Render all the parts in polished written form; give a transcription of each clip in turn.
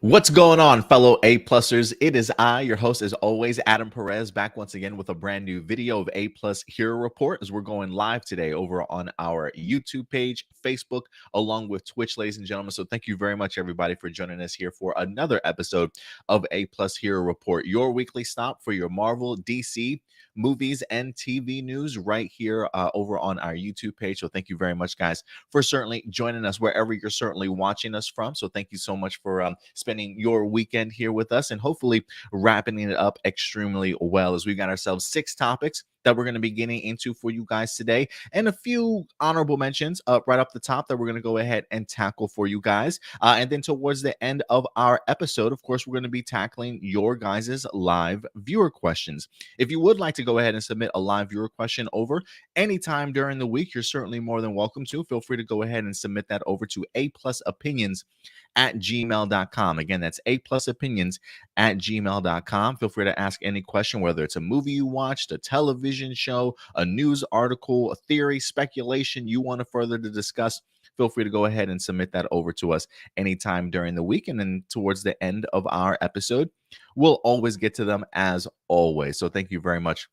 What's going on, fellow A-Plusers? It is I, your host, as always, Adam Perez, back once again with a brand new video of A-Plus Hero Report as we're going live today over on our YouTube page, Facebook, along with Twitch, ladies and gentlemen. So thank you very much, everybody, for joining us here for another episode of A-Plus Hero Report, your weekly stop for your Marvel, DC, movies, and TV news right here over on our YouTube page. So thank you very much, guys, for certainly joining us wherever you're certainly watching us from. So thank you so much for spending your weekend here with us and hopefully wrapping it up extremely well, as we've got ourselves 6 topics that we're going to be getting into for you guys today, and a few honorable mentions right up the top that we're going to go ahead and tackle for you guys. And then towards the end of our episode, of course, we're going to be tackling your guys' live viewer questions. If you would like to go ahead and submit a live viewer question over anytime during the week, you're certainly more than welcome to. Feel free to go ahead and submit that over to aplusopinions@gmail.com. Again, that's aplusopinions@gmail.com. Feel free to ask any question, whether it's a movie you watched, a television show, a news article, a theory, speculation you want to further to discuss. Feel free to go ahead and submit that over to us anytime during the week. And then towards the end of our episode, we'll always get to them as always. So thank you very much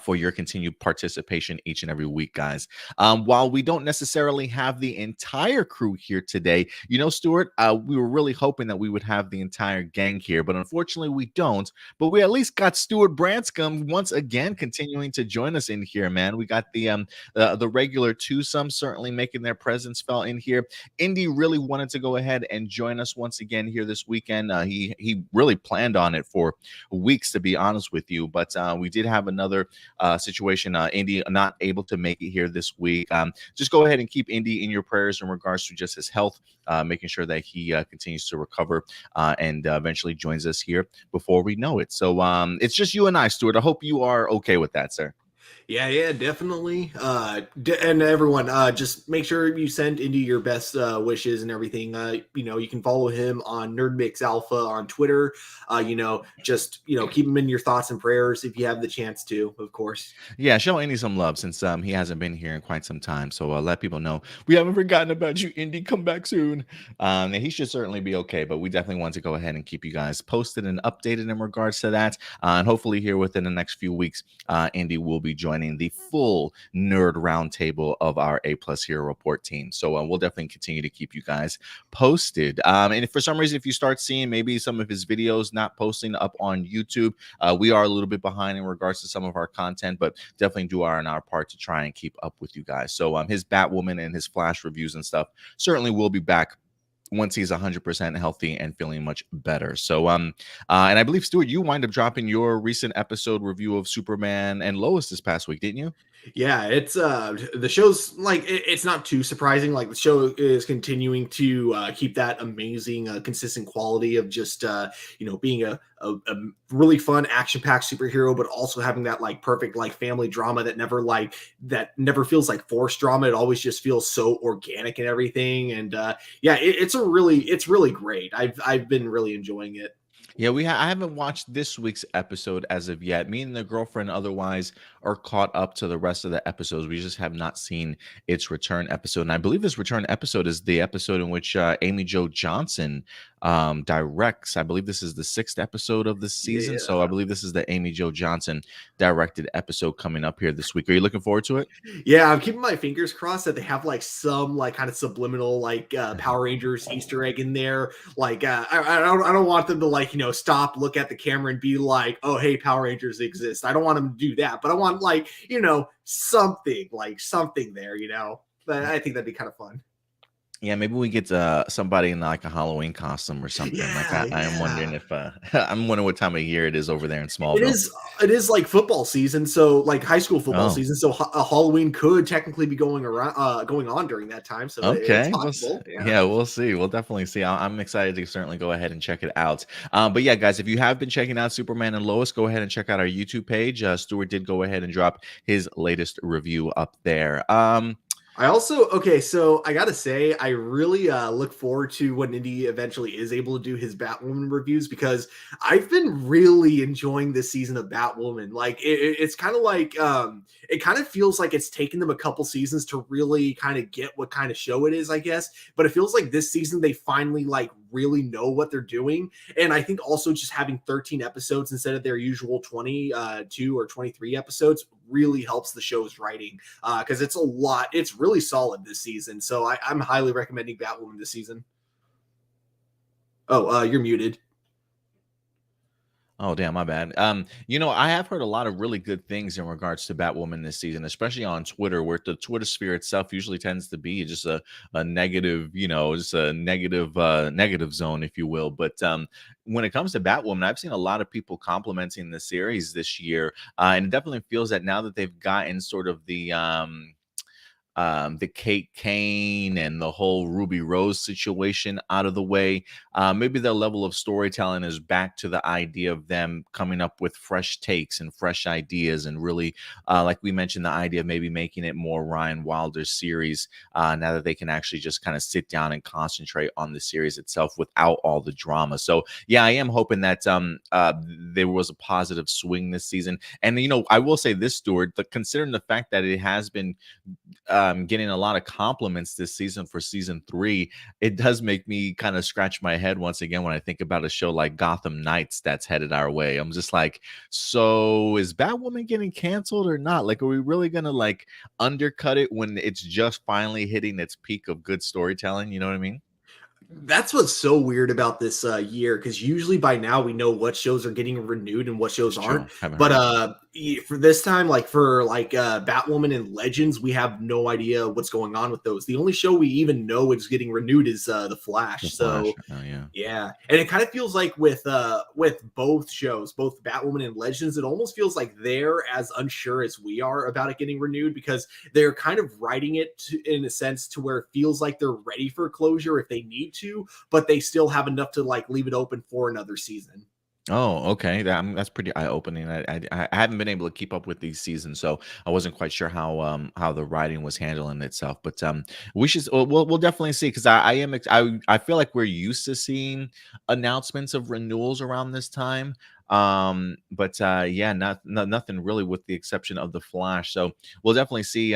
for your continued participation each and every week, guys. While we don't necessarily have the entire crew here today, you know, Stuart, we were really hoping that we would have the entire gang here, but unfortunately we don't. But we at least got Stuart Branscombe once again continuing to join us in here, man. We got the regular twosome certainly making their presence felt in here. Indy really wanted to go ahead and join us once again here this weekend. He really planned on it for weeks, to be honest with you, but we did have another situation. Indy not able to make it here this week. Just go ahead and keep Indy in your prayers in regards to just his health, making sure that he continues to recover and eventually joins us here before we know it. So it's just you and I, Stuart. I hope you are okay with that, sir. Yeah, definitely. And everyone, just make sure you send Indy your best wishes and everything. You can follow him on Nerd Mix Alpha on Twitter. Just keep him in your thoughts and prayers if you have the chance to, of course. Yeah, show Indy some love since he hasn't been here in quite some time. So let people know we haven't forgotten about you, Indy. Come back soon. And he should certainly be okay, but we definitely want to go ahead and keep you guys posted and updated in regards to that. And hopefully here within the next few weeks, Indy will be joining the full nerd roundtable of our A-Plus Hero Report team. So we'll definitely continue to keep you guys posted. And if for some reason, if you start seeing maybe some of his videos not posting up on YouTube, we are a little bit behind in regards to some of our content, but definitely do on our part to try and keep up with you guys. So his Batwoman and his Flash reviews and stuff certainly will be back once he's 100% healthy and feeling much better. So, and I believe, Stuart, you wind up dropping your recent episode review of Superman and Lois this past week, didn't you? Yeah, it's the show's like it's not too surprising. Like the show is continuing to keep that amazing, consistent quality of just being a really fun action-packed superhero, but also having that like perfect like family drama that never feels like forced drama. It always just feels so organic and everything. And it's really great. I've been really enjoying it. Yeah, I haven't watched this week's episode as of yet. Me and the girlfriend otherwise are caught up to the rest of the episodes. We just have not seen its return episode. And I believe this return episode is the episode in which Amy Jo Johnson directs. I believe this is the 6th episode of the season. Yeah. So I believe this is the Amy Jo Johnson directed episode coming up here this week. Are you looking forward to it? Yeah, I'm keeping my fingers crossed that they have like some like kind of subliminal like Power Rangers Easter egg in there. Like I don't want them to like stop, look at the camera, and be like, oh hey, Power Rangers exist. I don't want them to do that, but I want like something there. But I think that'd be kind of fun. Yeah, maybe we get somebody in like a Halloween costume or something. I am wondering if I'm wondering what time of year it is over there in Smallville. It is like football season, so like high school football season. So Halloween could technically be going on during that time. So okay, it's possible. We'll see. We'll definitely see. I'm excited to certainly go ahead and check it out. But yeah, guys, if you have been checking out Superman and Lois, go ahead and check out our YouTube page. Stuart did go ahead and drop his latest review up there. So I gotta say, I really look forward to when Indy eventually is able to do his Batwoman reviews, because I've been really enjoying this season of Batwoman. Like it's kind of like it kind of feels like it's taken them a couple seasons to really kind of get what kind of show it is, I guess. But it feels like this season they finally like really know what they're doing. And I think also just having 13 episodes instead of their usual 22 or 23 episodes really helps the show's writing, because it's a lot. It's really solid this season. So I'm highly recommending Batwoman this season. Oh, you're muted. Oh, damn, my bad. I have heard a lot of really good things in regards to Batwoman this season, especially on Twitter, where the Twitter sphere itself usually tends to be just a negative, just a negative zone, if you will. But when it comes to Batwoman, I've seen a lot of people complimenting the series this year, and it definitely feels that now that they've gotten sort of the Kate Kane and the whole Ruby Rose situation out of the way. Maybe their level of storytelling is back to the idea of them coming up with fresh takes and fresh ideas, and really, like we mentioned, the idea of maybe making it more Ryan Wilder series, now that they can actually just kind of sit down and concentrate on the series itself without all the drama. So yeah, I am hoping that there was a positive swing this season. And I will say this, Stuart, considering the fact that it has been getting a lot of compliments this season for season 3, it does make me kind of scratch my head once again when I think about a show like Gotham Knights that's headed our way. I'm just like, so is Batwoman getting canceled or not? Like, are we really gonna like undercut it when it's just finally hitting its peak of good storytelling? You know what I mean? That's what's so weird about this year, because usually by now we know what shows are getting renewed and what shows It's aren't. true. Haven't But heard. for this time, like for Batwoman and Legends, we have no idea what's going on with those. The only show we even know is getting renewed is The The Flash. Flash. So Oh yeah. yeah, and it kind of feels like with both shows, both Batwoman and Legends, it almost feels like they're as unsure as we are about it getting renewed, because they're kind of writing it in a sense to where it feels like they're ready for closure if they need to, but they still have enough to like leave it open for another season. Oh, okay. That's pretty eye-opening. I haven't been able to keep up with these seasons, so I wasn't quite sure how the writing was handling itself. But we should we'll definitely see, because I feel like we're used to seeing announcements of renewals around this time. But yeah, nothing really, with the exception of the Flash. So we'll definitely see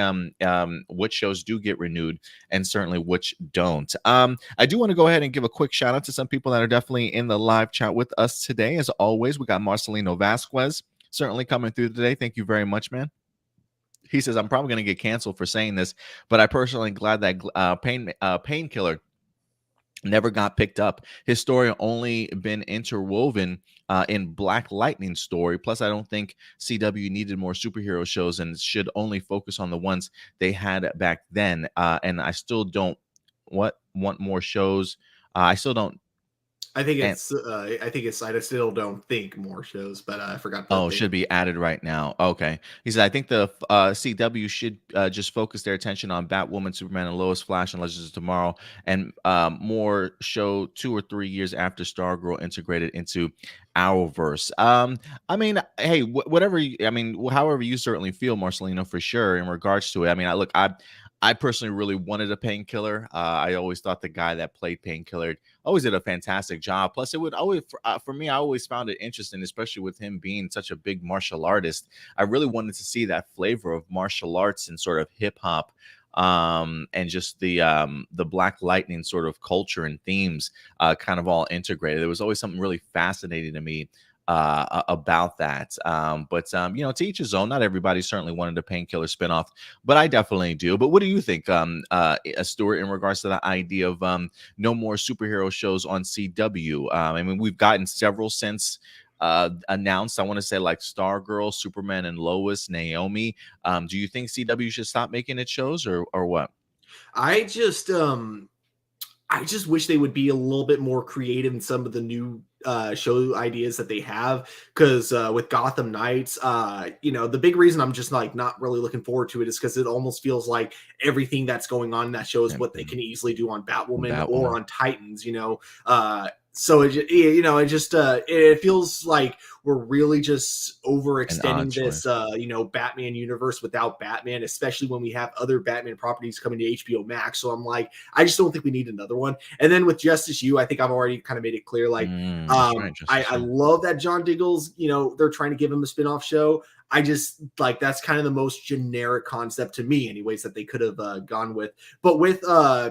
which shows do get renewed and certainly which don't. I do want to go ahead and give a quick shout out to some people that are definitely in the live chat with us today. As always, we got Marcelino Vasquez certainly coming through today. Thank you very much, man. He says, I'm probably going to get canceled for saying this, but I personally glad that Painkiller never got picked up. His story only been interwoven in Black Lightning story. Plus, I don't think CW needed more superhero shows and should only focus on the ones they had back then. And I still don't want more shows. I still don't. I think And it's I still don't think more shows, but I forgot the oh, thing. should be added right now. Okay. He said, I think the CW should just focus their attention on Batwoman, Superman, and Lois, Flash, and Legends of Tomorrow, and more show 2 or 3 years after Stargirl integrated into Arrowverse. I mean, hey, whatever. I mean, however you certainly feel, Marcelino, for sure, in regards to it. I mean, I personally really wanted a Painkiller. I always thought the guy that played Painkiller always did a fantastic job. Plus, it would always, for me, I always found it interesting, especially with him being such a big martial artist. I really wanted to see that flavor of martial arts and sort of hip hop, and just the Black Lightning sort of culture and themes, kind of all integrated. There was always something really fascinating to me about that. But to each his own. Not everybody certainly wanted a Painkiller spinoff, but I definitely do. But what do you think, Stuart, in regards to the idea of no more superhero shows on CW? I mean, we've gotten several since announced. I want to say like Stargirl, Superman, and Lois, Naomi. Do you think CW should stop making its shows, or what? I just I just wish they would be a little bit more creative in some of the new show ideas that they have. Because with Gotham Knights, the big reason I'm just like not really looking forward to it is because it almost feels like everything that's going on in that show is what they can easily do on Batwoman or Batwoman. on Titans. So it feels like we're really just An odd overextending this choice. Batman universe without Batman, especially when we have other Batman properties coming to HBO Max. So I'm like, I just don't think we need another one. And then with Justice U, I think I've already kind of made it clear, like That's right, Justice. I love that John Diggles, they're trying to give him a spin-off show. I just like that's kind of the most generic concept to me, anyways, that they could have gone with. But with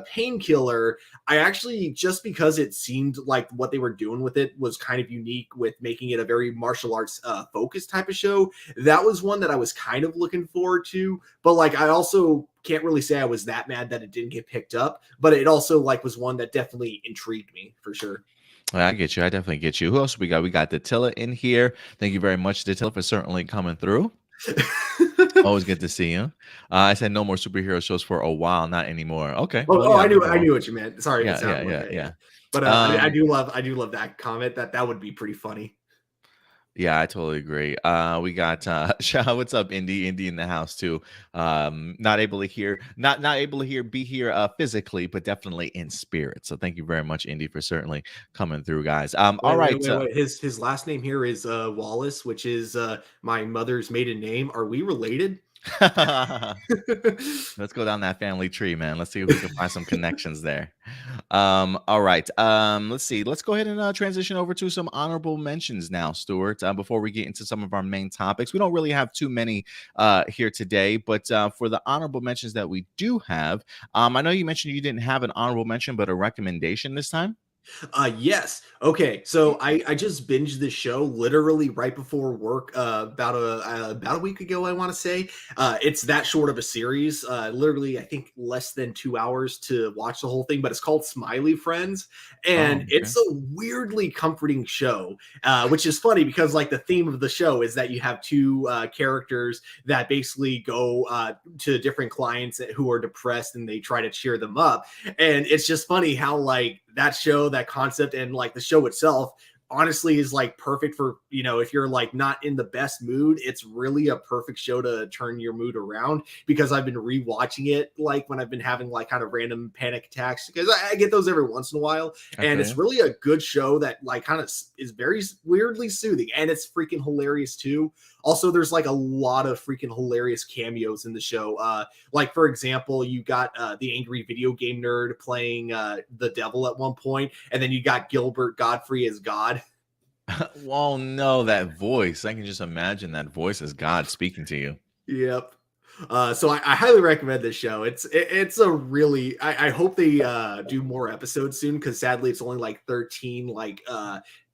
Painkiller, I actually, just because it seemed like what they were doing with it was kind of unique with making it a very martial arts focused type of show, that was one that I was kind of looking forward to. But like, I also can't really say I was that mad that it didn't get picked up, but it also like was one that definitely intrigued me for sure. I get you. I definitely get you. Who else we got? We got Datilla in here. Thank you very much, Datilla, for certainly coming through. Always good to see you. I said no more superhero shows for a while, not anymore. Okay. Well, Oh, yeah, no I problem. knew what you meant. Sorry if it Yeah, yeah, sounded like yeah, that. Yeah, yeah. but Um, I do love that comment. That would be pretty funny. yeah, I totally agree. We got what's up, Indy? Indy in the house too. Not able to hear, not able to hear, be here physically, but definitely in spirit. So thank you very much, Indy, for certainly coming through, guys. All right. Wait. His last name here is Wallace, which is my mother's maiden name. Are we related? Let's go down that family tree, man. Let's see if we can find some connections there. All right. Let's see. Let's go ahead and transition over to some honorable mentions now, Stuart. Before we get into some of our main topics, we don't really have too many here today, but for the honorable mentions that we do have, I know you mentioned you didn't have an honorable mention, but a recommendation this time. Yes. Okay. So I just binged this show literally right before work about a week ago, I want to say. It's that short of a series. Literally, I think less than 2 hours to watch the whole thing, but it's called Smiley Friends, Oh, and okay. it's a weirdly comforting show. Which is funny because like the theme of the show is that you have two characters that basically go to different clients who are depressed and they try to cheer them up, and it's just funny how like that show, that concept, and like the show itself honestly is like perfect for, you know, if you're like not in the best mood, it's really a perfect show to turn your mood around, because I've been rewatching it like when I've been having like kind of random panic attacks, because I get those every once in a while, I and feel it's you. really a good show that like kind of is very weirdly soothing, and it's freaking hilarious too. Also, there's like a lot of freaking hilarious cameos in the show. Like for example, you got the angry video game nerd playing the devil at one point, and then you got Gilbert Godfrey as God. Well, no, that voice. I can just imagine that voice as God speaking to you. Yep. So I highly recommend this show. It's a really I hope they do more episodes soon, because sadly it's only like 13 like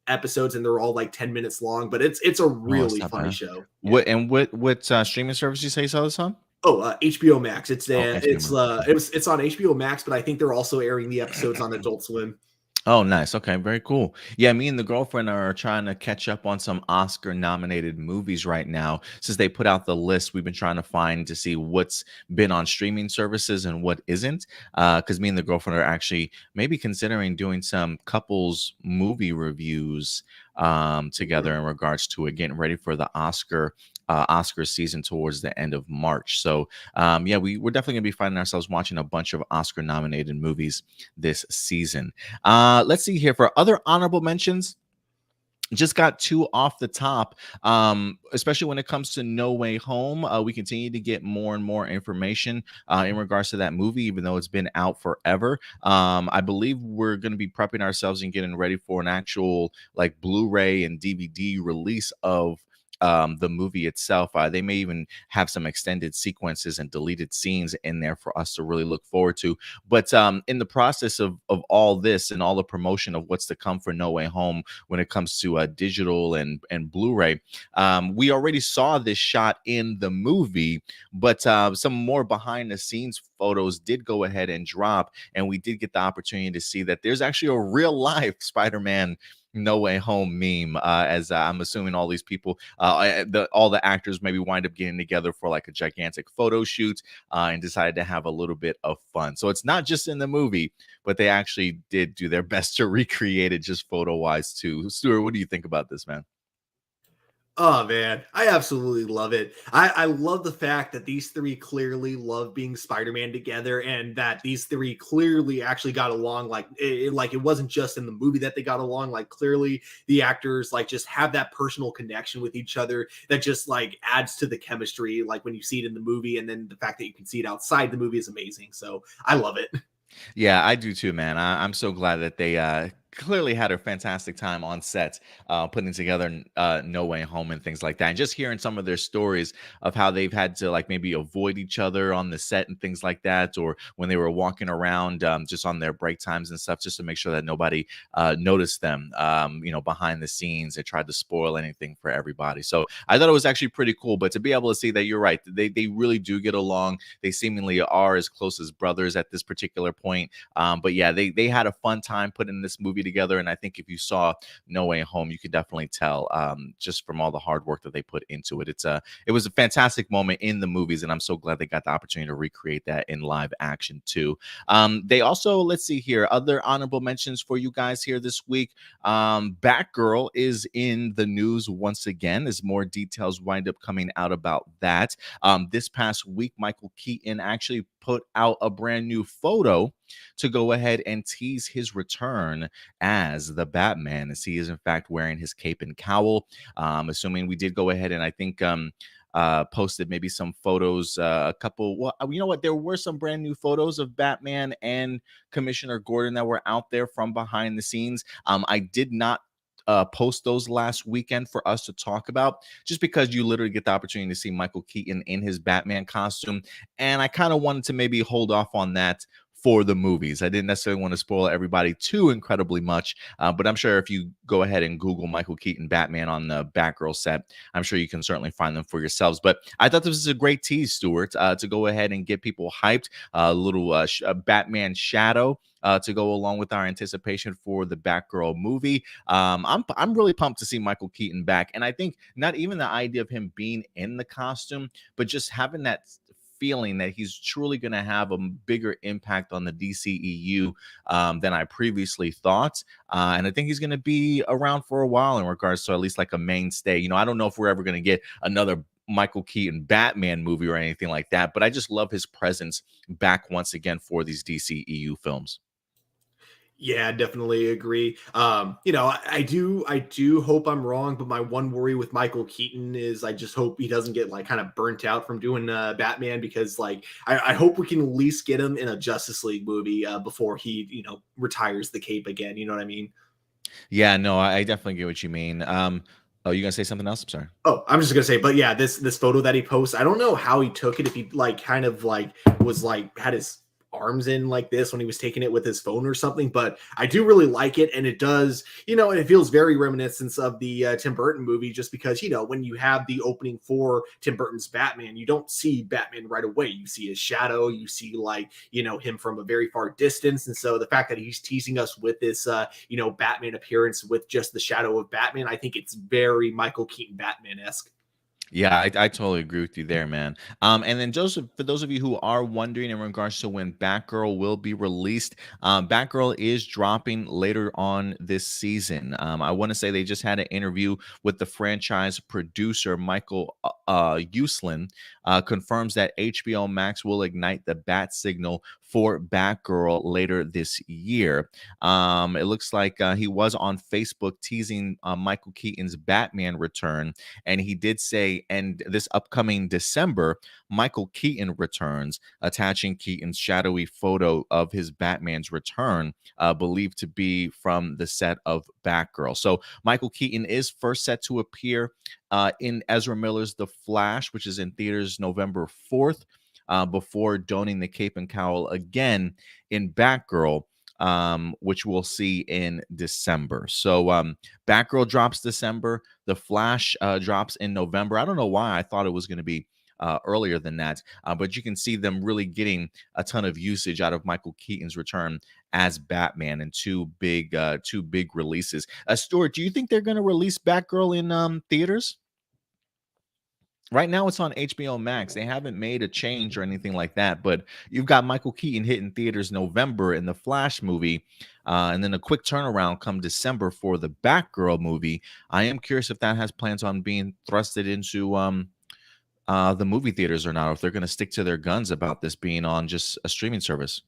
episodes, and they're all like 10 minutes long, but it's a Oh, it's really not funny bad. show. Yeah. What streaming service you say you saw this on? Oh, HBO Max. Oh, HBO Max. Okay. It's on HBO Max, but I think they're also airing the episodes on Adult Swim. Oh, nice. Okay, very cool. Yeah, me and the girlfriend are trying to catch up on some Oscar nominated movies right now. Since they put out the list, we've been trying to find to see what's been on streaming services and what isn't. Because me and the girlfriend are actually maybe considering doing some couples movie reviews together in regards to it, getting ready for the Oscar season towards the end of March. So yeah, we're definitely gonna be finding ourselves watching a bunch of Oscar nominated movies this season. Let's see here for other honorable mentions. Just got two off the top, especially when it comes to No Way Home. We continue to get more and more information in regards to that movie, even though it's been out forever. I believe we're going to be prepping ourselves and getting ready for an actual like Blu-ray and DVD release of the movie itself. They may even have some extended sequences and deleted scenes in there for us to really look forward to. But in the process of all this and all the promotion of what's to come for No Way Home, when it comes to digital and Blu-ray, we already saw this shot in the movie, but some more behind the scenes photos did go ahead and drop, and we did get the opportunity to see that there's actually a real life Spider-Man No Way Home meme. As I'm assuming all these people, all the actors maybe wind up getting together for like a gigantic photo shoot and decided to have a little bit of fun. So it's not just in the movie, but they actually did do their best to recreate it just photo wise too. Stuart, what do you think about this, man? Oh man, I absolutely love it. I love the fact that these three clearly love being Spider-Man together, and that these three clearly actually got along. Like it wasn't just in the movie that they got along. Like clearly the actors like just have that personal connection with each other that just like adds to the chemistry. Like when you see it in the movie, and then the fact that you can see it outside the movie is amazing. So I love it. Yeah, I do too, man. I'm so glad that they clearly had a fantastic time on set, putting together No Way Home and things like that. And just hearing some of their stories of how they've had to like maybe avoid each other on the set and things like that, or when they were walking around just on their break times and stuff, just to make sure that nobody noticed them, behind the scenes. They tried to spoil anything for everybody. So I thought it was actually pretty cool. But to be able to see that, you're right, they really do get along. They seemingly are as close as brothers at this particular point. But yeah, they had a fun time putting this movie together, and I think if you saw No Way Home, you could definitely tell just from all the hard work that they put into it. It was a fantastic moment in the movies, and I'm so glad they got the opportunity to recreate that in live action too. They also, let's see here, other honorable mentions for you guys here this week. Batgirl is in the news once again as more details wind up coming out about that. This past week, Michael Keaton actually put out a brand new photo to go ahead and tease his return as the Batman, as he is in fact wearing his cape and cowl. Assuming we did go ahead and I think posted maybe some photos, a couple. Well, you know what? There were some brand new photos of Batman and Commissioner Gordon that were out there from behind the scenes. I did not post those last weekend for us to talk about, just because you literally get the opportunity to see Michael Keaton in his Batman costume. And I kind of wanted to maybe hold off on that for the movies. I didn't necessarily want to spoil everybody too incredibly much, but I'm sure if you go ahead and Google Michael Keaton Batman on the Batgirl set, I'm sure you can certainly find them for yourselves. But I thought this was a great tease, Stuart, to go ahead and get people hyped. A little Batman shadow to go along with our anticipation for the Batgirl movie. I'm really pumped to see Michael Keaton back, and I think not even the idea of him being in the costume, but just having that feeling that he's truly going to have a bigger impact on the DCEU than I previously thought. And I think he's going to be around for a while in regards to at least like a mainstay. I don't know if we're ever going to get another Michael Keaton Batman movie or anything like that, but I just love his presence back once again for these DCEU films. Yeah, definitely agree. I do hope I'm wrong, but my one worry with Michael Keaton is I just hope he doesn't get like kind of burnt out from doing Batman, because like I hope we can at least get him in a Justice League movie before he retires the cape again. You know what I mean? Yeah, no, I definitely get what you mean. Oh, you gonna say something else? I'm sorry. Oh, I'm just gonna say, but yeah, this photo that he posts, I don't know how he took it. If he like kind of like was like had his arms in like this when he was taking it with his phone or something, but I do really like it, and it does, and it feels very reminiscent of the Tim Burton movie, just because when you have the opening for Tim Burton's Batman, you don't see Batman right away. You see his shadow, you see like him from a very far distance, and so the fact that he's teasing us with this Batman appearance with just the shadow of Batman, I think it's very Michael Keaton Batman-esque. Yeah, I totally agree with you there, man. And then Joseph, for those of you who are wondering in regards to when Batgirl will be released, Batgirl is dropping later on this season. I want to say they just had an interview with the franchise producer, Michael Uslan, confirms that HBO Max will ignite the bat signal for Batgirl later this year. It looks like he was on Facebook teasing Michael Keaton's Batman return, and he did say, and this upcoming December, Michael Keaton returns, attaching Keaton's shadowy photo of his Batman's return, believed to be from the set of Batgirl. So Michael Keaton is first set to appear in Ezra Miller's The Flash, which is in theaters November 4th, before donning the cape and cowl again in Batgirl, which we'll see in December. So Batgirl drops December. The Flash drops in November. I don't know why I thought it was going to be earlier than that, but you can see them really getting a ton of usage out of Michael Keaton's return as Batman in two big releases. Stuart, do you think they're going to release Batgirl in theaters? Right now, it's on HBO Max. They haven't made a change or anything like that, but you've got Michael Keaton hitting theaters November in the Flash movie, and then a quick turnaround come December for the Batgirl movie. I am curious if that has plans on being thrusted into the movie theaters or not, or if they're going to stick to their guns about this being on just a streaming service.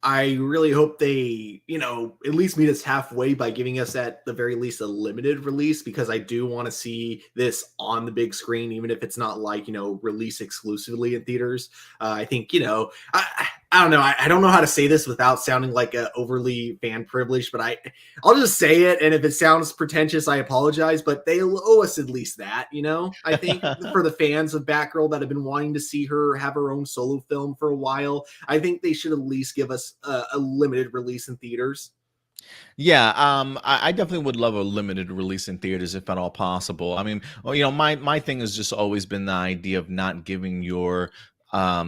I really hope they, at least meet us halfway by giving us at the very least a limited release, because I do want to see this on the big screen, even if it's not like, release exclusively in theaters. I think, I I don't know. I don't know how to say this without sounding like a overly fan privileged, but I'll just say it. And if it sounds pretentious, I apologize. But they owe us at least that, you know. I think for the fans of Batgirl that have been wanting to see her have her own solo film for a while, I think they should at least give us a limited release in theaters. Yeah, I definitely would love a limited release in theaters if at all possible. I mean, well, my thing has just always been the idea of not giving your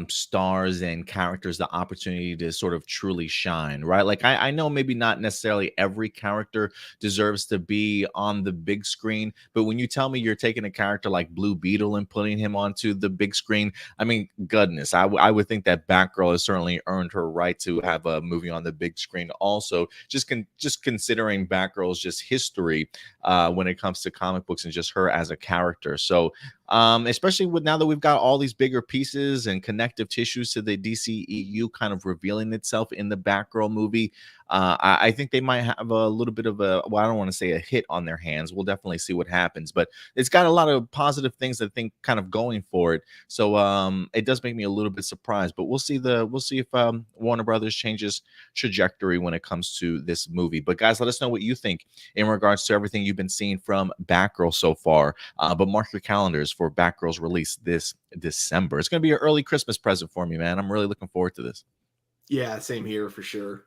stars and characters the opportunity to sort of truly shine, right? Like I know maybe not necessarily every character deserves to be on the big screen, but when you tell me you're taking a character like Blue Beetle and putting him onto the big screen, I mean, goodness, I would think that Batgirl has certainly earned her right to have a movie on the big screen. Also, just considering Batgirl's just history when it comes to comic books and just her as a character. So, especially with now that we've got all these bigger pieces and connective tissues to the DCEU kind of revealing itself in the Batgirl movie, I think they might have a little bit of a, well, I don't want to say a hit on their hands. We'll definitely see what happens, but it's got a lot of positive things I think kind of going for it. So it does make me a little bit surprised, but we'll see if Warner Brothers changes trajectory when it comes to this movie. But guys, let us know what you think in regards to everything you've been seeing from Batgirl so far. But mark your calendars for Batgirl's release this December. It's going to be an early Christmas present for me, man. I'm really looking forward to this. Yeah, same here for sure.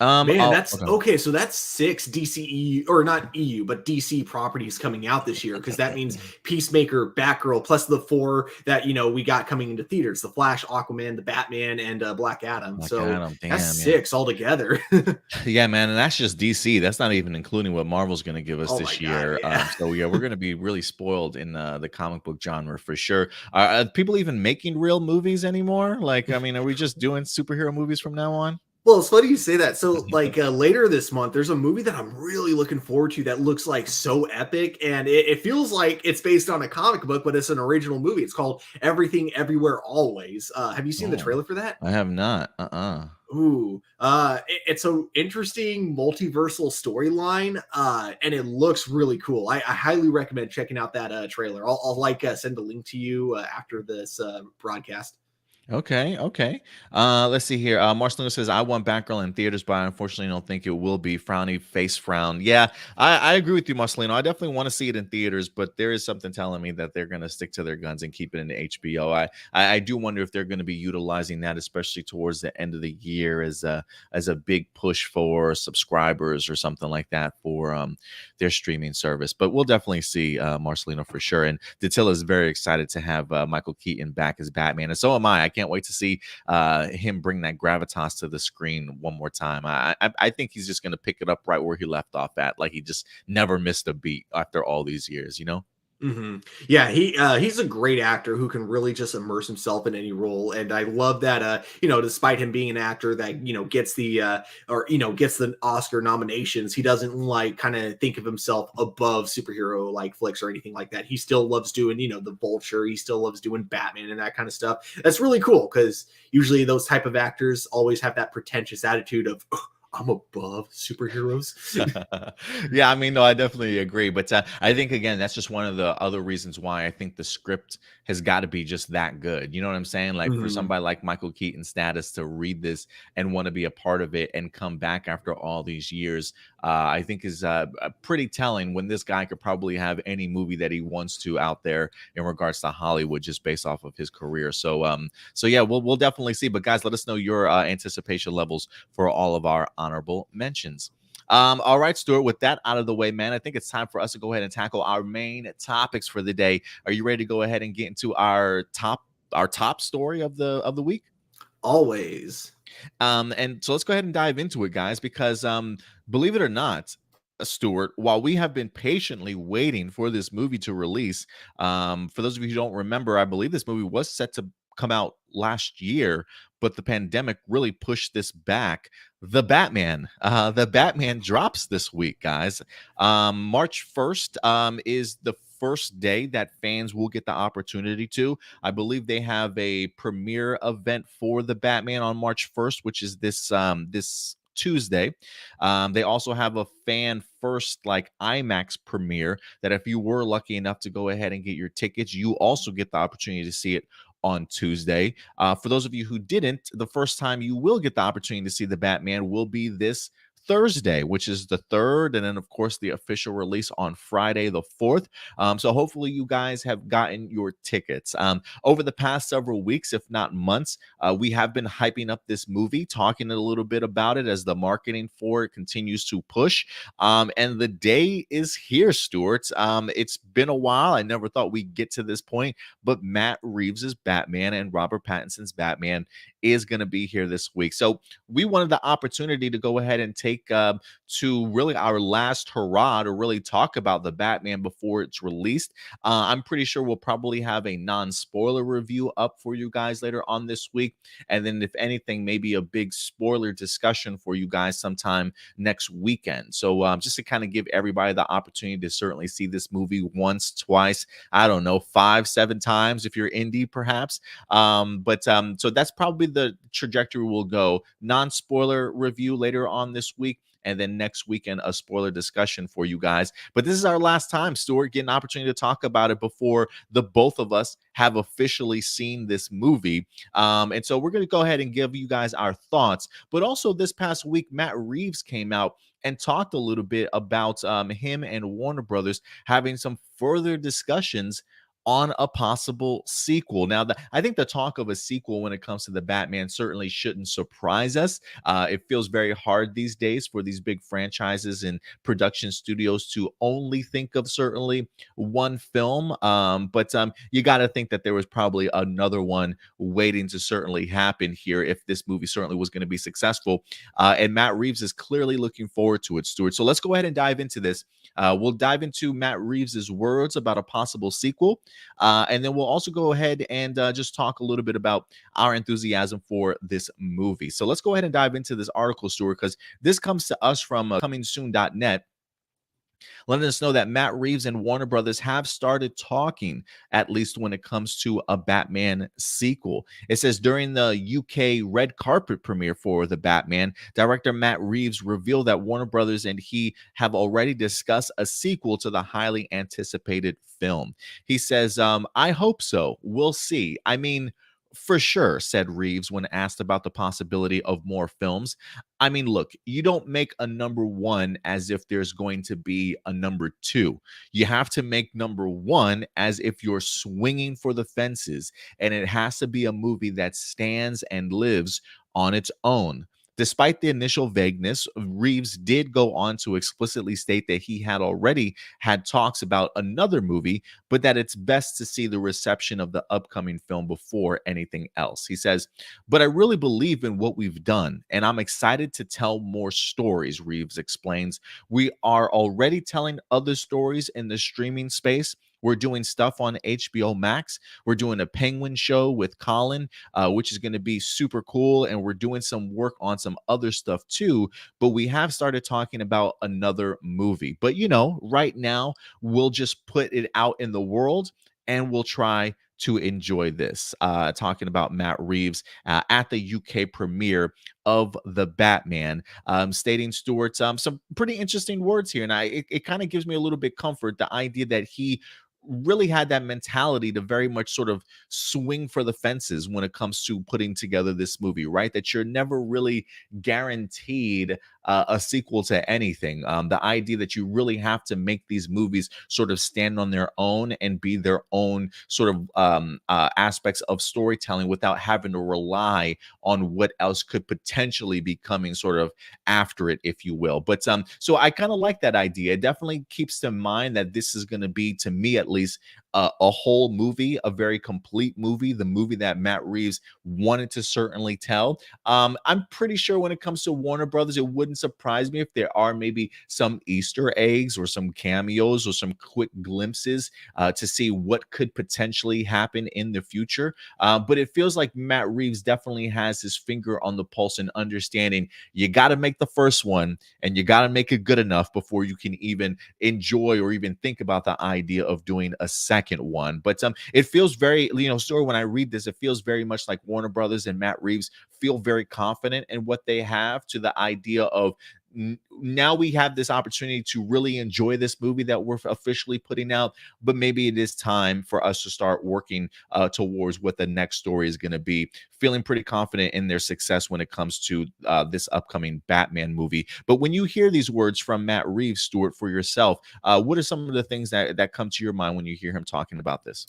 Man, that's Okay. okay. So that's 6 DCEU or not EU, but DC properties coming out this year because that means Peacemaker, Batgirl, plus the 4 that we got coming into theaters: the Flash, Aquaman, the Batman, and Black Adam. Like So Adam, that's damn, yeah. 6 altogether. Yeah, man, and that's just DC. That's not even including what Marvel's going to give us Oh my this god, year. yeah. So yeah, we're going to be really spoiled in the comic book genre for sure. Are people even making real movies anymore? Like, I mean, are we just doing superhero movies from now on? Well, it's funny you say that. So, like later this month, there's a movie that I'm really looking forward to that looks like so epic, and it feels like it's based on a comic book, but it's an original movie. It's called Everything Everywhere Always. Have you seen the Oh, trailer for that? I have not. Uh-uh. Ooh, it's an interesting multiversal storyline, and it looks really cool. I highly recommend checking out that trailer. I'll send a link to you after this broadcast. Okay, okay. Let's see here. Marcelino says, I want Batgirl in theaters, but I unfortunately don't think it will be. Frowny face frown. Yeah, I agree with you, Marcelino. I definitely want to see it in theaters, but there is something telling me that they're going to stick to their guns and keep it in the HBO. I do wonder if they're going to be utilizing that, especially towards the end of the year, as a big push for subscribers or something like that for their streaming service. But we'll definitely see Marcelino for sure. And Datilla is very excited to have Michael Keaton back as Batman, and so am I. I can't wait to see him bring that gravitas to the screen one more time. I think he's just going to pick it up right where he left off at, like he just never missed a beat after all these years, you know? Hmm. Yeah, he's a great actor who can really just immerse himself in any role, and I love that. Despite him being an actor that gets the gets the Oscar nominations, he doesn't like kind of think of himself above superhero like flicks or anything like that. He still loves doing the Vulture. He still loves doing Batman and that kind of stuff. That's really cool because usually those type of actors always have that pretentious attitude of I'm above superheroes. Yeah, I mean, no, I definitely agree. But I think, again, that's just one of the other reasons why I think the script has got to be just that good. You know what I'm saying? Like for Mhm. somebody like Michael Keaton status to read this and want to be a part of it and come back after all these years, I think is pretty telling when this guy could probably have any movie that he wants to out there in regards to Hollywood just based off of his career. So yeah, we'll definitely see. But guys, let us know your anticipation levels for all of our honorable mentions. All right, Stuart, with that out of the way, man, I think it's time for us to go ahead and tackle our main topics for the day. Are you ready to go ahead and get into our top story of the week? Always. And so let's go ahead and dive into it, guys, because believe it or not, Stuart, while we have been patiently waiting for this movie to release, for those of you who don't remember, I believe this movie was set to come out last year, but the pandemic really pushed this back. The Batman drops this week, guys. March 1st is the first day that fans will get the opportunity to. I believe they have a premiere event for the Batman on March 1st, which is this Tuesday. They also have a fan first like IMAX premiere that if you were lucky enough to go ahead and get your tickets, you also get the opportunity to see it on Tuesday. For those of you who didn't, the first time you will get the opportunity to see the Batman will be this Thursday, which is the 3rd, and then of course the official release on Friday the 4th. So hopefully you guys have gotten your tickets. Over the past several weeks, if not months, we have been hyping up this movie, talking a little bit about it as the marketing for it continues to push. And the day is here, Stuart. It's been a while. I never thought we'd get to this point, but Matt Reeves's Batman and Robert Pattinson's Batman is going to be here this week. So we wanted the opportunity to go ahead and take to really our last hurrah to really talk about the Batman before it's released. I'm pretty sure we'll probably have a non-spoiler review up for you guys later on this week. And then if anything, maybe a big spoiler discussion for you guys sometime next weekend. So just to kind of give everybody the opportunity to certainly see this movie once, twice, I don't know, 5, 7 times if you're indie perhaps. So that's probably the trajectory we'll go. Non-spoiler review later on this week, and then next weekend a spoiler discussion for you guys. But this is our last time, Stuart, get an opportunity to talk about it before the both of us have officially seen this movie. And so we're going to go ahead and give you guys our thoughts. But also this past week, Matt Reeves came out and talked a little bit about him and Warner Brothers having some further discussions on a possible sequel. Now, I think the talk of a sequel when it comes to the Batman certainly shouldn't surprise us. It feels very hard these days for these big franchises and production studios to only think of certainly one film. But you got to think that there was probably another one waiting to certainly happen here if this movie certainly was going to be successful. And Matt Reeves is clearly looking forward to it, Stuart. So let's go ahead and dive into this. We'll dive into Matt Reeves's words about a possible sequel. And then we'll also go ahead and just talk a little bit about our enthusiasm for this movie. So let's go ahead and dive into this article, Stuart, because this comes to us from comingsoon.net. Letting us know that Matt Reeves and Warner Brothers have started talking, at least when it comes to a Batman sequel. It says during the UK red carpet premiere for the Batman, director Matt Reeves revealed that Warner Brothers and he have already discussed a sequel to the highly anticipated film. He says, I hope so. We'll see. I mean, for sure, said Reeves when asked about the possibility of more films. I mean, look, you don't make a number one as if there's going to be a number two. You have to make number one as if you're swinging for the fences, and it has to be a movie that stands and lives on its own. Despite the initial vagueness, Reeves did go on to explicitly state that he had already had talks about another movie, but that it's best to see the reception of the upcoming film before anything else. He says, but I really believe in what we've done, and I'm excited to tell more stories, Reeves explains. We are already telling other stories in the streaming space. We're doing stuff on HBO Max. We're doing a Penguin show with Colin, which is going to be super cool. And we're doing some work on some other stuff too. But we have started talking about another movie. But, you know, right now, we'll just put it out in the world and we'll try to enjoy this. Talking about Matt Reeves at the UK premiere of the Batman, stating Stuart some pretty interesting words here. And it kind of gives me a little bit comfort, the idea that he really had that mentality to very much sort of swing for the fences when it comes to putting together this movie, right? That you're never really guaranteed a sequel to anything. The idea that you really have to make these movies sort of stand on their own and be their own sort of aspects of storytelling without having to rely on what else could potentially be coming sort of after it, if you will. But so I kind of like that idea. It definitely keeps in mind that this is going to be, to me at least, a whole movie, a very complete movie, the movie that Matt Reeves wanted to certainly tell. I'm pretty sure when it comes to Warner Brothers, it wouldn't surprise me if there are maybe some Easter eggs or some cameos or some quick glimpses to see what could potentially happen in the future. But it feels like Matt Reeves definitely has his finger on the pulse and understanding you got to make the first one and you got to make it good enough before you can even enjoy or even think about the idea of doing a second one. But it feels very, story when I read this, it feels very much like Warner Brothers and Matt Reeves feel very confident in what they have, to the idea of now we have this opportunity to really enjoy this movie that we're officially putting out, but maybe it is time for us to start working towards what the next story is going to be. Feeling pretty confident in their success when it comes to this upcoming Batman movie. But when you hear these words from Matt Reeves, Stuart, for yourself, what are some of the things that come to your mind when you hear him talking about this?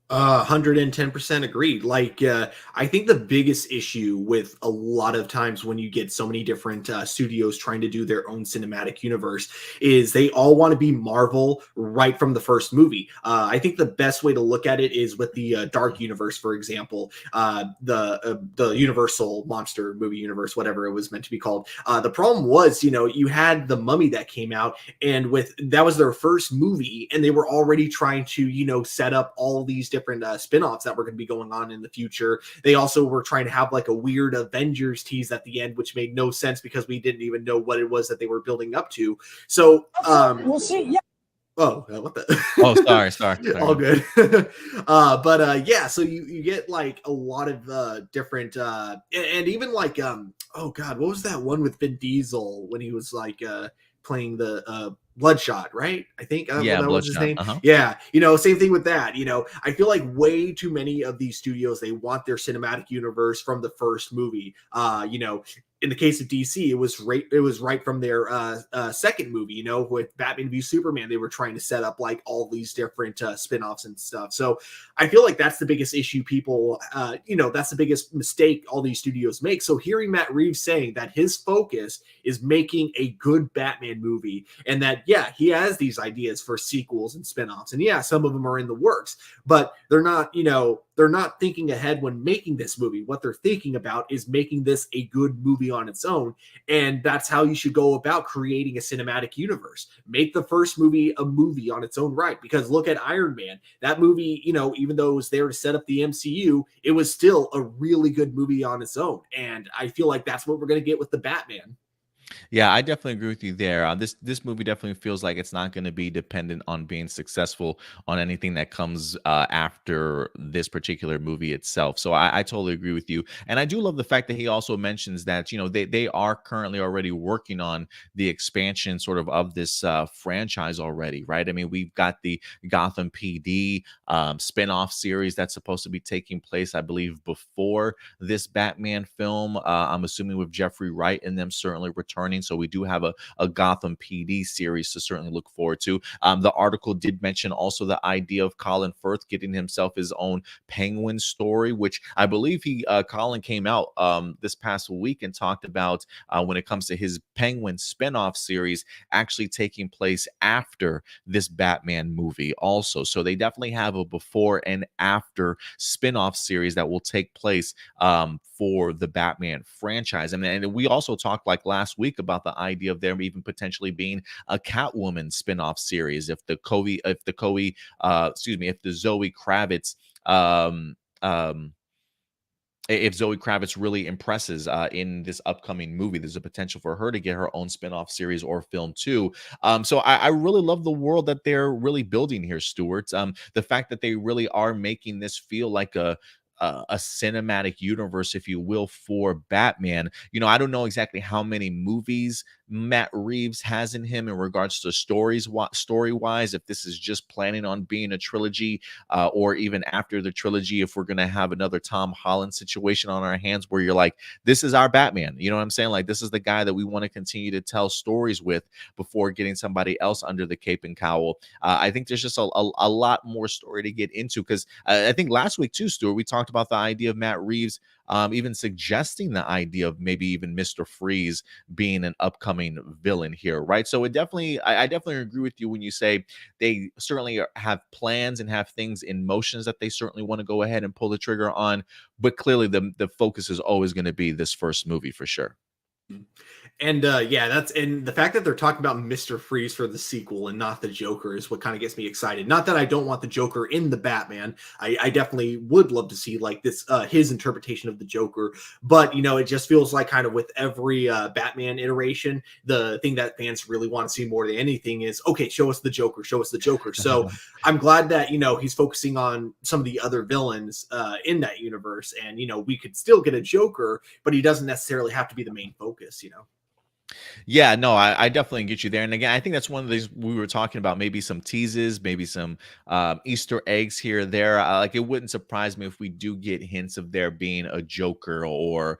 110% agreed. Like, I think the biggest issue with a lot of times when you get so many different studios trying to do their own cinematic universe is they all want to be Marvel right from the first movie. I think the best way to look at it is with the Dark Universe, for example, the Universal Monster movie universe, whatever it was meant to be called. The problem was, you had the Mummy that came out, and that was their first movie, and they were already trying to, set up all these different spin-offs that were going to be going on in the future. They also were trying to have like a weird Avengers tease at the end, which made no sense because we didn't even know what it was that they were building up to. So we'll see. Yeah. Oh, what the? Oh, sorry. All good. Yeah, so you get like a lot of different and even like oh god, what was that one with Vin Diesel when he was like playing the Bloodshot, right? I think Yeah, that was his Bloodshot. name. Uh-huh. Yeah, same thing with that. I feel like way too many of these studios, they want their cinematic universe from the first movie. In the case of DC, it was right from their second movie. With Batman v Superman, they were trying to set up like all these different spin-offs and stuff. So I feel like that's the biggest issue people, that's the biggest mistake all these studios make. So hearing Matt Reeves saying that his focus is making a good Batman movie, and that, yeah, he has these ideas for sequels and spin-offs, and yeah, some of them are in the works, but they're not thinking ahead when making this movie. What they're thinking about is making this a good movie on its own. And that's how you should go about creating a cinematic universe. Make the first movie a movie on its own right. Because look at Iron Man. That movie, even though it was there to set up the MCU, it was still a really good movie on its own. And I feel like that's what we're going to get with the Batman. Yeah, I definitely agree with you there. This movie definitely feels like it's not going to be dependent on being successful on anything that comes after this particular movie itself. So I totally agree with you, and I do love the fact that he also mentions that they are currently already working on the expansion of this franchise already, right? I mean, we've got the Gotham PD spin-off series that's supposed to be taking place, I believe, before this Batman film. I'm assuming with Jeffrey Wright and them certainly returning. So we do have a Gotham PD series to certainly look forward to. The article did mention also the idea of Colin Firth getting himself his own Penguin story, which I believe Colin came out this past week and talked about when it comes to his Penguin spinoff series actually taking place after this Batman movie also. So they definitely have a before and after spinoff series that will take place for the Batman franchise. And we also talked like last week about the idea of there even potentially being a Catwoman spinoff series if the Zoe Kravitz if Zoe Kravitz really impresses in this upcoming movie. There's a potential for her to get her own spinoff series or film too. So I really love the world that they're really building here, Stuart. The fact that they really are making this feel like a cinematic universe, if you will, for Batman. I don't know exactly how many movies Matt Reeves has in him in regards to story-wise, if this is just planning on being a trilogy, or even after the trilogy, if we're going to have another Tom Holland situation on our hands where you're like, this is our Batman. You know what I'm saying? Like, this is the guy that we want to continue to tell stories with before getting somebody else under the cape and cowl. I think there's just a lot more story to get into, because I think last week too, Stuart, we talked about the idea of Matt Reeves even suggesting the idea of maybe even Mr. Freeze being an upcoming villain here, right? So I definitely agree with you when you say they certainly have plans and have things in motions that they certainly want to go ahead and pull the trigger on, but clearly the focus is always going to be this first movie for sure. And and the fact that they're talking about Mr. Freeze for the sequel and not the Joker is what kind of gets me excited. Not that I don't want the Joker in the Batman. I definitely would love to see like this his interpretation of the Joker, but it just feels like kind of with every Batman iteration, the thing that fans really want to see more than anything is, okay, show us the Joker, show us the Joker. So I'm glad that he's focusing on some of the other villains in that universe, and we could still get a Joker, but he doesn't necessarily have to be the main focus. Yeah, no, I definitely get you there. And again, I think that's one of these we were talking about, maybe some teases, maybe some Easter eggs here or there. Like it wouldn't surprise me if we do get hints of there being a Joker or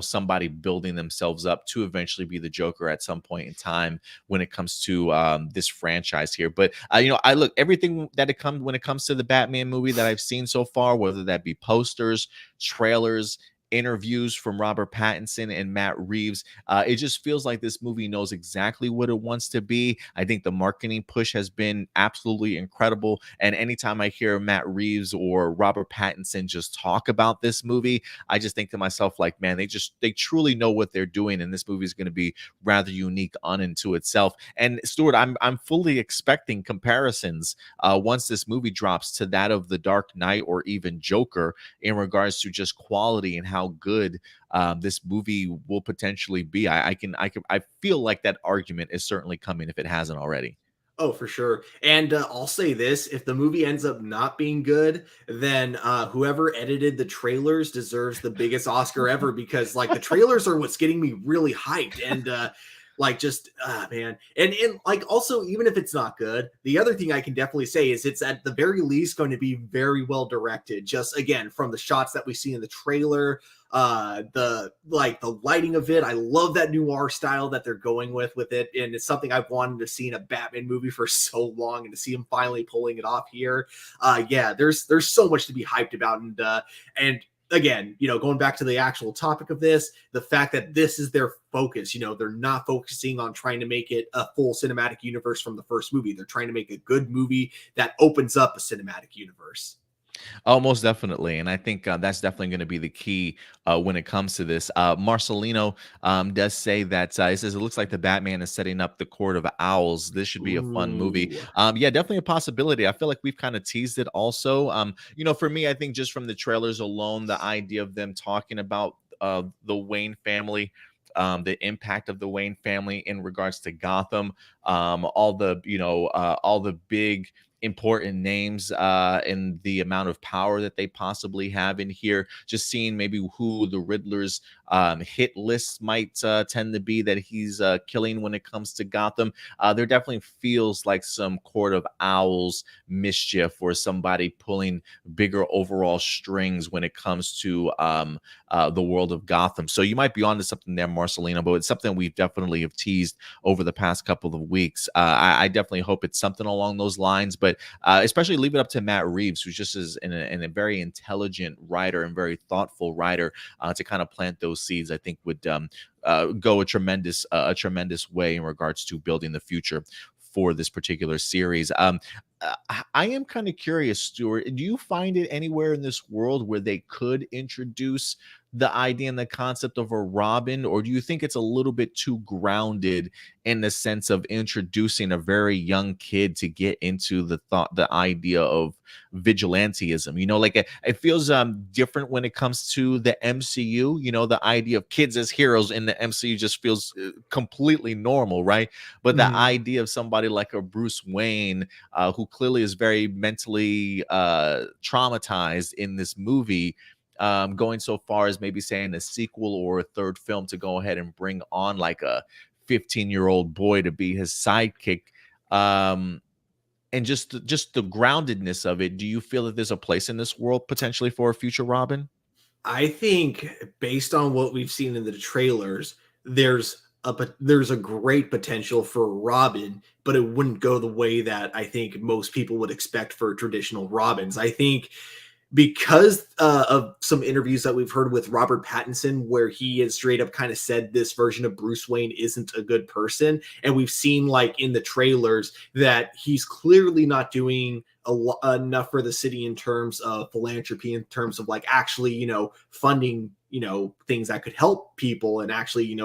somebody building themselves up to eventually be the Joker at some point in time when it comes to this franchise here. But I look everything that it comes when it comes to the Batman movie that I've seen so far, whether that be posters, trailers, interviews from Robert Pattinson and Matt Reeves. It just feels like this movie knows exactly what it wants to be. I think the marketing push has been absolutely incredible. And anytime I hear Matt Reeves or Robert Pattinson just talk about this movie, I just think to myself, like, man, they truly know what they're doing. And this movie is going to be rather unique unto itself. And Stuart, I'm fully expecting comparisons once this movie drops to that of The Dark Knight or even Joker in regards to just quality and how good this movie will potentially be. I feel like that argument is certainly coming if it hasn't already. Oh, for sure. And I'll say this: if the movie ends up not being good, then whoever edited the trailers deserves the biggest Oscar ever, because like the trailers are what's getting me really hyped. And like just man, and like also, even if it's not good, the other thing I can definitely say is it's at the very least going to be very well directed. Just again, from the shots that we see in the trailer, the lighting of it, I love that noir style that they're going with it, and it's something I've wanted to see in a Batman movie for so long, and to see him finally pulling it off here. Yeah, there's so much to be hyped about. And again, going back to the actual topic of this, the fact that this is their focus, they're not focusing on trying to make it a full cinematic universe from the first movie. They're trying to make a good movie that opens up a cinematic universe. Oh, most definitely. And I think that's definitely going to be the key when it comes to this. Marcelino does say that he says it looks like the Batman is setting up the Court of Owls. This should be a fun movie. Ooh. Yeah, definitely a possibility. I feel like we've kind of teased it also. For me, I think just from the trailers alone, the idea of them talking about the Wayne family. The impact of the Wayne family in regards to Gotham, all the big important names and the amount of power that they possibly have in here. Just seeing maybe who the Riddler's hit lists might tend to be that he's killing when it comes to Gotham. There definitely feels like some Court of Owls mischief or somebody pulling bigger overall strings when it comes to the world of Gotham. So you might be onto something there, Marcelino, but it's something we definitely have teased over the past couple of weeks. I definitely hope it's something along those lines, but especially leave it up to Matt Reeves, who's just a very intelligent writer and very thoughtful writer to kind of plant those seeds. I think would go a tremendous way in regards to building the future for this particular series. I am kind of curious, Stuart. Do you find it anywhere in this world where they could introduce the idea and the concept of a Robin, or do you think it's a little bit too grounded in the sense of introducing a very young kid to get into the idea of vigilantism? Like it feels different when it comes to the MCU. The idea of kids as heroes in the MCU just feels completely normal, right? But the Mhm. idea of somebody like a Bruce Wayne, who clearly is very mentally traumatized in this movie, going so far as maybe saying a sequel or a third film to go ahead and bring on like a 15-year-old boy to be his sidekick. And just the groundedness of it. Do you feel that there's a place in this world potentially for a future Robin? I think based on what we've seen in the trailers, there's a great potential for Robin, but it wouldn't go the way that I think most people would expect for traditional Robins. I think because of some interviews that we've heard with Robert Pattinson, where he has straight up kind of said this version of Bruce Wayne isn't a good person. And we've seen, like, in the trailers that he's clearly not doing enough for the city in terms of philanthropy, in terms of like actually, funding, things that could help people and actually,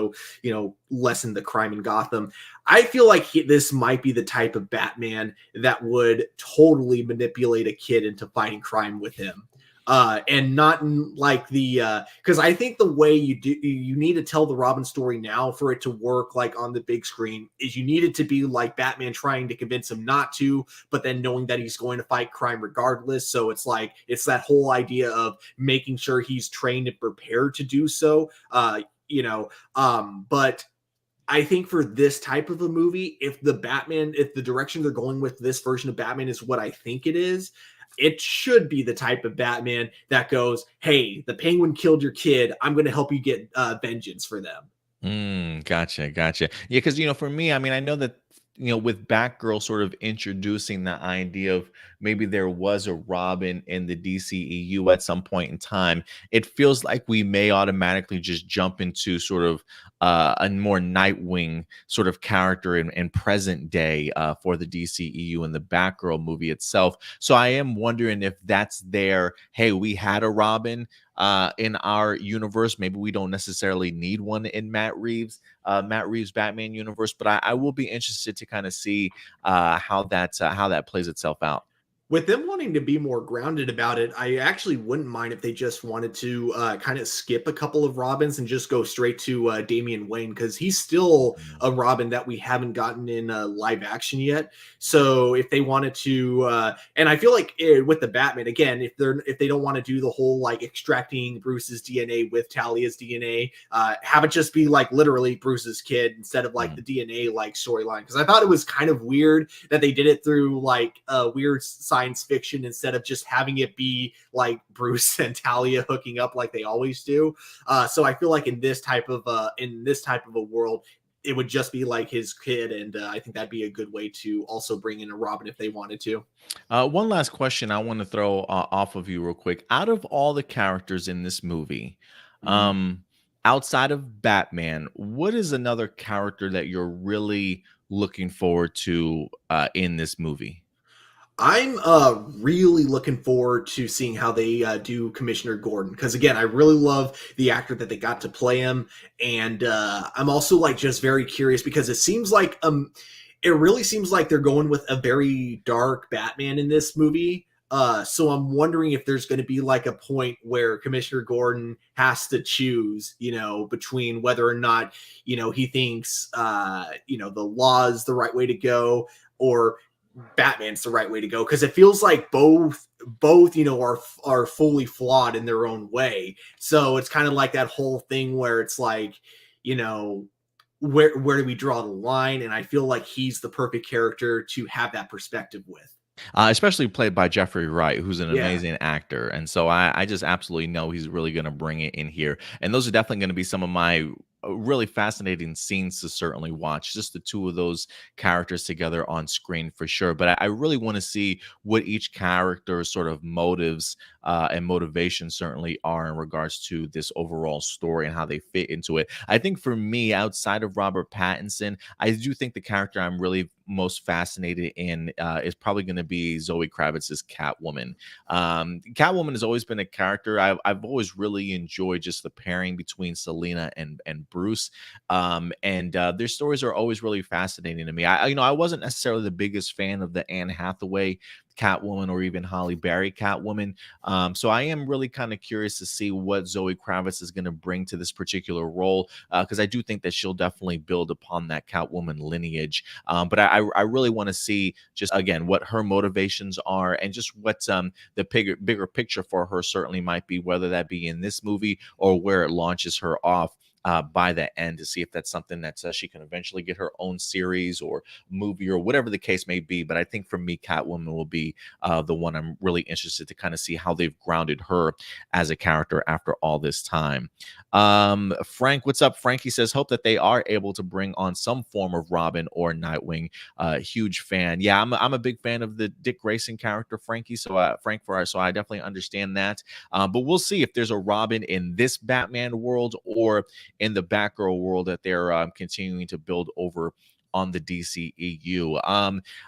lessen the crime in Gotham. I feel like this might be the type of Batman that would totally manipulate a kid into fighting crime with him. And not in like because I think the way you need to tell the Robin story now for it to work like on the big screen is you need it to be like Batman trying to convince him not to, but then knowing that he's going to fight crime regardless. So it's like it's that whole idea of making sure he's trained and prepared to do so. But I think for this type of a movie, if the direction they're going with this version of Batman is what I think it is, it should be the type of Batman that goes, "Hey, the Penguin killed your kid. I'm going to help you get vengeance for them." Gotcha, gotcha. Yeah, because for me, I mean, I know that with Batgirl sort of introducing the idea of maybe there was a Robin in the DCEU at some point in time, it feels like we may automatically just jump into sort of a more Nightwing sort of character in present day for the DCEU and the Batgirl movie itself. So I am wondering if that's there. Hey, we had a Robin in our universe. Maybe we don't necessarily need one in Matt Reeves Batman universe, but I will be interested to kind of see how that plays itself out. With them wanting to be more grounded about it, I actually wouldn't mind if they just wanted to kind of skip a couple of Robins and just go straight to Damian Wayne, because he's still Mm, a Robin that we haven't gotten in live action yet. So if they wanted to, and I feel like with the Batman again, if they don't want to do the whole like extracting Bruce's DNA with Talia's DNA, have it just be like literally Bruce's kid instead of like mm. the DNA like storyline. Because I thought it was kind of weird that they did it through like a weird science fiction instead of just having it be like Bruce and Talia hooking up like they always do. So I feel like in this type of a world, it would just be like his kid, and I think that'd be a good way to also bring in a Robin if they wanted to. One last question I want to throw off of you real quick. Out of all the characters in this movie, Mhm. um, outside of Batman, what is another character that you're really looking forward to in this movie? I'm really looking forward to seeing how they do Commissioner Gordon, because again, I really love the actor that they got to play him, and I'm also like just very curious because it really seems like they're going with a very dark Batman in this movie. So I'm wondering if there's going to be like a point where Commissioner Gordon has to choose, between whether or not, he thinks, the law is the right way to go, or Batman's the right way to go, because it feels like both are fully flawed in their own way. So it's kind of like that whole thing where it's like, you know, where do we draw the line? And I feel like he's the perfect character to have that perspective with. Especially played by Jeffrey Wright, who's an Yeah. amazing actor. And so I just absolutely know he's really going to bring it in here. And those are definitely going to be some of my really fascinating scenes to certainly watch. Just the two of those characters together on screen for sure. But I really want to see what each character's sort of motives and motivations certainly are in regards to this overall story and how they fit into it. I think for me, outside of Robert Pattinson, I do think the character I'm really most fascinated in is probably going to be Zoe Kravitz's Catwoman. Catwoman has always been a character I've always really enjoyed, just the pairing between Selena and Bruce, and their stories are always really fascinating to me. I wasn't necessarily the biggest fan of the Anne Hathaway Catwoman or even Holly Berry Catwoman. So I am really kind of curious to see what Zoe Kravitz is going to bring to this particular role, because I do think that she'll definitely build upon that Catwoman lineage. But I really want to see just again what her motivations are and just what the bigger picture for her certainly might be, whether that be in this movie or where it launches her off. By the end, to see if that's something that she can eventually get her own series or movie or whatever the case may be. But I think for me, Catwoman will be the one I'm really interested to kind of see how they've grounded her as a character after all this time. Frank, what's up? Frankie says, hope that they are able to bring on some form of Robin or Nightwing. Huge fan. Yeah, I'm a big fan of the Dick Grayson character, Frankie. So so I definitely understand that. But we'll see if there's a Robin in this Batman world or in the Batgirl world that they're continuing to build over on the DCEU.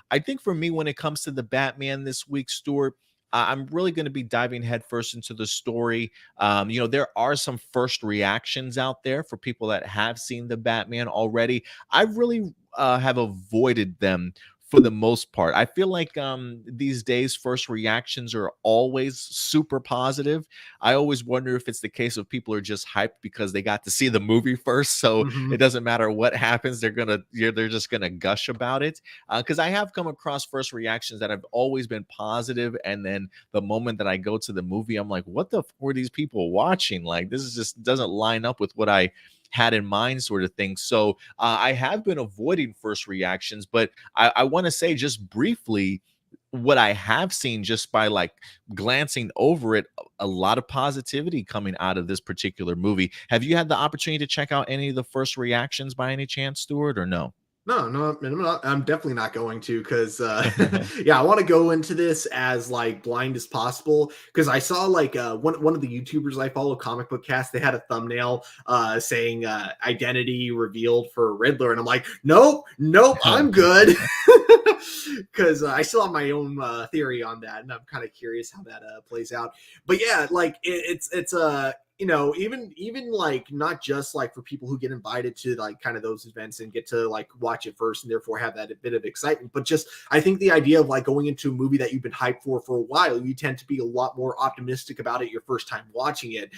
I think for me, when it comes to the Batman this week, Stuart, I'm really going to be diving headfirst into the story. There are some first reactions out there for people that have seen the Batman already. I really have avoided them for the most part. I feel like these days, first reactions are always super positive. I always wonder if it's the case of people are just hyped because they got to see the movie first, so it Mhm. doesn't matter what happens, they're just gonna gush about it. Because I have come across first reactions that have always been positive, and then the moment that I go to the movie, I'm like, what the f were these people watching? Like, this is just doesn't line up with what I had in mind, sort of thing. So I have been avoiding first reactions, but I want to say just briefly what I have seen just by like glancing over it, a lot of positivity coming out of this particular movie. Have you had the opportunity to check out any of the first reactions by any chance, Stuart, or no? No, no, I'm definitely not going to because, yeah, I want to go into this as like blind as possible because I saw like one of the YouTubers I follow, Comic Book Cast, they had a thumbnail saying identity revealed for Riddler, and I'm like, nope, nope, I'm good because I still have my own theory on that, and I'm kind of curious how that plays out. But yeah, like it's you know, even like not just like for people who get invited to like kind of those events and get to like watch it first and therefore have that bit of excitement, but just I think the idea of like going into a movie that you've been hyped for a while, you tend to be a lot more optimistic about it your first time watching it.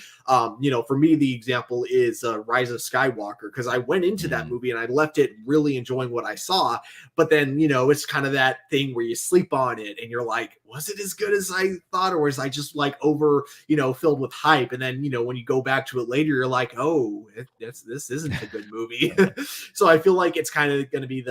You know, for me the example is Rise of Skywalker, because I went into that Mm. movie and I left it really enjoying what I saw, but then you know it's kind of that thing where you sleep on it and you're like, was it as good as I thought, or was I just like over, you know, filled with hype? And then, you know, when you go back to it later, you're like, oh, this isn't a good movie. So I feel like it's kind of going to be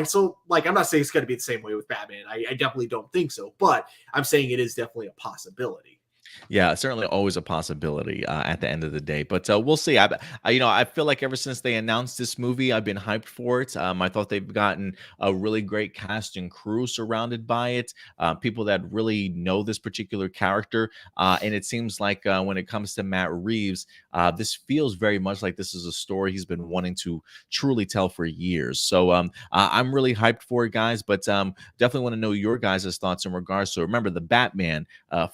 so like, I'm not saying it's going to be the same way with Batman. I definitely don't think so, but I'm saying it is definitely a possibility. Yeah, certainly always a possibility at the end of the day, but we'll see. You know, I feel like ever since they announced this movie, I've been hyped for it. I thought they've gotten a really great cast and crew surrounded by it, people that really know this particular character, and it seems like when it comes to Matt Reeves, this feels very much like this is a story he's been wanting to truly tell for years. So I'm really hyped for it, guys. But definitely want to know your guys' thoughts in regards. So remember, the Batman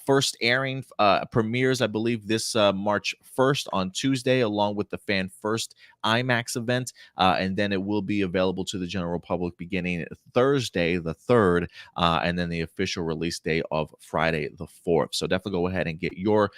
first airing premieres, I believe, this March 1st on Tuesday, along with the Fan First IMAX event. And then it will be available to the general public beginning Thursday, the 3rd, and then the official release day of Friday, the 4th. So definitely go ahead and get your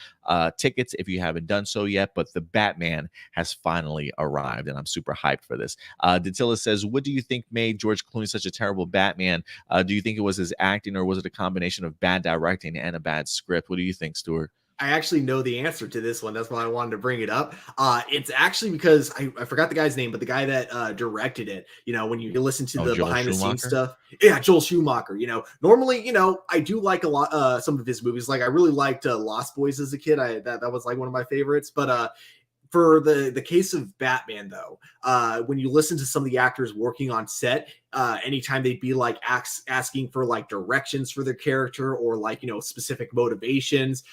tickets if you haven't done so yet. But the Batman has finally arrived, and I'm super hyped for this. Datilla says, what do you think made George Clooney such a terrible Batman? Do you think it was his acting, or was it a combination of bad directing and a bad script? What do you think, Stuart? I actually know the answer to this one. That's why I wanted to bring it up. It's actually because I forgot the guy's name, but the guy that directed it, you know, when you listen to Oh, the Joel behind the scenes Schumacher? stuff, yeah, Joel Schumacher, you know, normally, you know, I do like a lot, some of his movies. Like I really liked Lost Boys as a kid. That was like one of my favorites, but for the case of Batman, though, when you listen to some of the actors working on set, anytime they'd be like asking for like directions for their character or like, you know, specific motivations,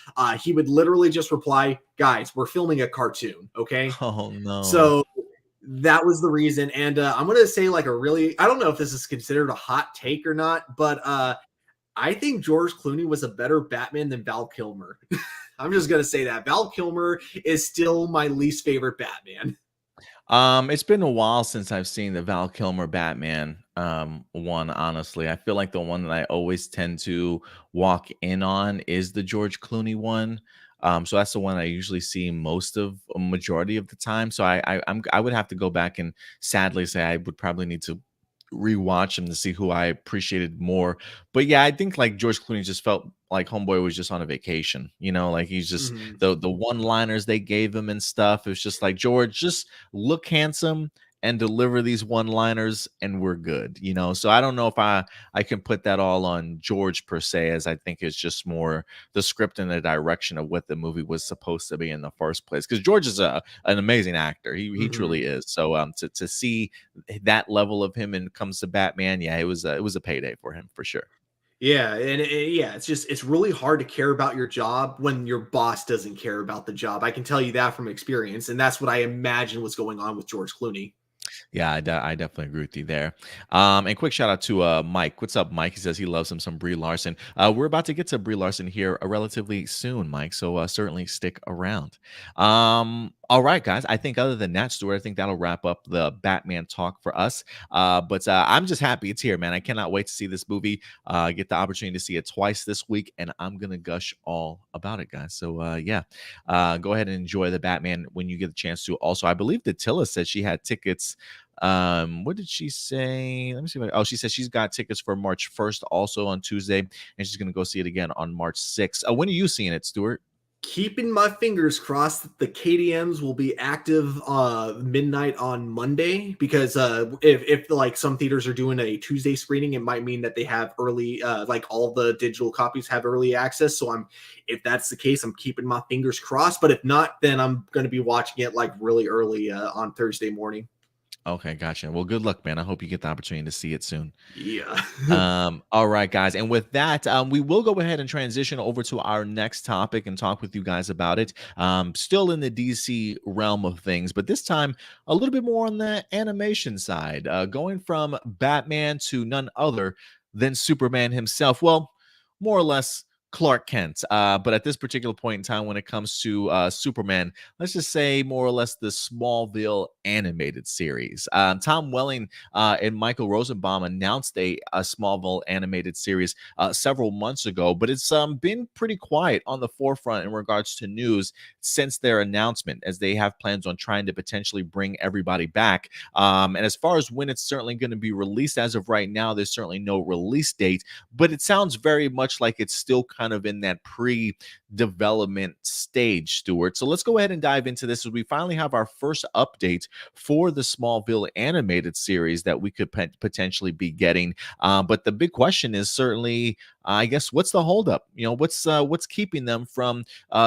he would literally just reply, "Guys, we're filming a cartoon, okay?" Oh, no. So that was the reason. And I'm gonna say like I don't know if this is considered a hot take or not, but I think George Clooney was a better Batman than Val Kilmer. I'm just gonna say that Val Kilmer is still my least favorite Batman. It's been a while since I've seen the Val Kilmer Batman one, honestly. I feel like the one that I always tend to walk in on is the George Clooney one. So that's the one I usually see most of a majority of the time. So I would have to go back and sadly say I would probably need to rewatch him to see who I appreciated more. But yeah, I think like George Clooney just felt like Homeboy was just on a vacation, you know, like he's just Mhm. the one-liners they gave him and stuff. It was just like, George, just look handsome and deliver these one-liners and we're good, you know. So I don't know if I can put that all on George per se, as I think it's just more the script and the direction of what the movie was supposed to be in the first place. Because George is an amazing actor. He Mhm. truly is. So to see that level of him and comes to Batman, yeah, it was a payday for him for sure. Yeah, and yeah, it's really hard to care about your job when your boss doesn't care about the job. I can tell you that from experience, and that's what I imagine was going on with George Clooney. Yeah, I definitely agree with you there. And quick shout out to Mike. What's up, Mike? He says he loves him some Brie Larson. We're about to get to Brie Larson here relatively soon, Mike. So certainly stick around. All right, guys. I think other than that, Stuart, I think that'll wrap up the Batman talk for us. But I'm just happy it's here, man. I cannot wait to see this movie. Get the opportunity to see it twice this week, and I'm gonna gush all about it, guys. So yeah, go ahead and enjoy the Batman when you get a chance to. Also, I believe that Tilla said she had tickets. What did she say? Let me see. Oh, she says she's got tickets for March 1st, also on Tuesday, and she's gonna go see it again on March 6th. When are you seeing it, Stuart? keeping my fingers crossed that the KDMs will be active midnight on Monday, because if like some theaters are doing a Tuesday screening, it might mean that they have early like all the digital copies have early access. So if that's the case, I'm keeping my fingers crossed. But if not, then I'm going to be watching it like really early on Thursday morning. Okay, gotcha. Well, good luck, man. I hope you get the opportunity to see it soon. Yeah. All right, guys. And with that, we will go ahead and transition over to our next topic and talk with you guys about it. Still in the DC realm of things, but this time a little bit more on the animation side, going from Batman to none other than Superman himself. Well, more or less Clark Kent. But at this particular point in time, when it comes to Superman, let's just say more or less the Smallville animated series. Tom Welling and Michael Rosenbaum announced a Smallville animated series several months ago, but it's been pretty quiet on the forefront in regards to news since their announcement, as they have plans on trying to potentially bring everybody back. And as far as when it's certainly going to be released, as of right now, there's certainly no release date, but it sounds very much like it's still kind of in that pre-development stage, Stuart. So let's go ahead and dive into this as we finally have our first update for the Smallville animated series that we could potentially be getting. But the big question is certainly, I guess, what's the holdup? What's keeping them from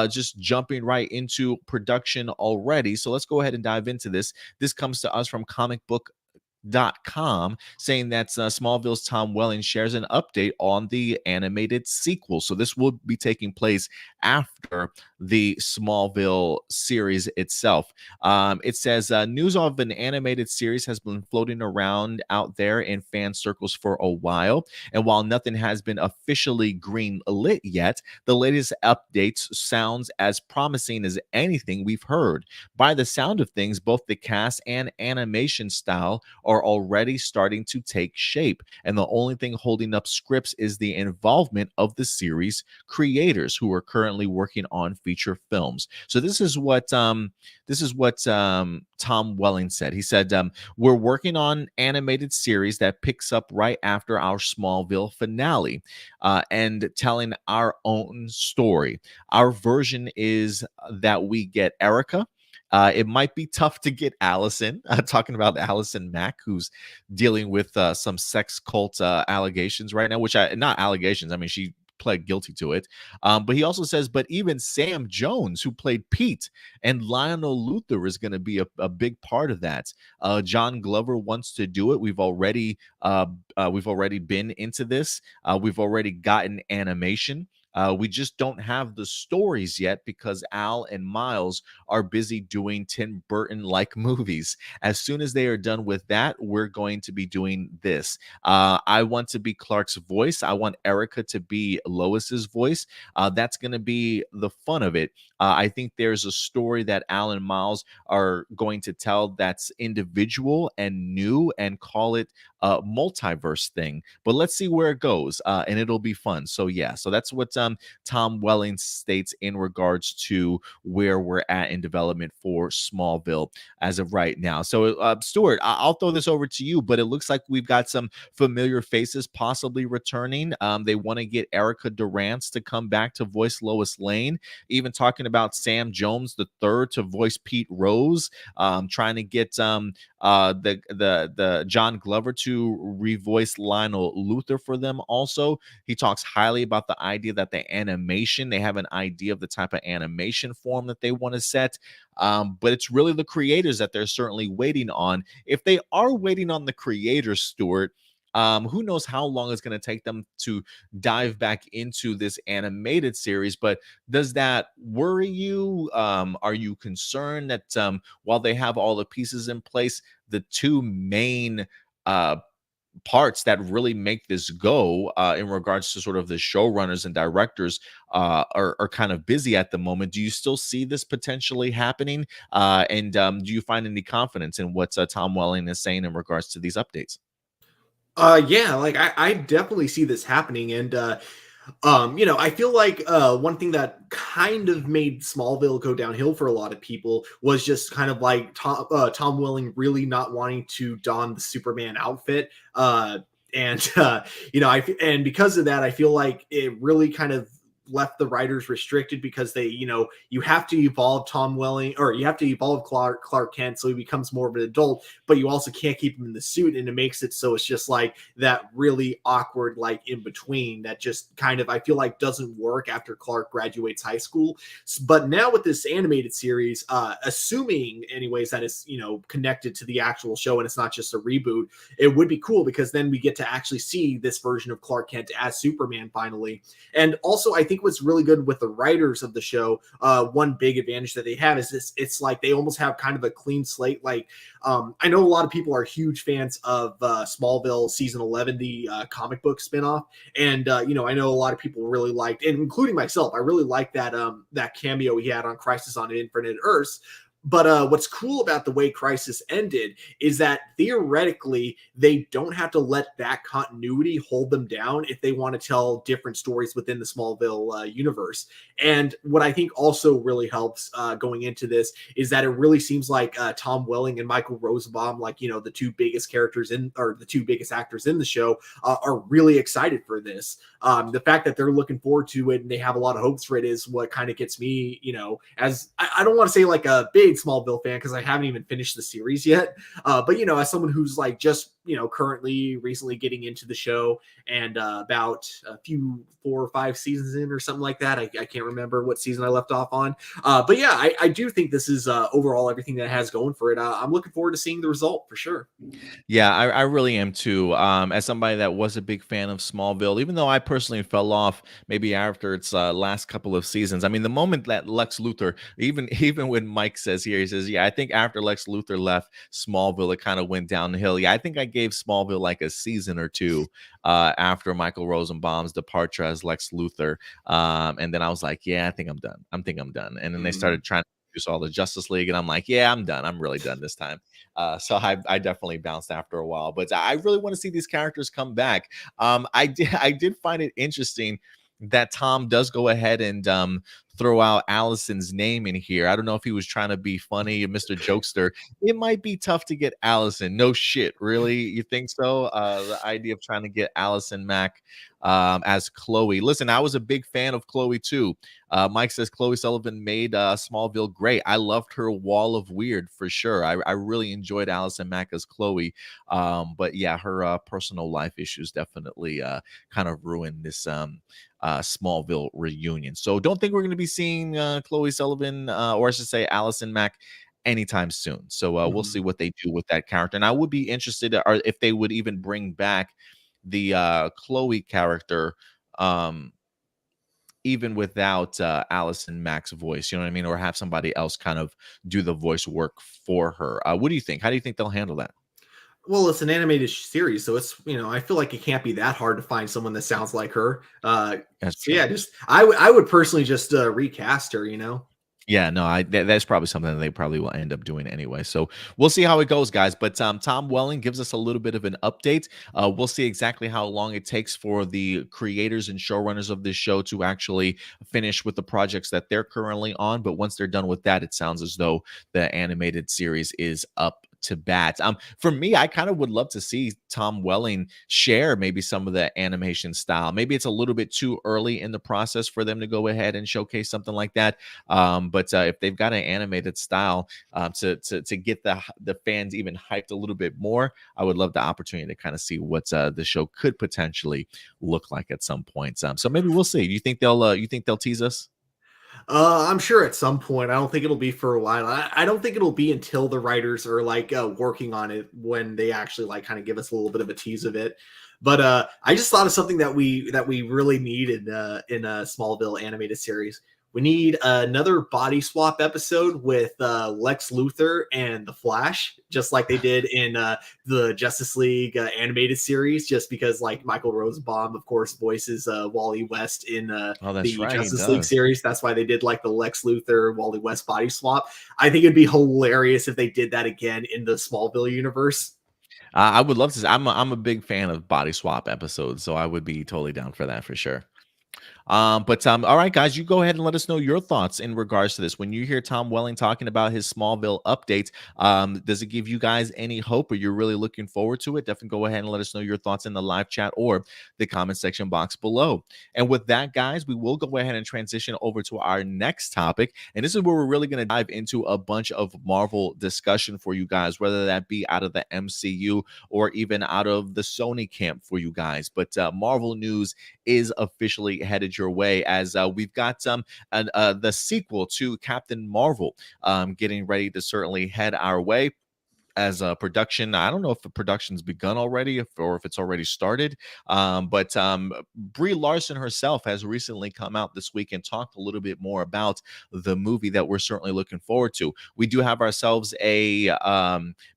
just jumping right into production already? So let's go ahead and dive into this. This comes to us from comicbook.com, saying that Smallville's Tom Welling shares an update on the animated sequel. So this will be taking place after the Smallville series itself. It says news of an animated series has been floating around out there in fan circles for a while, and while nothing has been officially green lit yet, the latest updates sounds as promising as anything we've heard. By the sound of things, both the cast and animation style are already starting to take shape, and the only thing holding up scripts is the involvement of the series creators, who are currently working on feature films. So this is what Tom Welling said. He said, "We're working on animated series that picks up right after our Smallville finale, and telling our own story. Our version is that we get Erica." It might be tough to get Allison, talking about Allison Mack, who's dealing with some sex cult allegations right now, not allegations. I mean, she pled guilty to it. But he also says, but even Sam Jones, who played Pete, and Lionel Luthor is going to be a big part of that. John Glover wants to do it. We've already been into this. We've already gotten animation. We just don't have the stories yet because Al and Miles are busy doing Tim Burton-like movies. As soon as they are done with that, we're going to be doing this. I want to be Clark's voice. I want Erica to be Lois's voice. That's going to be the fun of it. I think there's a story that Al and Miles are going to tell that's individual and new, and call it a multiverse thing. But let's see where it goes, and it'll be fun. So yeah, so that's what Tom Welling states in regards to where we're at in development for Smallville as of right now. So Stuart, I'll throw this over to you, but it looks like we've got some familiar faces possibly returning. They want to get Erica Durance to come back to voice Lois Lane, even talking about Sam Jones the third to voice Pete Rose, trying to get the John Glover to revoice Lionel Luthor for them. Also, he talks highly about the idea that they have an idea of the type of animation form that they want to set. But it's really the creators that they're certainly waiting on. If they are waiting on the creators, Stuart, who knows how long it's going to take them to dive back into this animated series. But does that worry you? Are you concerned that while they have all the pieces in place, the two main parts that really make this go in regards to sort of the showrunners and directors are kind of busy at the moment? Do you still see this potentially happening? And do you find any confidence in what Tom Welling is saying in regards to these updates? Yeah, like I definitely see this happening. And I feel like one thing that kind of made Smallville go downhill for a lot of people was just kind of like Tom Welling really not wanting to don the Superman outfit. And because of that, I feel like it really kind of left the writers restricted because they, you have to evolve Tom Welling, or you have to evolve Clark Kent so he becomes more of an adult, but you also can't keep him in the suit, and it makes it so it's just like that really awkward like in between that just kind of I feel like doesn't work after Clark graduates high school. But now with this animated series, assuming anyways that it's connected to the actual show and it's not just a reboot, it would be cool because then we get to actually see this version of Clark Kent as Superman finally. And also, I think what's really good with the writers of the show, one big advantage that they have is this: it's like they almost have kind of a clean slate. Like, I know a lot of people are huge fans of Smallville season 11, the comic book spinoff, and I know a lot of people really liked, and including myself, I really liked that cameo he had on Crisis on Infinite Earths. But what's cool about the way Crisis ended is that theoretically they don't have to let that continuity hold them down if they want to tell different stories within the Smallville universe. And what I think also really helps going into this is that it really seems like Tom Welling and Michael Rosenbaum, like the two biggest characters in, or the two biggest actors in the show, are really excited for this. The fact that they're looking forward to it and they have a lot of hopes for it is what kind of gets me, as I don't want to say like a big Smallville fan because I haven't even finished the series yet. But as someone who's like just currently recently getting into the show and about a few 4 or 5 seasons in or something like that. I can't remember what season I left off on. But yeah, I do think this is overall everything that it has going for it. I'm looking forward to seeing the result for sure. Yeah, I really am too. As somebody that was a big fan of Smallville, even though I personally fell off maybe after its last couple of seasons. I mean, the moment that Lex Luthor, even when Mike says here, he says, "Yeah, I think after Lex Luthor left Smallville, it kind of went downhill." Yeah, I think I gave Smallville like a season or two after Michael Rosenbaum's departure as Lex Luthor, and then I was like, "Yeah, I think I'm done. I'm done." And then they Mm-hmm. started trying to introduce all the Justice League, and I'm like, "Yeah, I'm done. I'm really done this time." So I definitely bounced after a while, but I really want to see these characters come back. I did find it interesting that Tom does go ahead and throw out Allison's name in here. I don't know if he was trying to be funny, Mr. Jokester. It might be tough to get Allison. No shit, really? You think so? The idea of trying to get Allison Mack as Chloe. Listen, I was a big fan of Chloe too. Mike says Chloe Sullivan made Smallville great. I loved her wall of weird for sure. I really enjoyed Allison Mack as Chloe. But yeah, her personal life issues definitely kind of ruined this Smallville reunion. So don't think we're going to be seeing Chloe Sullivan, or I should say Allison Mack, anytime soon. So we'll Mm-hmm. see what they do with that character. And I would be interested, or if they would even bring back the Chloe character. Even without Allison Mack's voice, you know what I mean? Or have somebody else kind of do the voice work for her. What do you think? How do you think they'll handle that? Well, it's an animated series, so it's I feel like it can't be that hard to find someone that sounds like her. That's So true. yeah, just I would personally just recast her. Yeah, no, that's probably something that they probably will end up doing anyway. So we'll see how it goes, guys. But Tom Welling gives us a little bit of an update. We'll see exactly how long it takes for the creators and showrunners of this show to actually finish with the projects that they're currently on. But once they're done with that, it sounds as though the animated series is up to bat. For me, I kind of would love to see Tom Welling share maybe some of the animation style. Maybe it's a little bit too early in the process for them to go ahead and showcase something like that. But if they've got an animated style to get the fans even hyped a little bit more, I would love the opportunity to kind of see what the show could potentially look like at some point. So maybe we'll see. You think they'll tease us? I'm sure at some point. I don't think it'll be for a while. I don't think it'll be until the writers are like working on it when they actually like kind of give us a little bit of a tease of it. But I just thought of something that we really need in a Smallville animated series. We need another body swap episode with Lex Luthor and the Flash, just like they did in the Justice League animated series. Just because like Michael Rosenbaum, of course, voices Wally West in Oh, that's the right. He Justice League does. series. That's why they did like the Lex Luthor Wally West body swap. I think it'd be hilarious if they did that again in the Smallville universe. I would love to. I'm a big fan of body swap episodes, so I would be totally down for that for sure. But all right, guys, you go ahead and let us know your thoughts in regards to this. When you hear Tom Welling talking about his Smallville updates, does it give you guys any hope, or you're really looking forward to it? Definitely go ahead and let us know your thoughts in the live chat or the comment section box below. And with that, guys, we will go ahead and transition over to our next topic, and this is where we're really going to dive into a bunch of Marvel discussion for you guys, whether that be out of the MCU or even out of the Sony camp for you guys. But Marvel news is officially headed your way, as we've got the sequel to Captain Marvel getting ready to certainly head our way as a production. I don't know if the production's begun already, or if it's already started. But Brie Larson herself has recently come out this week and talked a little bit more about the movie that we're certainly looking forward to. We do have ourselves a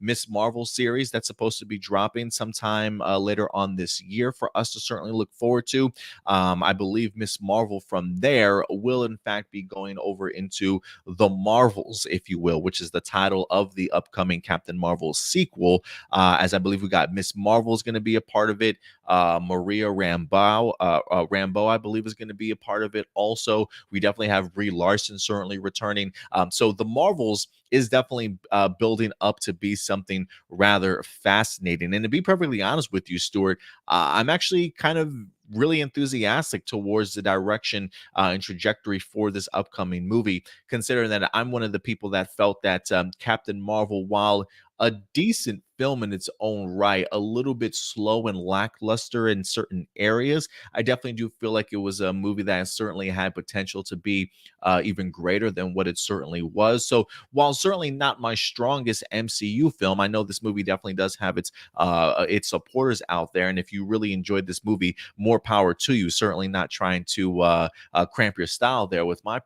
Miss Marvel series that's supposed to be dropping sometime later on this year for us to certainly look forward to. I believe Miss Marvel from there will in fact be going over into the Marvels, if you will, which is the title of the upcoming Captain Marvel sequel. As I believe we got Miss Marvel is going to be a part of it. Maria Rambeau, I believe, is going to be a part of it. Also, we definitely have Brie Larson certainly returning. So the Marvels is definitely building up to be something rather fascinating. And to be perfectly honest with you, Stuart, I'm actually kind of really enthusiastic towards the direction and trajectory for this upcoming movie, considering that I'm one of the people that felt that Captain Marvel, while a decent film in its own right, a little bit slow and lackluster in certain areas, I definitely do feel like it was a movie that certainly had potential to be even greater than what it certainly was. So while certainly not my strongest MCU film, I know this movie definitely does have its supporters out there. And if you really enjoyed this movie, more power to you. Certainly not trying to cramp your style there with my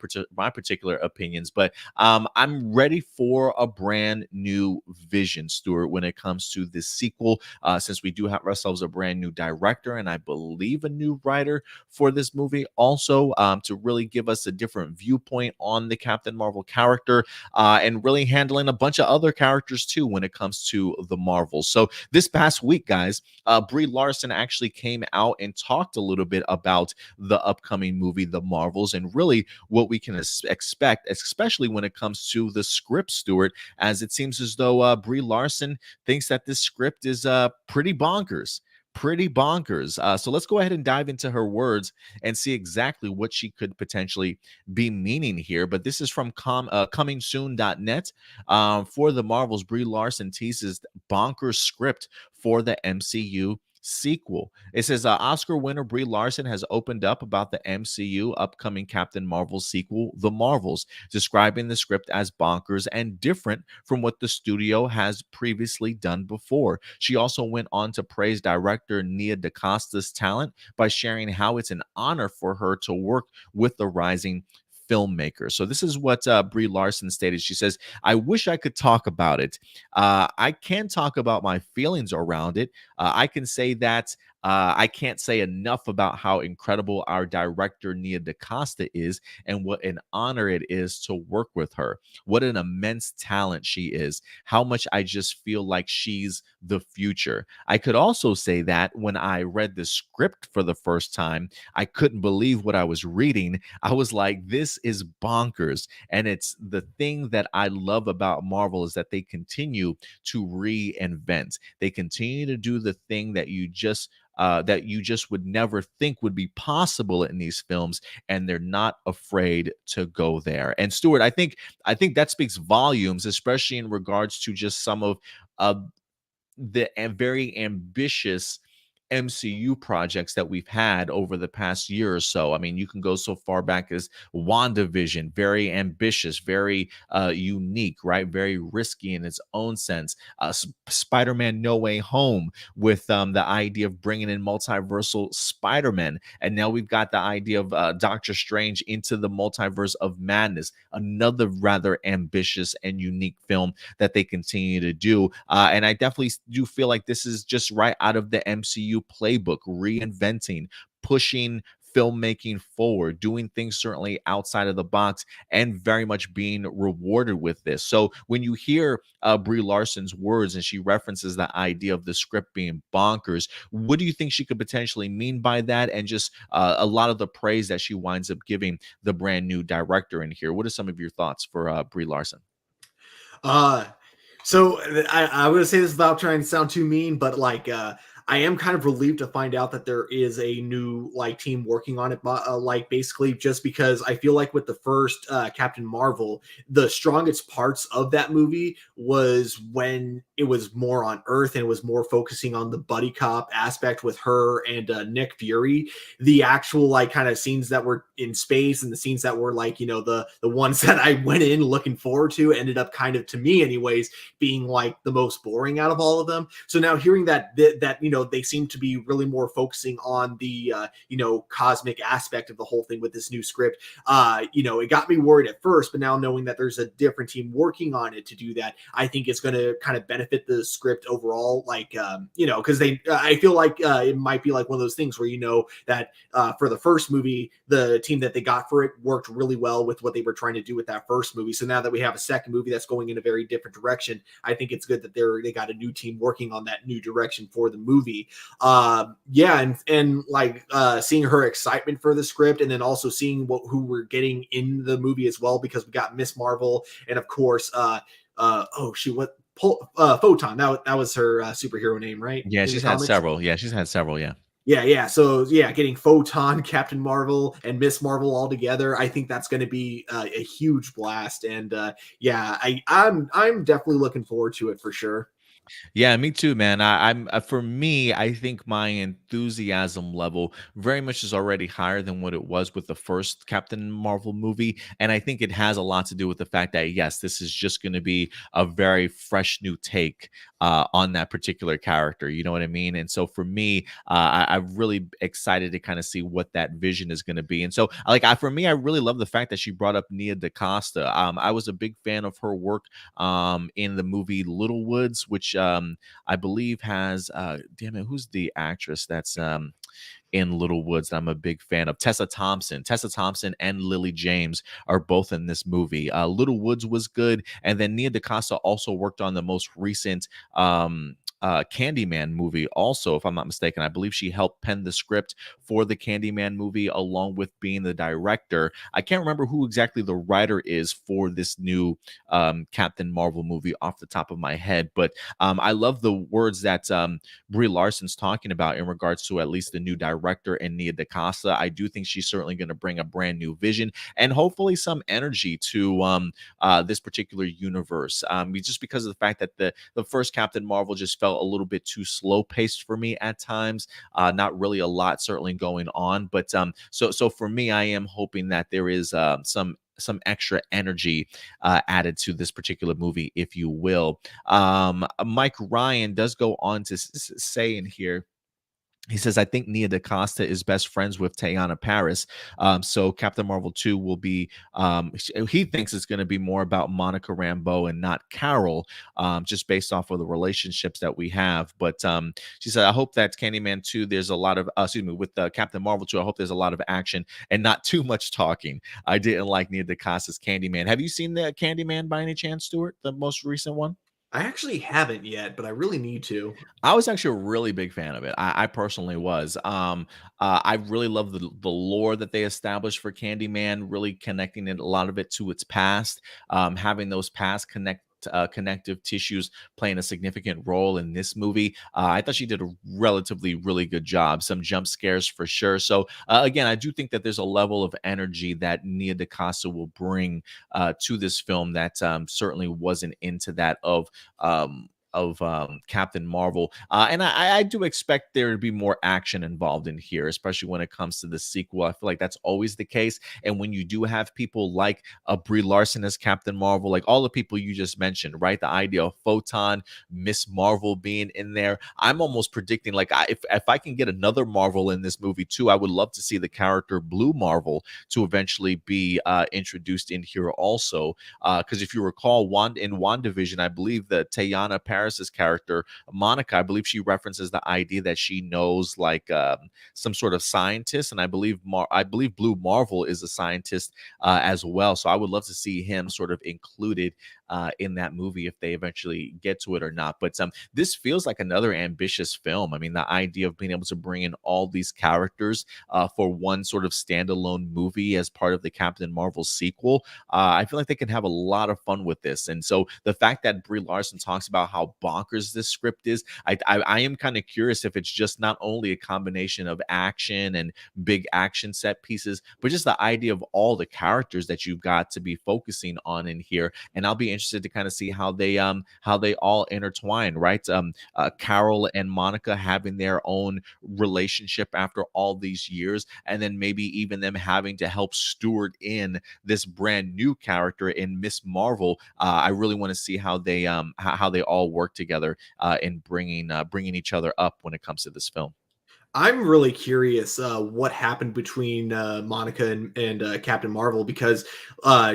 particular opinions, but I'm ready for a brand new vision, Stuart, when it comes to this sequel, since we do have ourselves a brand new director and I believe a new writer for this movie also, to really give us a different viewpoint on the Captain Marvel character, and really handling a bunch of other characters too when it comes to the Marvels. So this past week, guys, Brie Larson actually came out and talked a little bit about the upcoming movie, The Marvels, and really what we can expect, especially when it comes to the script, Stuart, as it seems as though Brie Larson thinks that this script is pretty bonkers. Pretty bonkers. So let's go ahead and dive into her words and see exactly what she could potentially be meaning here. But this is from comingsoon.net. For the Marvels, Brie Larson teases bonkers script for the MCU sequel. It says Oscar winner Brie Larson has opened up about the MCU upcoming Captain Marvel sequel, The Marvels, describing the script as bonkers and different from what the studio has previously done before. She also went on to praise director Nia DaCosta's talent by sharing how it's an honor for her to work with the rising filmmaker. So this is what Brie Larson stated. She says, "I wish I could talk about it. I can talk about my feelings around it. I can say that I can't say enough about how incredible our director Nia DaCosta is, and what an honor it is to work with her. What an immense talent she is. How much I just feel like she's the future. I could also say that when I read the script for the first time, I couldn't believe what I was reading. I was like, this is bonkers." And it's the thing that I love about Marvel is that they continue to reinvent. They continue to do the thing that you just would never think would be possible in these films, and they're not afraid to go there. And Stuart, I think that speaks volumes, especially in regards to just some of the very ambitious MCU projects that we've had over the past year or so. I mean, you can go so far back as WandaVision, very ambitious, very unique, right? Very risky in its own sense. Spider-Man No Way Home with the idea of bringing in multiversal Spider-Man. And now we've got the idea of Doctor Strange into the multiverse of madness, another rather ambitious and unique film that they continue to do. And I definitely do feel like this is just right out of the MCU playbook, reinventing, pushing filmmaking forward, doing things certainly outside of the box, and very much being rewarded with this. So when you hear Brie Larson's words and she references the idea of the script being bonkers, what do you think she could potentially mean by that? And just a lot of the praise that she winds up giving the brand new director in here. What are some of your thoughts for Brie Larson? Uh, so I would say this without trying to sound too mean, but like I am kind of relieved to find out that there is a new like team working on it. Like basically, just because I feel like with the first Captain Marvel, the strongest parts of that movie was when it was more on Earth and it was more focusing on the buddy cop aspect with her and Nick Fury. The actual like kind of scenes that were in space and the scenes that were like the ones that I went in looking forward to ended up kind of to me anyways being like the most boring out of all of them. So now hearing that they seem to be really more focusing on the cosmic aspect of the whole thing with this new script, it got me worried at first, but now knowing that there's a different team working on it to do that, I think it's going to kind of benefit the script overall. Like because I feel like it might be like one of those things where that for the first movie, the team that they got for it worked really well with what they were trying to do with that first movie. So now that we have a second movie that's going in a very different direction, I think it's good that they got a new team working on that new direction for the movie. And like seeing her excitement for the script, and then also seeing who we're getting in the movie as well, because we got Miss Marvel, and of course, Photon. That was her superhero name, right? Yeah, In the she's had comics. several. Yeah, she's had several. Yeah. Yeah. So yeah, getting Photon, Captain Marvel, and Miss Marvel all together, I think that's going to be a huge blast. And I'm definitely looking forward to it for sure. Yeah, me too, man. I'm for me, I think my enthusiasm level very much is already higher than what it was with the first Captain Marvel movie, and I think it has a lot to do with the fact that yes, this is just going to be a very fresh new take on that particular character. You know what I mean? And so for me, I'm really excited to kind of see what that vision is going to be. And so, for me, I really love the fact that she brought up Nia DaCosta. I was a big fan of her work in the movie Little Woods, which I believe has damn it, who's the actress that's in Little Woods that I'm a big fan of? Tessa Thompson. Tessa Thompson and Lily James are both in this movie. Little Woods was good, and then Nia DaCosta also worked on the most recent Candyman movie. Also, if I'm not mistaken, I believe she helped pen the script for the Candyman movie along with being the director. I can't remember who exactly the writer is for this new Captain Marvel movie off the top of my head, but I love the words that Brie Larson's talking about in regards to at least the new director and Nia DaCosta. I do think she's certainly going to bring a brand new vision and hopefully some energy to this particular universe. Just because of the fact that the first Captain Marvel just felt a little bit too slow paced for me at times. Not really a lot certainly going on, but so for me, I am hoping that there is some extra energy added to this particular movie, if you will. Mike Ryan does go on to say in here, he says, I think Nia DaCosta is best friends with Teyana Paris. So Captain Marvel 2 will be, he thinks it's going to be more about Monica Rambeau and not Carol, just based off of the relationships that we have. But she said, I hope that Candyman 2, there's a lot of, with Captain Marvel 2, I hope there's a lot of action and not too much talking. I didn't like Nia DaCosta's Candyman. Have you seen the Candyman by any chance, Stuart, the most recent one? I actually haven't yet, but I really need to. I was actually a really big fan of it. I personally was. I really love the lore that they established for Candyman, really connecting it, a lot of it to its past, having those past connective tissues playing a significant role in this movie. I thought she did a relatively really good job. Some jump scares for sure. So again, I do think that there's a level of energy that Nia DaCosta will bring to this film that certainly wasn't into that of Captain Marvel. And I do expect there to be more action involved in here, especially when it comes to the sequel. I feel like that's always the case. And when you do have people like Brie Larson as Captain Marvel, like all the people you just mentioned, right? The idea of Photon, Miss Marvel being in there, I'm almost predicting like if I can get another Marvel in this movie too, I would love to see the character Blue Marvel to eventually be introduced in here also. Because if you recall, in WandaVision, I believe that Teyana Parris Harris's character, Monica, I believe she references the idea that she knows like some sort of scientist, and I believe Blue Marvel is a scientist as well. So I would love to see him sort of included in that movie if they eventually get to it or not. But this feels like another ambitious film. I mean, the idea of being able to bring in all these characters for one sort of standalone movie as part of the Captain Marvel sequel, I feel like they can have a lot of fun with this. And so the fact that Brie Larson talks about how bonkers this script is, I am kind of curious if it's just not only a combination of action and big action set pieces, but just the idea of all the characters that you've got to be focusing on in here. And I'll be interested to kind of see how they all intertwine, right? Carol and Monica having their own relationship after all these years, and then maybe even them having to help steward in this brand new character in Miss Marvel. I really want to see how they all work together in bringing each other up when it comes to this film. I'm really curious what happened between Monica and Captain Marvel, because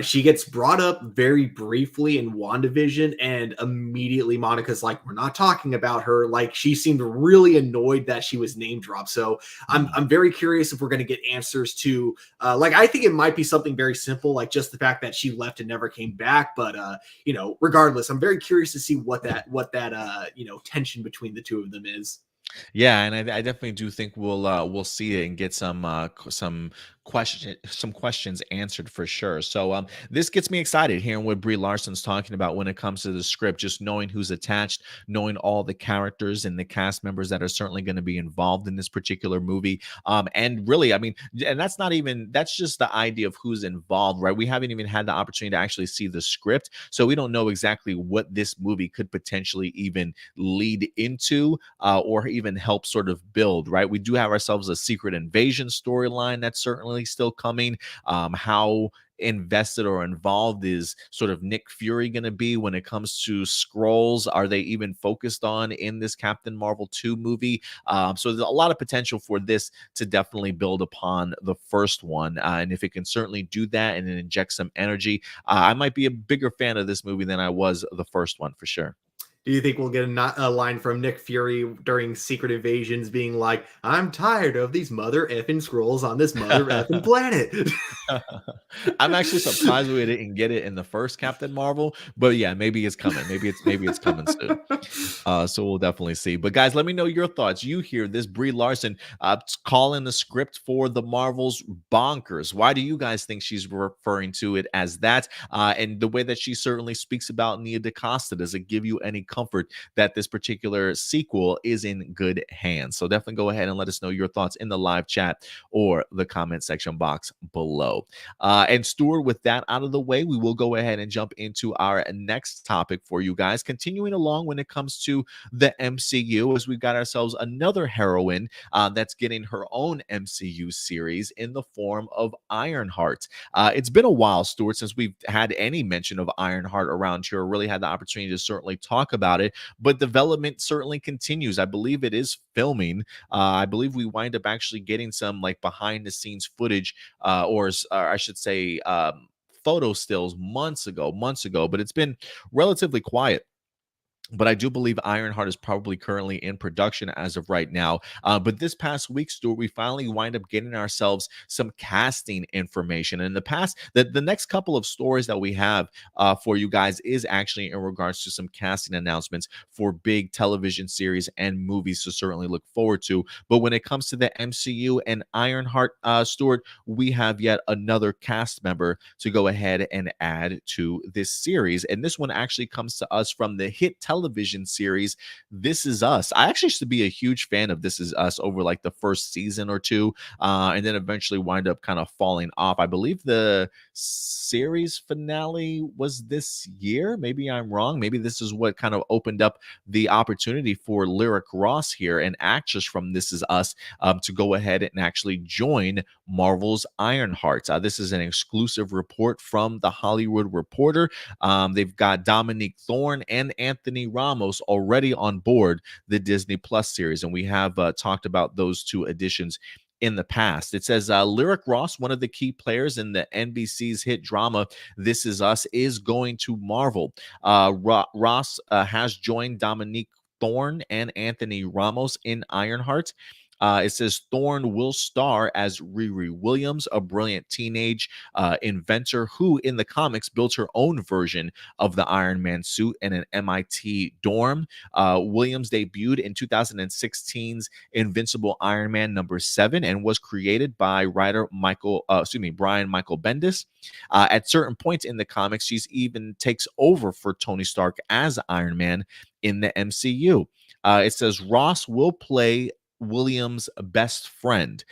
she gets brought up very briefly in WandaVision, and immediately Monica's like, "We're not talking about her." Like, she seemed really annoyed that she was name dropped. So Mm. I'm very curious if we're going to get answers to like, I think it might be something very simple, like just the fact that she left and never came back. But regardless, I'm very curious to see what that tension between the two of them is. Yeah, and I definitely do think we'll see it and get some questions answered for sure. So this gets me excited hearing what Brie Larson's talking about when it comes to the script, just knowing who's attached, knowing all the characters and the cast members that are certainly going to be involved in this particular movie. And really, I mean, and that's just the idea of who's involved, right? We haven't even had the opportunity to actually see the script, so we don't know exactly what this movie could potentially even lead into or even help sort of build, right? We do have ourselves a secret invasion storyline that's certainly still coming. How invested or involved is sort of Nick Fury going to be when it comes to scrolls? Are they even focused on in this Captain Marvel 2 movie? So there's a lot of potential for this to definitely build upon the first one. And if it can certainly do that and inject some energy, I might be a bigger fan of this movie than I was the first one for sure. Do you think we'll get a line from Nick Fury during Secret Invasions being like, "I'm tired of these mother effing scrolls on this mother effing planet"? I'm actually surprised we didn't get it in the first Captain Marvel, but yeah, maybe it's coming. Maybe it's coming soon. So we'll definitely see. But guys, let me know your thoughts. You hear this Brie Larson calling the script for the Marvels bonkers. Why do you guys think she's referring to it as that? And the way that she certainly speaks about Nia DaCosta, does it give you any comfort that this particular sequel is in good hands? So definitely go ahead and let us know your thoughts in the live chat or the comment section box below. And Stuart, with that out of the way, we will go ahead and jump into our next topic for you guys. Continuing along when it comes to the MCU, as we've got ourselves another heroine that's getting her own MCU series in the form of Ironheart. It's been a while, Stuart, since we've had any mention of Ironheart around here, or really had the opportunity to certainly talk about it, but development certainly continues. I believe it is filming. I believe we wind up actually getting some like behind the scenes footage, or I should say, photo stills months ago, but it's been relatively quiet. But I do believe Ironheart is probably currently in production as of right now. But this past week, Stuart, we finally wind up getting ourselves some casting information. And in the past, the next couple of stories that we have for you guys is actually in regards to some casting announcements for big television series and movies to certainly look forward to. But when it comes to the MCU and Ironheart, Stuart, we have yet another cast member to go ahead and add to this series. And this one actually comes to us from the hit television series This Is Us. I actually used to be a huge fan of This Is Us over like the first season or two, and then eventually wind up kind of falling off. I believe the series finale was this year. Maybe I'm wrong. Maybe this is what kind of opened up the opportunity for Lyric Ross here, an actress from This Is Us, to go ahead and actually join Marvel's Ironheart. This is an exclusive report from The Hollywood Reporter. They've got Dominique Thorne and Anthony Ramos already on board the Disney Plus series, and we have talked about those two additions in the past. It says Lyric Ross, one of the key players in the NBC's hit drama This Is Us, is going to Marvel. Ross has joined Dominique Thorne and Anthony Ramos in Ironheart. It says Thorne will star as Riri Williams, a brilliant teenage inventor who, in the comics, built her own version of the Iron Man suit in an MIT dorm. Williams debuted in 2016's Invincible Iron Man #7 and was created by writer Brian Michael Bendis. At certain points in the comics, she's even takes over for Tony Stark as Iron Man in the MCU. It says Ross will play Williams' best friend.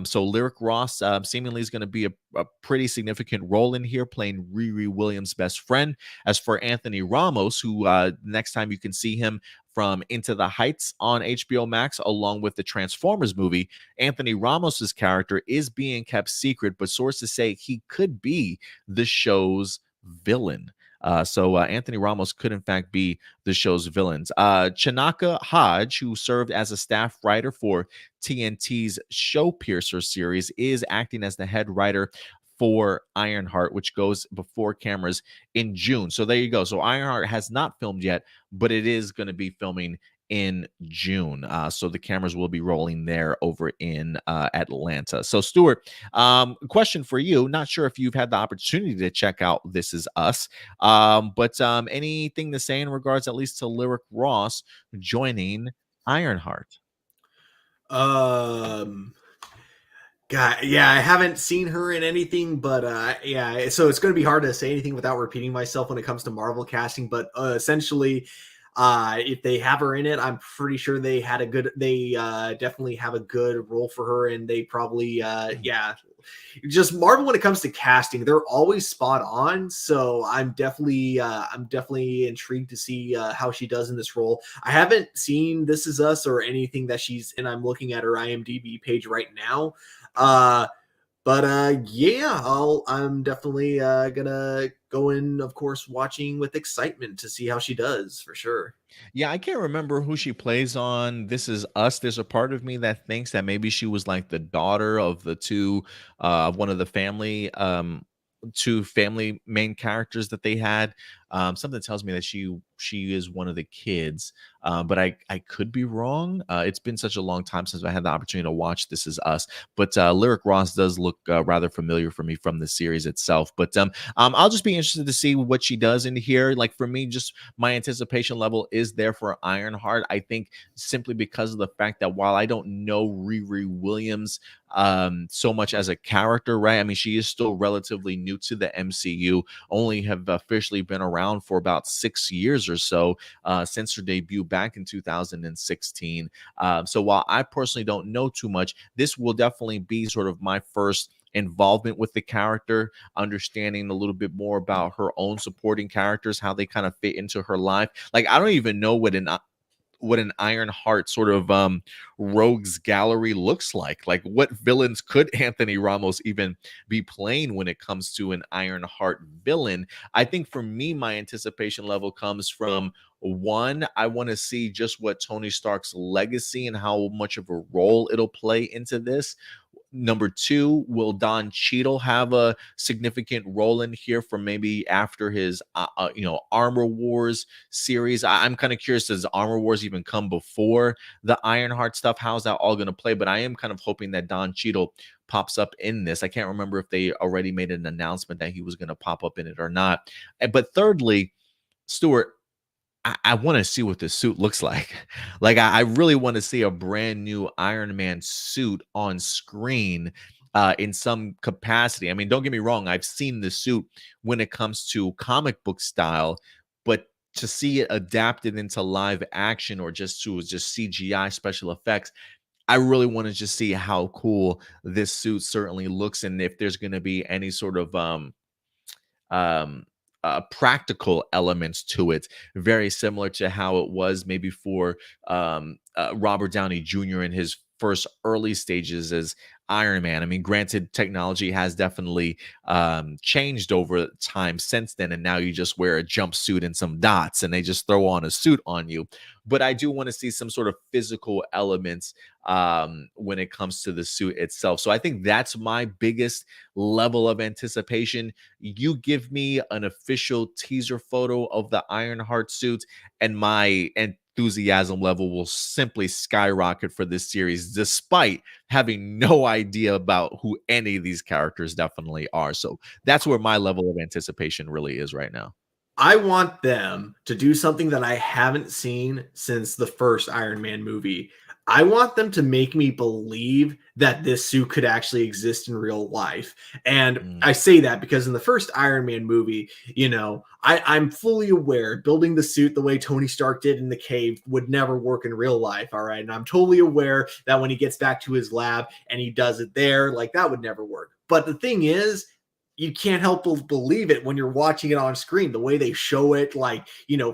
So Lyric Ross seemingly is going to be a pretty significant role in here, playing Riri Williams' best friend. As for Anthony Ramos, who next time you can see him from Into the Heights on HBO Max, along with the Transformers movie, Anthony Ramos's character is being kept secret, but sources say he could be the show's villain. So Anthony Ramos could, in fact, be the show's villains. Chinaka Hodge, who served as a staff writer for TNT's Showpiercer series, is acting as the head writer for Ironheart, which goes before cameras in June. So there you go. So Ironheart has not filmed yet, but it is going to be filming in June. So the cameras will be rolling there over in Atlanta. So Stuart, question for you. Not sure if you've had the opportunity to check out This Is Us, but anything to say in regards at least to Lyric Ross joining Ironheart? God, yeah, I haven't seen her in anything, but yeah, so it's going to be hard to say anything without repeating myself when it comes to Marvel casting. But essentially, if they have her in it, I'm pretty sure they definitely have a good role for her, and they probably, yeah, just Marvel when it comes to casting, they're always spot on. So I'm definitely intrigued to see how she does in this role. I haven't seen This Is Us or anything that she's in. I'm looking at her IMDb page right now. But yeah, I'm definitely gonna go in, of course, watching with excitement to see how she does for sure. Yeah, I can't remember who she plays on This Is Us. There's a part of me that thinks that maybe she was like the daughter of the one of the two family main characters that they had. Something tells me that she is one of the kids, but I could be wrong. It's been such a long time since I had the opportunity to watch This Is Us, but Lyric Ross does look rather familiar for me from the series itself. But I'll just be interested to see what she does in here. Like for me, just my anticipation level is there for Ironheart. I think simply because of the fact that while I don't know Riri Williams so much as a character, right? I mean, she is still relatively new to the MCU, only have officially been around for about 6 years or so since her debut back in 2016. So while I personally don't know too much, this will definitely be sort of my first involvement with the character, understanding a little bit more about her own supporting characters, how they kind of fit into her life. Like I don't even know what an Ironheart sort of rogues gallery looks like. Like what villains could Anthony Ramos even be playing when it comes to an Ironheart villain? I think for me, my anticipation level comes from one, I want to see just what Tony Stark's legacy and how much of a role it'll play into this. Number two, will Don Cheadle have a significant role in here for maybe after his, Armor Wars series? I'm kind of curious, does Armor Wars even come before the Ironheart stuff? How's that all going to play? But I am kind of hoping that Don Cheadle pops up in this. I can't remember if they already made an announcement that he was going to pop up in it or not. But thirdly, Stuart, I want to see what the suit looks like. Like, I really want to see a brand new Iron Man suit on screen in some capacity. I mean, don't get me wrong. I've seen the suit when it comes to comic book style, but to see it adapted into live action or just CGI special effects, I really want to just see how cool this suit certainly looks, and if there's going to be any sort of um, practical elements to it, very similar to how it was maybe for Robert Downey Jr. in his first early stages as Iron Man. I mean, granted, technology has definitely changed over time since then, and now you just wear a jumpsuit and some dots, and they just throw on a suit on you. But I do want to see some sort of physical elements when it comes to the suit itself. So I think that's my biggest level of anticipation. You give me an official teaser photo of the Ironheart suit, and my enthusiasm level will simply skyrocket for this series, despite having no idea about who any of these characters definitely are. So that's where my level of anticipation really is right now. I want them to do something that I haven't seen since the first Iron Man movie. I want them to make me believe that this suit could actually exist in real life. And Mm, I say that because in the first Iron Man movie, I'm fully aware building the suit the way Tony Stark did in the cave would never work in real life. All right. And I'm totally aware that when he gets back to his lab and he does it there, like that would never work. But the thing is, you can't help but believe it when you're watching it on screen. The way they show it, like,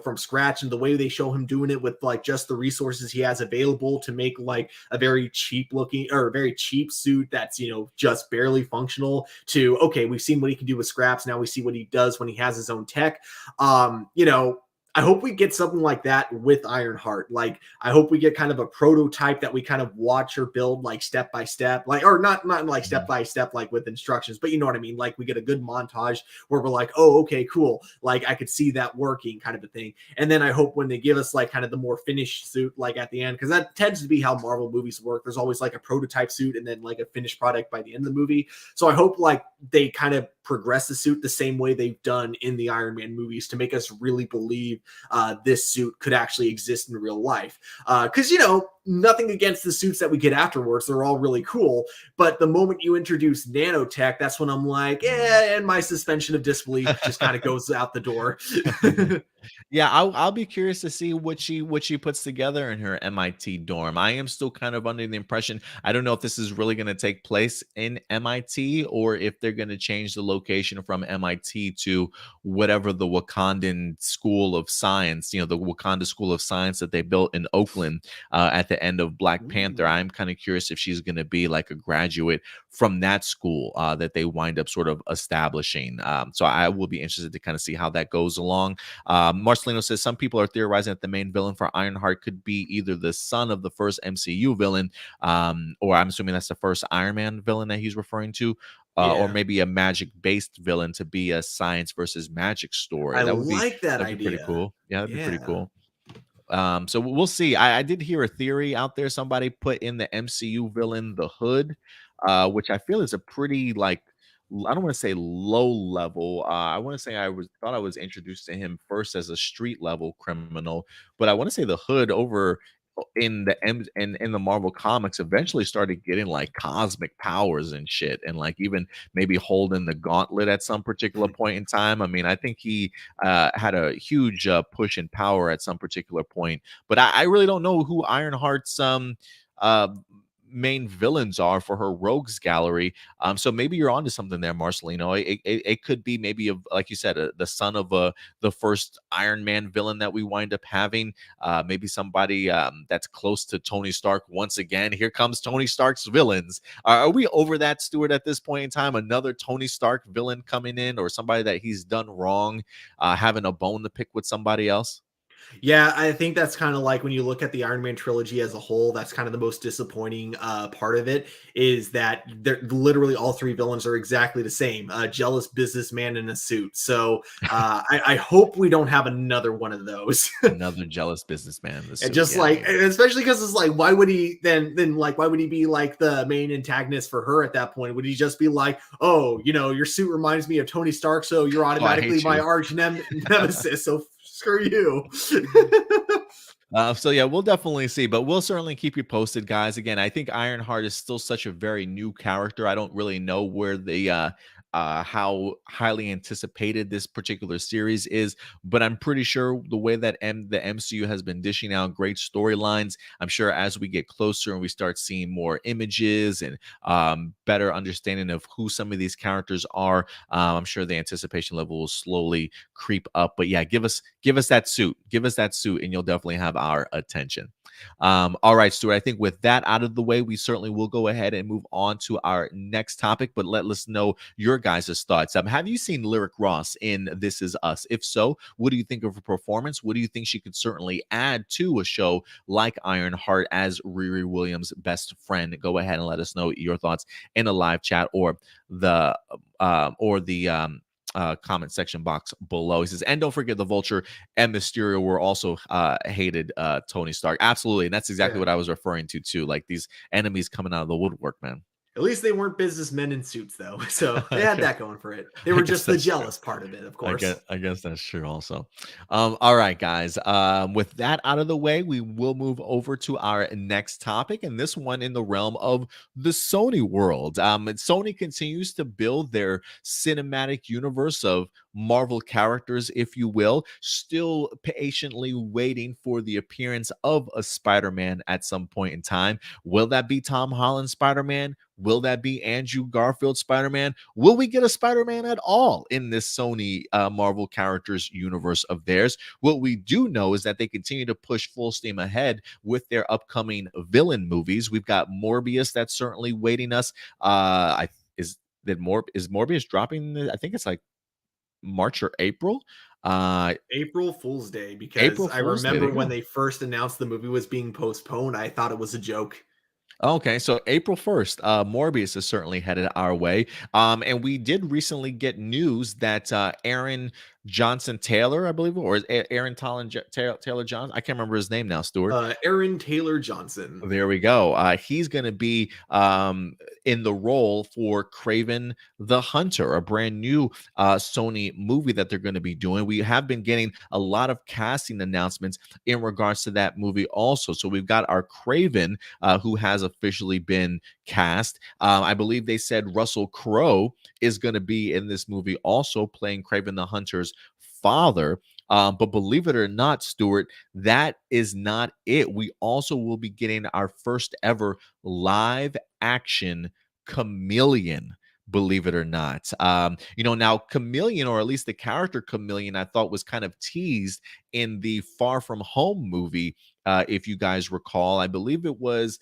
from scratch, and the way they show him doing it with like just the resources he has available to make like a very cheap looking or a very cheap suit that's, just barely functional to, okay, we've seen what he can do with scraps. Now we see what he does when he has his own tech. I hope we get something like that with Ironheart. Like, I hope we get kind of a prototype that we kind of watch her build like step by step, like, or not like step mhm. by step, like with instructions, but you know what I mean? Like, we get a good montage where we're like, oh, okay, cool. Like, I could see that working, kind of a thing. And then I hope when they give us like kind of the more finished suit, like at the end, because that tends to be how Marvel movies work. There's always like a prototype suit and then like a finished product by the end of the movie. So I hope like they kind of progress the suit the same way they've done in the Iron Man movies to make us really believe this suit could actually exist in real life. Because, nothing against the suits that we get afterwards. They're all really cool. But the moment you introduce nanotech, that's when I'm like, Mm. and my suspension of disbelief just kind of goes out the door. Yeah, I'll be curious to see what she puts together in her MIT dorm. I am still kind of under the impression, I don't know if this is really going to take place in MIT or if they're going to change the location from MIT to whatever the Wakandan School of Science, the Wakanda School of Science that they built in Oakland at the end of Black Panther. Ooh. I'm kind of curious if she's going to be like a graduate from that school that they wind up sort of establishing. So I will be interested to kind of see how that goes along. Marcelino says some people are theorizing that the main villain for Ironheart could be either the son of the first MCU villain, or I'm assuming that's the first Iron Man villain that he's referring to, or Yeah. maybe a magic-based villain to be a science versus magic story. I That would be like that that'd be pretty idea. cool. Yeah, that'd be pretty Yeah. cool. So we'll see. I did hear a theory out there. Somebody put in the MCU villain the Hood, which I feel is a pretty like I don't want to say low level. I want to say I was introduced to him first as a street level criminal, but I want to say the Hood over in the in the Marvel comics eventually started getting like cosmic powers and shit, and like even maybe holding the gauntlet at some particular point in time. I mean, I think he had a huge push in power at some particular point. But I really don't know who Ironheart's uh, main villains are for her rogues gallery. So maybe you're onto something there, Marcelino. It could be maybe like you said, the son of the first Iron Man villain that we wind up having. Maybe somebody that's close to Tony Stark once again. Here comes Tony Stark's villains. Are we over that, Stuart, at this point in time? Another Tony Stark villain coming in, or somebody that he's done wrong, having a bone to pick with somebody else? Yeah, I think that's kind of like when you look at the Iron Man trilogy as a whole, that's kind of the most disappointing part of it is that they're literally all three villains are exactly the same, a jealous businessman in a suit. So I hope we don't have another one of those. Another jealous businessman in the And suit. just Yeah, like, especially because it's like, why would he then like, why would he be like the main antagonist for her at that point? Would he just be like, oh, your suit reminds me of Tony Stark, so you're oh, I automatically hate my you. arch nemesis, so screw you. So yeah, we'll definitely see, but we'll certainly keep you posted, guys. Again, I think Ironheart is still such a very new character. I don't really know where the how highly anticipated this particular series is, but I'm pretty sure the way that the MCU has been dishing out great storylines, I'm sure as we get closer and we start seeing more images and better understanding of who some of these characters are, I'm sure the anticipation level will slowly creep up. But yeah, give us that suit, and you'll definitely have our attention. All right, Stuart. I think with that out of the way, we certainly will go ahead and move on to our next topic. But let us know your guys' thoughts. Have you seen Lyric Ross in This Is Us? If so, what do you think of her performance? What do you think she could certainly add to a show like Ironheart as Riri Williams' best friend? Go ahead and let us know your thoughts in a live chat or the comment section box below. He says, and don't forget the Vulture and Mysterio were also hated Tony Stark. Absolutely. And that's exactly Yeah. what I was referring to too. Like these enemies coming out of the woodwork, man. At least they weren't businessmen in suits, though, so they I had guess, that going for it. They I were guess just the that's true. jealous part of it, of I guess course. I guess that's true also. All right, guys. With that out of the way, we will move over to our next topic, and this one in the realm of the Sony world. Sony continues to build their cinematic universe of Marvel characters, if you will, still patiently waiting for the appearance of a Spider-Man at some point in time. Will that be Tom Holland Spider-Man? Will that be Andrew Garfield Spider-Man? Will we get a Spider-Man at all in this Sony Marvel characters universe of theirs? What we do know is that they continue to push full steam ahead with their upcoming villain movies. We've got Morbius that's certainly waiting us. I is Morbius dropping? I think it's like March or April. April Fool's Day, because April I Fool's Day. There remember you when go. they first announced the movie was being postponed, I thought it was a joke. Okay, so April 1st, Morbius is certainly headed our way. And we did recently get news that Aaron Johnson Taylor, I believe, or is Aaron Taylor Johnson? I can't remember his name now, Stuart. Aaron Taylor Johnson. There we go. He's going to be in the role for Kraven the Hunter, a brand new Sony movie that they're going to be doing. We have been getting a lot of casting announcements in regards to that movie also. So we've got our Kraven, who has officially been cast. I believe they said Russell Crowe is going to be in this movie also playing Kraven the Hunter's father. But believe it or not, Stuart, that is not it. We also will be getting our first ever live action Chameleon. Believe it or not. Now Chameleon, or at least the character Chameleon, I thought was kind of teased in the Far From Home movie. If you guys recall, I believe it was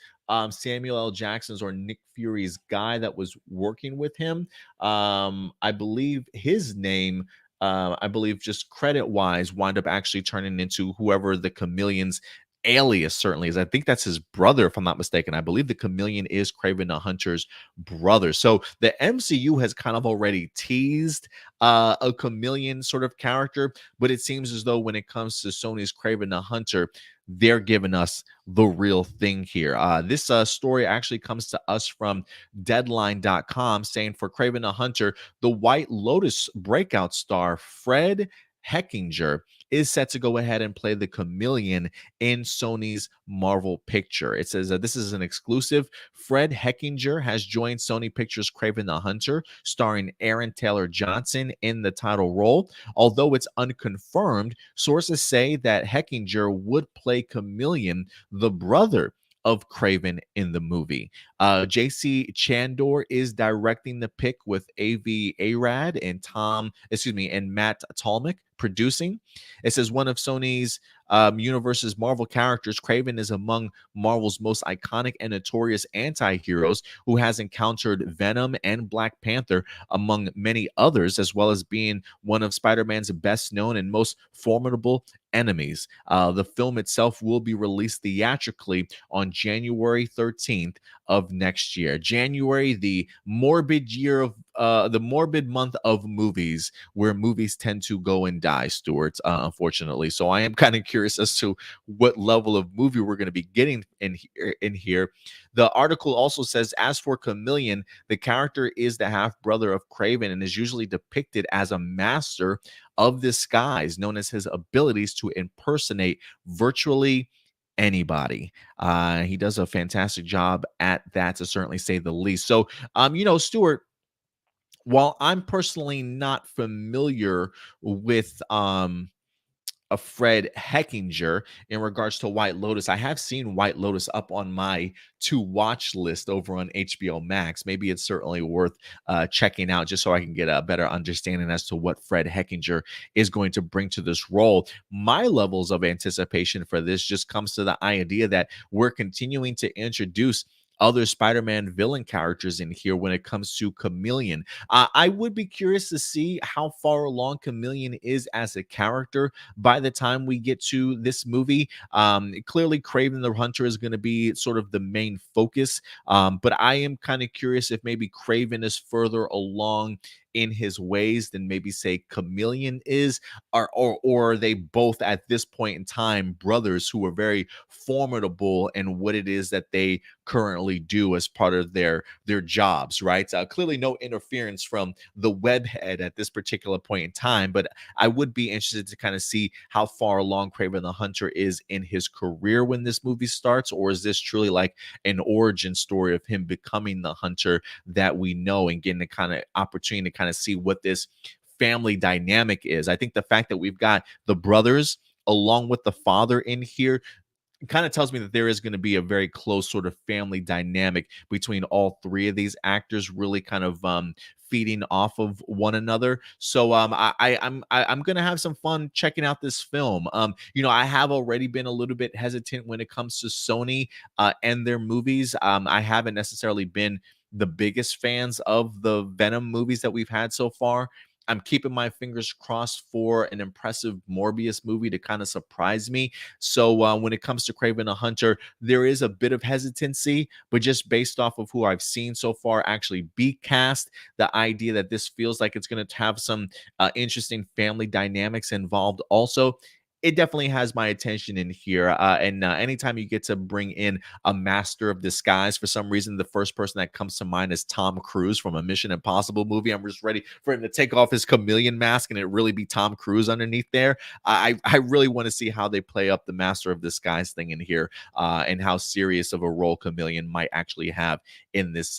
Samuel L. Jackson's or Nick Fury's guy that was working with him. I believe his name I believe just credit wise, wind up actually turning into whoever the Chameleon's alias certainly is. I think that's his brother, if I'm not mistaken. I believe the Chameleon is Kraven the Hunter's brother. So the MCU has kind of already teased a Chameleon sort of character, but it seems as though when it comes to Sony's Kraven the Hunter, they're giving us the real thing here. This story actually comes to us from Deadline.com saying for Kraven the Hunter, the White Lotus breakout star Fred Heckinger is set to go ahead and play the Chameleon in Sony's Marvel picture. It says this is an exclusive. Fred Heckinger has joined Sony Pictures' Kraven the Hunter, starring Aaron Taylor Johnson in the title role. Although it's unconfirmed, sources say that Heckinger would play Chameleon, the brother of Kraven in the movie. JC Chandor is directing the pick with AV Arad and and Matt Tolmick producing. It says one of Sony's universe's Marvel characters, Kraven is among Marvel's most iconic and notorious anti-heroes who has encountered Venom and Black Panther, among many others, as well as being one of Spider-Man's best known and most formidable enemies. The film itself will be released theatrically on January 13th of next year. January, the morbid month of movies, where movies tend to go and die, Stuart, unfortunately. So I am kind of curious as to what level of movie we're going to be getting in here. The article also says, as for Chameleon, the character is the half brother of Kraven and is usually depicted as a master of disguise, known as his abilities to impersonate virtually anybody. He does a fantastic job at that, to certainly say the least. So, Stuart, while I'm personally not familiar with a Fred Heckinger in regards to White Lotus. I have seen White Lotus up on my to watch list over on HBO Max. Maybe it's certainly worth checking out just so I can get a better understanding as to what Fred Heckinger is going to bring to this role. My levels of anticipation for this just comes to the idea that we're continuing to introduce other Spider-Man villain characters in here when it comes to Chameleon. I would be curious to see how far along Chameleon is as a character by the time we get to this movie. Clearly, Kraven the Hunter is going to be sort of the main focus, but I am kind of curious if maybe Kraven is further along in his ways than maybe say Chameleon is, or are they both at this point in time brothers who are very formidable in what it is that they currently do as part of their jobs, right? Clearly no interference from the webhead at this particular point in time, but I would be interested to kind of see how far along Kraven the Hunter is in his career when this movie starts, or is this truly like an origin story of him becoming the hunter that we know and getting the kind of opportunity to kind of see what this family dynamic is. I think the fact that we've got the brothers along with the father in here kind of tells me that there is going to be a very close sort of family dynamic between all three of these actors, really kind of feeding off of one another. So I'm gonna have some fun checking out this film. I have already been a little bit hesitant when it comes to Sony and their movies. I haven't necessarily been the biggest fans of the Venom movies that we've had so far. I'm keeping my fingers crossed for an impressive Morbius movie to kind of surprise me. So when it comes to Kraven the Hunter, there is a bit of hesitancy, but just based off of who I've seen so far actually be cast, the idea that this feels like it's going to have some interesting family dynamics involved also. It definitely has my attention in here. And anytime you get to bring in a master of disguise, for some reason, the first person that comes to mind is Tom Cruise from a Mission Impossible movie. I'm just ready for him to take off his chameleon mask and it really be Tom Cruise underneath there. I really want to see how they play up the master of disguise thing in here, and how serious of a role Chameleon might actually have in this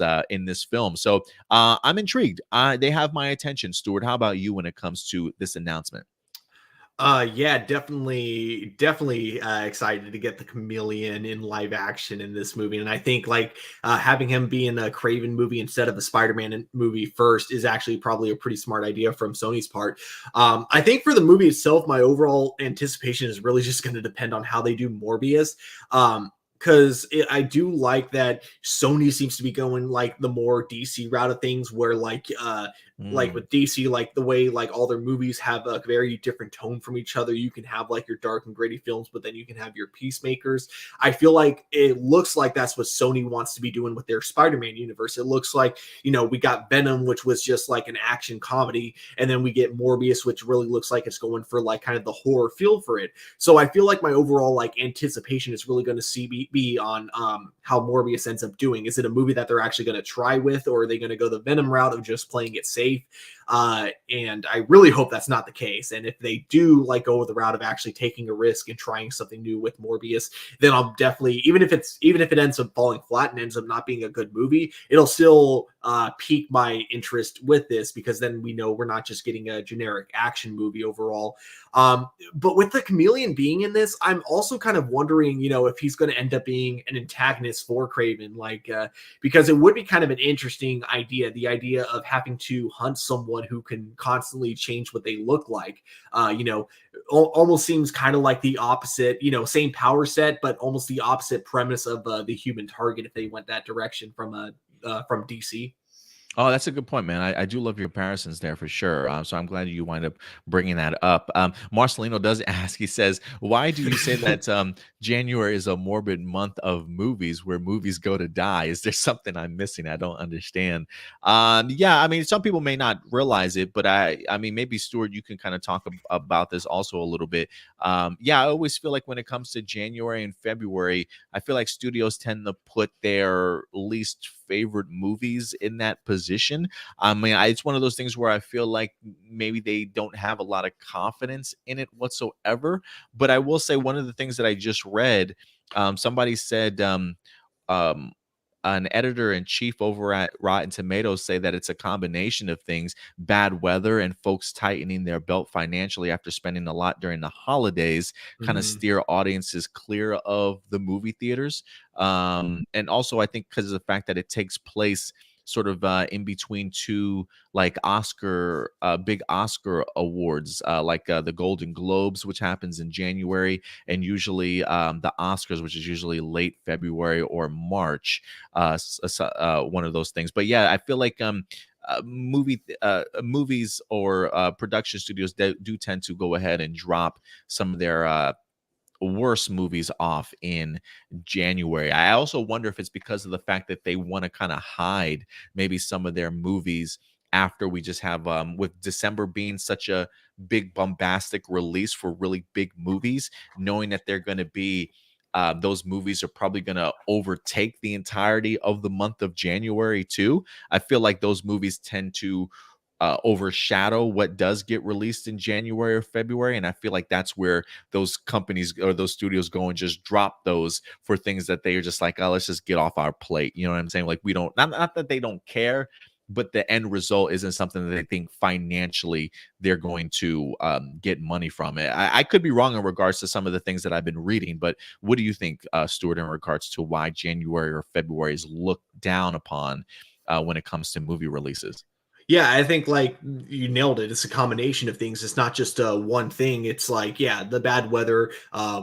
film. So I'm intrigued. They have my attention. Stuart, how about you when it comes to this announcement? Yeah, definitely excited to get the Chameleon in live action in this movie. And I think like having him be in a Kraven movie instead of a Spider-Man movie first is actually probably a pretty smart idea from Sony's part. I think for the movie itself, my overall anticipation is really just going to depend on how they do Morbius. Because I do like that Sony seems to be going like the more DC route of things, where like Mm. with DC, like the way like all their movies have a very different tone from each other. You can have like your dark and gritty films, but then you can have your peacemakers. I feel like it looks like that's what Sony wants to be doing with their Spider-Man universe. It looks like, we got Venom, which was just like an action comedy, and then we get Morbius, which really looks like it's going for like kind of the horror feel for it. So I feel like my overall like anticipation is really going to be on how Morbius ends up doing. Is it a movie that they're actually going to try with, or are they going to go the Venom route of just playing it safe? And I really hope that's not the case. And if they do like go the route of actually taking a risk and trying something new with Morbius, then I'll definitely, even if it ends up falling flat and ends up not being a good movie, it'll still pique my interest with this, because then we know we're not just getting a generic action movie overall. But with the Chameleon being in this, I'm also kind of wondering, if he's going to end up being an antagonist for Kraven, because it would be kind of an interesting idea, the idea of having to hunt someone who can constantly change what they look like. Almost seems kind of like the opposite, same power set, but almost the opposite premise of the Human Target if they went that direction from DC. Oh, that's a good point, man. I do love your comparisons there for sure. So I'm glad you wind up bringing that up. Marcelino does ask, he says, why do you say that January is a morbid month of movies where movies go to die? Is there something I'm missing? I don't understand. Yeah, I mean, some people may not realize it, but I mean, maybe Stuart, you can kind of talk about this also a little bit. Yeah, I always feel like when it comes to January and February, I feel like studios tend to put their least favorite movies in that position. I mean, it's one of those things where I feel like maybe they don't have a lot of confidence in it whatsoever. But I will say one of the things that I just read, somebody said, um, an editor-in-chief over at Rotten Tomatoes say that it's a combination of things, bad weather and folks tightening their belt financially after spending a lot during the holidays, kind of Mhm. steer audiences clear of the movie theaters. And also, I think because of the fact that it takes place sort of in between two like big Oscar awards, like the Golden Globes, which happens in January, and usually the Oscars, which is usually late February or March, one of those things. But yeah, I feel like movies or production studios do tend to go ahead and drop some of their worst movies off in January. I also wonder if it's because of the fact that they want to kind of hide maybe some of their movies after we just have with December being such a big bombastic release for really big movies, knowing that they're going to be those movies are probably going to overtake the entirety of the month of January too. I feel like those movies tend to overshadow what does get released in January or February. And I feel like that's where those companies or those studios go and just drop those for things that they are just like, oh, let's just get off our plate. You know what I'm saying? Like, we don't, not that they don't care, but the end result isn't something that they think financially they're going to get money from it. I could be wrong in regards to some of the things that I've been reading, but what do you think, Stuart, in regards to why January or February is looked down upon when it comes to movie releases? Yeah, I think like you nailed it. It's a combination of things. It's not just one thing. It's like, yeah, the bad weather.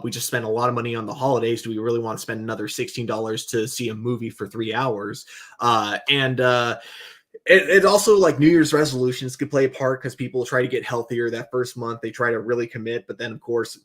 We just spent a lot of money on the holidays. Do we really want to spend another $16 to see a movie for 3 hours? And it also, like, New Year's resolutions could play a part because people try to get healthier that first month. They try to really commit, but then of course,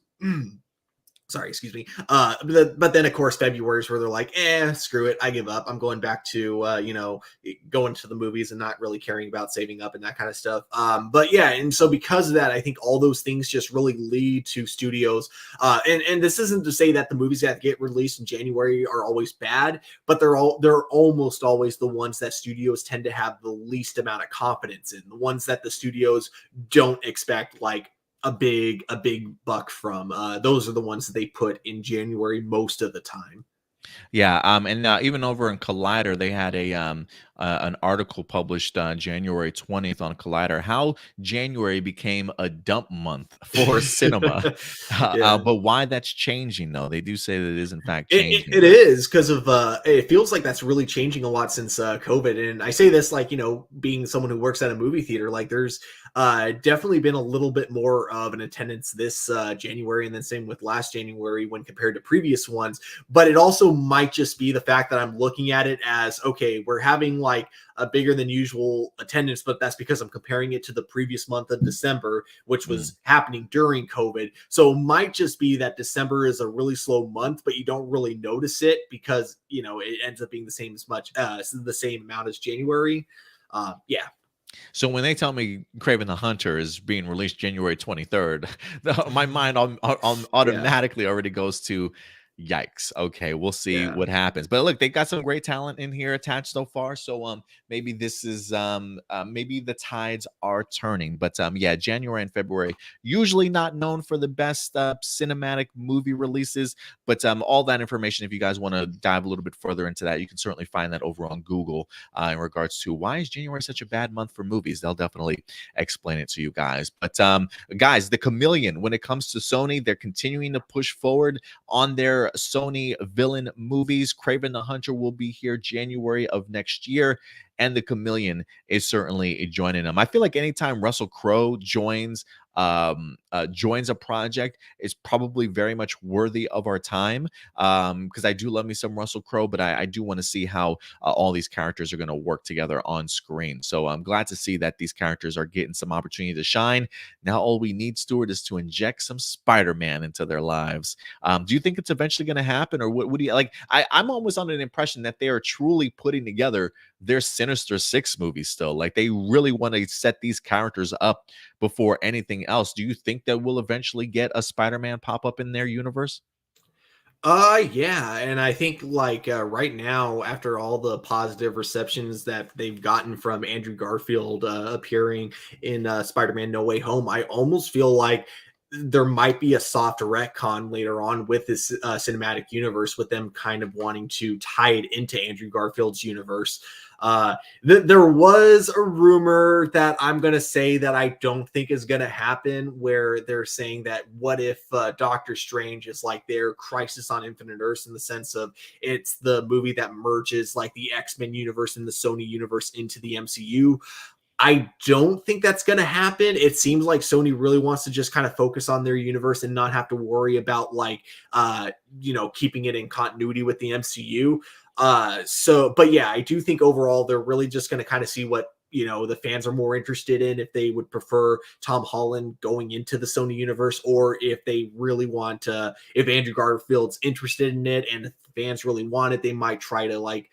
sorry, excuse me. But then of course February is where they're like, screw it, I give up. I'm going back to going to the movies and not really caring about saving up and that kind of stuff. But yeah, and so because of that, I think all those things just really lead to studios. And this isn't to say that the movies that get released in January are always bad, but they're almost always the ones that studios tend to have the least amount of confidence in, the ones that the studios don't expect like a big buck from. Those are the ones that they put in January most of the time. Yeah, and even over in Collider, they had an article published January 20th on Collider, how January became a dump month for cinema. Yeah. But why that's changing, though? They do say that it is in fact It, changing, it though. is because of it feels like that's really changing a lot since COVID. And I say this like, being someone who works at a movie theater, like there's definitely been a little bit more of an attendance this January, and then same with last January when compared to previous ones. But it also might just be the fact that I'm looking at it as, okay, we're having like a bigger than usual attendance, but that's because I'm comparing it to the previous month of December, which Mm. was happening during COVID. So it might just be that December is a really slow month, but you don't really notice it because it ends up being the same amount as January. Yeah. So when they tell me Kraven the Hunter is being released January 23rd, my mind Yeah. automatically already goes to yikes. Okay, we'll see Yeah. what happens. But look, they got some great talent in here attached so far. So maybe this is maybe the tides are turning. But yeah, January and February usually not known for the best cinematic movie releases. But all that information, if you guys want to dive a little bit further into that, you can certainly find that over on Google in regards to why is January such a bad month for movies. They'll definitely explain it to you guys. But guys, the Chameleon, when it comes to Sony, they're continuing to push forward on their Sony villain movies. Kraven the Hunter will be here January of next year, and the Chameleon is certainly joining them. I feel like anytime Russell Crowe joins a project, is probably very much worthy of our time, because I do love me some Russell Crowe, but I do want to see how all these characters are going to work together on screen. So I'm glad to see that these characters are getting some opportunity to shine. Now all we need, Stuart, is to inject some Spider-Man into their lives. Do you think it's eventually going to happen, or what do you like? I'm almost under an impression that they are truly putting together their Sinister Six movies still. Like they really want to set these characters up before anything else. Do you think that we'll eventually get a Spider-Man pop up in their universe? Yeah, and I think like right now, after all the positive receptions that they've gotten from Andrew Garfield appearing in Spider-Man No Way Home, I almost feel like there might be a soft retcon later on with this cinematic universe, with them kind of wanting to tie it into Andrew Garfield's universe. There was a rumor that I'm going to say that I don't think is going to happen, where they're saying that what if Doctor Strange is like their Crisis on Infinite Earths, in the sense of it's the movie that merges like the X-Men universe and the Sony universe into the MCU. I don't think that's going to happen. It seems like Sony really wants to just kind of focus on their universe and not have to worry about like, keeping it in continuity with the MCU. But yeah, I do think overall they're really just going to kind of see what, the fans are more interested in, if they would prefer Tom Holland going into the Sony universe, or if they really want to, if Andrew Garfield's interested in it and if fans really want it, they might try to like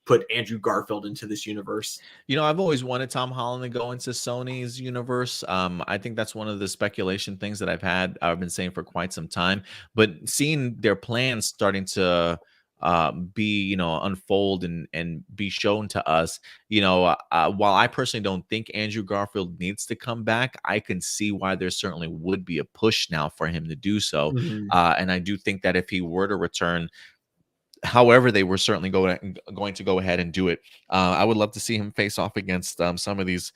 put Andrew Garfield into this universe. I've always wanted Tom Holland to go into Sony's universe. I think that's one of the speculation things that I've been saying for quite some time. But seeing their plans starting to be, unfold and be shown to us, while I personally don't think Andrew Garfield needs to come back, I can see why there certainly would be a push now for him to do so. Mhm. And I do think that if he were to return, however they were certainly going to go ahead and do it, I would love to see him face off against some of these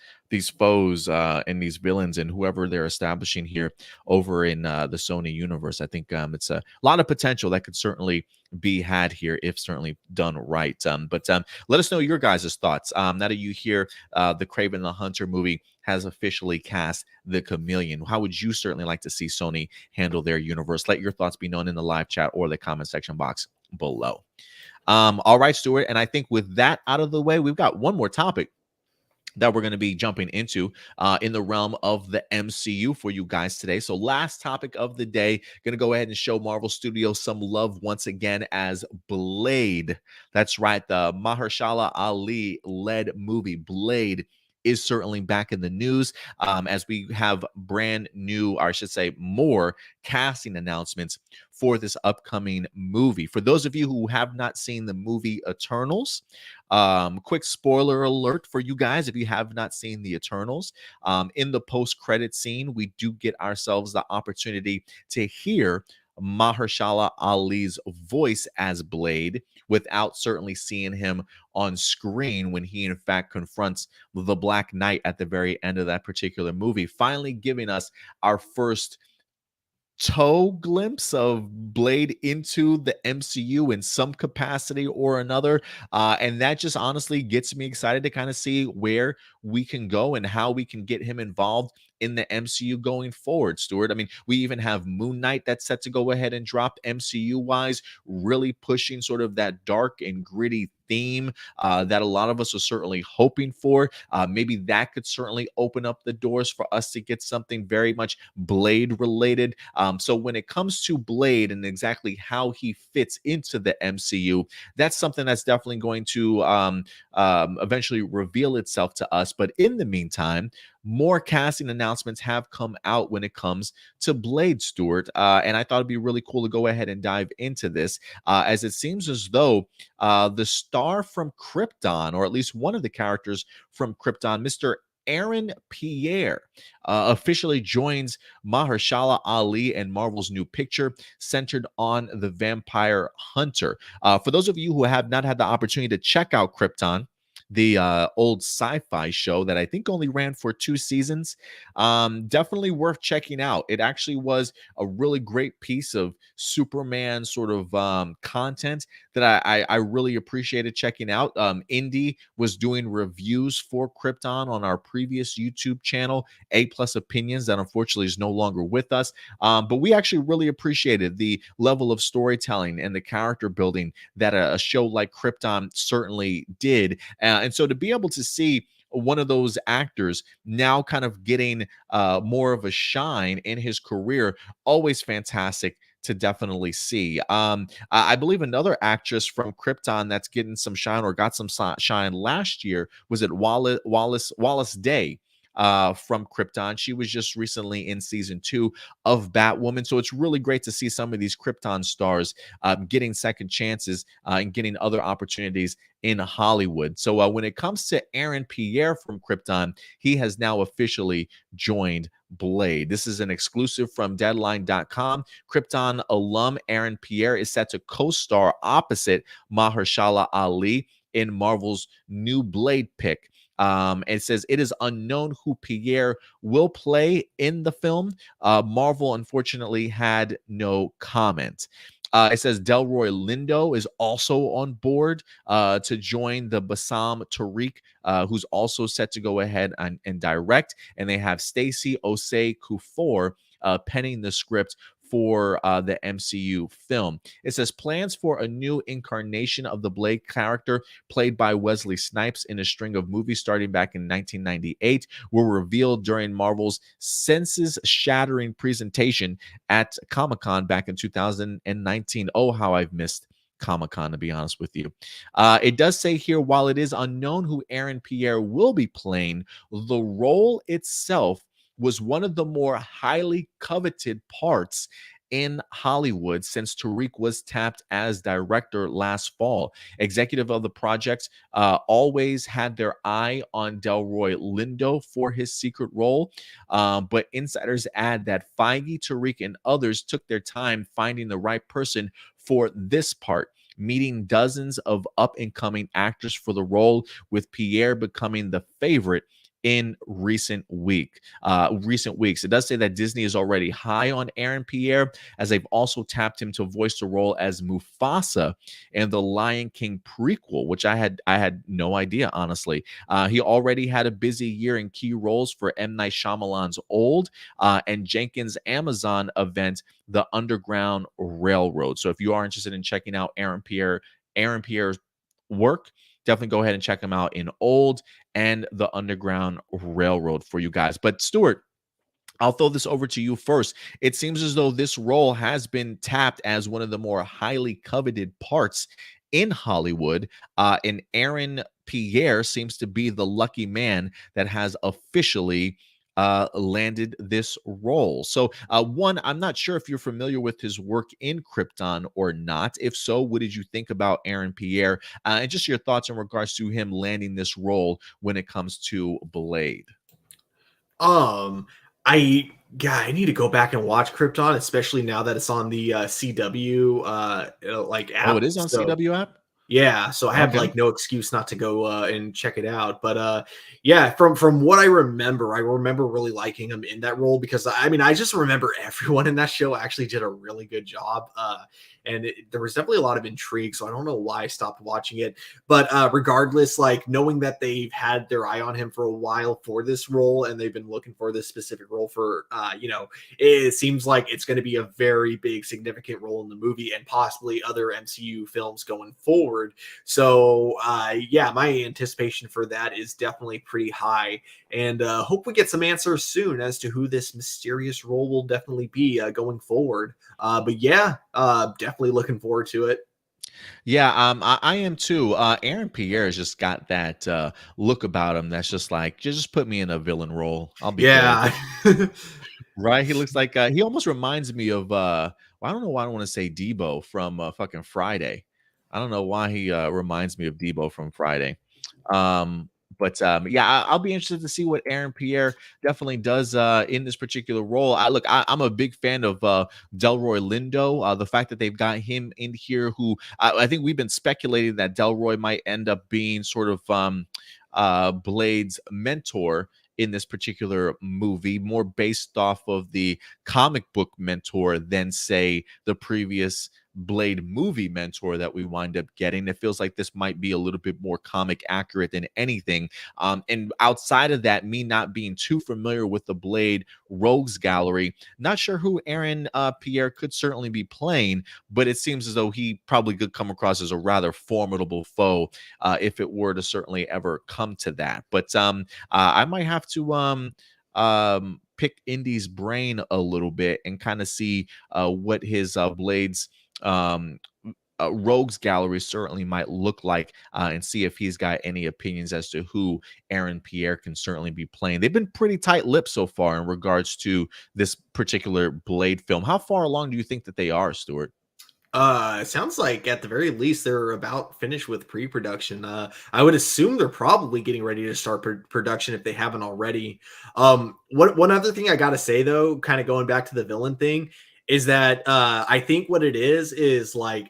foes and these villains and whoever they're establishing here over in the Sony universe. I think it's a lot of potential that could certainly be had here if certainly done right. But let us know your guys' thoughts now that you hear the Kraven the Hunter movie has officially cast the Chameleon. How would you certainly like to see Sony handle their universe? Let your thoughts be known in the live chat or the comment section box below. All right, Stuart. And I think with that out of the way, we've got one more topic that we're going to be jumping into in the realm of the MCU for you guys today. So last topic of the day, going to go ahead and show Marvel Studios some love once again as Blade. That's right. The Mahershala Ali led movie Blade is certainly back in the news as we have brand new, or I should say more casting announcements for this upcoming movie. For those of you who have not seen the movie Eternals, quick spoiler alert for you guys if you have not seen the Eternals. In the post-credit scene, we do get ourselves the opportunity to hear Mahershala Ali's voice as Blade without certainly seeing him on screen when he in fact confronts the Black Knight at the very end of that particular movie, finally giving us our first toe glimpse of Blade into the MCU in some capacity or another. And that just honestly gets me excited to kind of see where we can go and how we can get him involved in the MCU going forward, Stuart. I mean, we even have Moon Knight that's set to go ahead and drop MCU wise, really pushing sort of that dark and gritty theme that a lot of us are certainly hoping for. Maybe that could certainly open up the doors for us to get something very much Blade related. So when it comes to Blade and exactly how he fits into the MCU, that's something that's definitely going to eventually reveal itself to us. But in the meantime, more casting announcements have come out when it comes to Blade, Stewart. And I thought it'd be really cool to go ahead and dive into this, as it seems as though the star from Krypton, or at least one of the characters from Krypton, Mr. Aaron Pierre, officially joins Mahershala Ali and Marvel's new picture centered on the vampire hunter. For those of you who have not had the opportunity to check out Krypton, the old sci-fi show that I think only ran for 2 seasons, definitely worth checking out. It actually was a really great piece of Superman sort of content that I really appreciated checking out. Indy was doing reviews for Krypton on our previous YouTube channel, APlus Opinions, that unfortunately is no longer with us. But we actually really appreciated the level of storytelling and the character building that a show like Krypton certainly did. And so to be able to see one of those actors now kind of getting more of a shine in his career, always fantastic to definitely see. I believe another actress from Krypton that's getting some shine or got some shine last year was it Wallace Day. from Krypton. She was just recently in season 2 of Batwoman. So it's really great to see some of these Krypton stars getting second chances and getting other opportunities in Hollywood. So when it comes to Aaron Pierre from Krypton, he has now officially joined Blade. This is an exclusive from Deadline.com. Krypton alum Aaron Pierre is set to co-star opposite Mahershala Ali in Marvel's new Blade pick. It says it is unknown who Pierre will play in the film. Marvel unfortunately had no comment. It says Delroy Lindo is also on board to join the Bassam Tariq, who's also set to go ahead and direct. And they have Stacey Osei Kufor penning the script for the MCU film. It says plans for a new incarnation of the Blade character, played by Wesley Snipes in a string of movies starting back in 1998, were revealed during Marvel's senses-shattering presentation at Comic-Con back in 2019. Oh, how I've missed Comic-Con, to be honest with you. It does say here, while it is unknown who Aaron Pierre will be playing, the role itself was one of the more highly coveted parts in Hollywood since Tariq was tapped as director last fall. Executive of the project always had their eye on Delroy Lindo for his secret role, but insiders add that Feige, Tariq, and others took their time finding the right person for this part, meeting dozens of up-and-coming actors for the role, with Pierre becoming the favorite in recent weeks. It does say that Disney is already high on Aaron Pierre, as they've also tapped him to voice the role as Mufasa in the Lion King prequel, which I had no idea, honestly. He already had a busy year in key roles for M. Night Shyamalan's Old and Jenkins' Amazon event, The Underground Railroad. So if you are interested in checking out Aaron Pierre's work, definitely go ahead and check him out in Old and The Underground Railroad for you guys. But Stuart, I'll throw this over to you first. It seems as though this role has been tapped as one of the more highly coveted parts in Hollywood, and Aaron Pierre seems to be the lucky man that has officially landed this role. So, one, I'm not sure if you're familiar with his work in Krypton or not. If so, what did you think about Aaron Pierre? And just your thoughts in regards to him landing this role when it comes to Blade. Um, I need to go back and watch Krypton, especially now that it's on the CW like Oh, app. it is on So CW app? yeah, so I have Okay. like no excuse not to go and check it out. But yeah, from what I remember really liking him in that role, because I mean I just remember everyone in that show actually did a really good job. And there was definitely a lot of intrigue, so I don't know why I stopped watching it. But regardless, like knowing that they've had their eye on him for a while for this role, and they've been looking for this specific role for it seems like it's going to be a very big significant role in the movie and possibly other MCU films going forward. So yeah, my anticipation for that is definitely pretty high, and hope we get some answers soon as to who this mysterious role will definitely be going forward. But yeah, definitely looking forward to it. Yeah, I am too. Aaron Pierre has just got that look about him that's just like, just put me in a villain role. I'll be good. Yeah. Right? He looks like he almost reminds me of well, I don't know why I don't want to say Debo from fucking Friday. I don't know why he reminds me of Debo from Friday. Um, but yeah, I'll be interested to see what Aaron Pierre definitely does in this particular role. I'm a big fan of Delroy Lindo. The fact that they've got him in here, who I think we've been speculating that Delroy might end up being sort of Blade's mentor in this particular movie, more based off of the comic book mentor than, say, the previous Blade movie mentor that we wind up getting. It feels like this might be a little bit more comic accurate than anything. And outside of that, me not being too familiar with the Blade Rogues Gallery, not sure who Aaron Pierre could certainly be playing, but it seems as though he probably could come across as a rather formidable foe if it were to certainly ever come to that. But I might have to pick Indy's brain a little bit and kind of see what his Blades um rogues gallery certainly might look like, and see if he's got any opinions as to who Aaron Pierre can certainly be playing. They've been pretty tight-lipped so far in regards to this particular Blade film. How far along do you think that they are, Stuart? It sounds like at the very least they're about finished with pre-production. I would assume they're probably getting ready to start production if they haven't already. One other thing I gotta say though, kind of going back to the villain thing, is that I think what it is like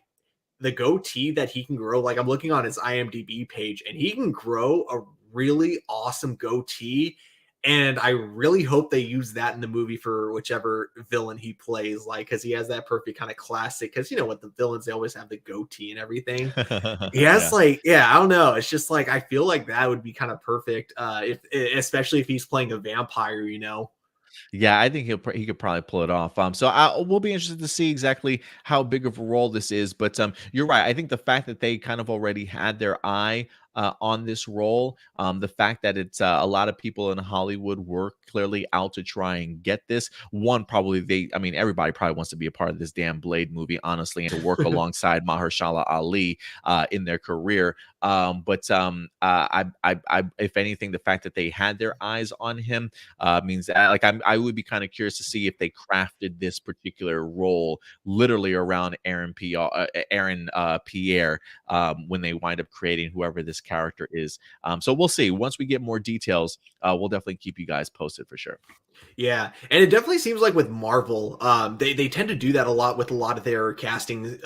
the goatee that he can grow. Like I'm looking on his IMDb page, and he can grow a really awesome goatee. And I really hope they use that in the movie for whichever villain he plays, like because he has that perfect kind of classic. Because you know what, the villains, they always have the goatee and everything. He has Yeah. like, yeah, I don't know. It's just like I feel like that would be kind of perfect, if especially if he's playing a vampire, you know. Yeah, I think he could probably pull it off. So we'll be interested to see exactly how big of a role this is. But you're right. I think the fact that they kind of already had their eye on this role, the fact that it's a lot of people in Hollywood were clearly out to try and get this. One, probably I mean, everybody probably wants to be a part of this damn Blade movie, honestly, and to work alongside Mahershala Ali in their career. If anything, the fact that they had their eyes on him means that like I would be kind of curious to see if they crafted this particular role literally around Aaron Pierre when they wind up creating whoever this character is. So we'll see. Once we get more details, we'll definitely keep you guys posted for sure. Yeah, and it definitely seems like with Marvel, they tend to do that a lot with a lot of their casting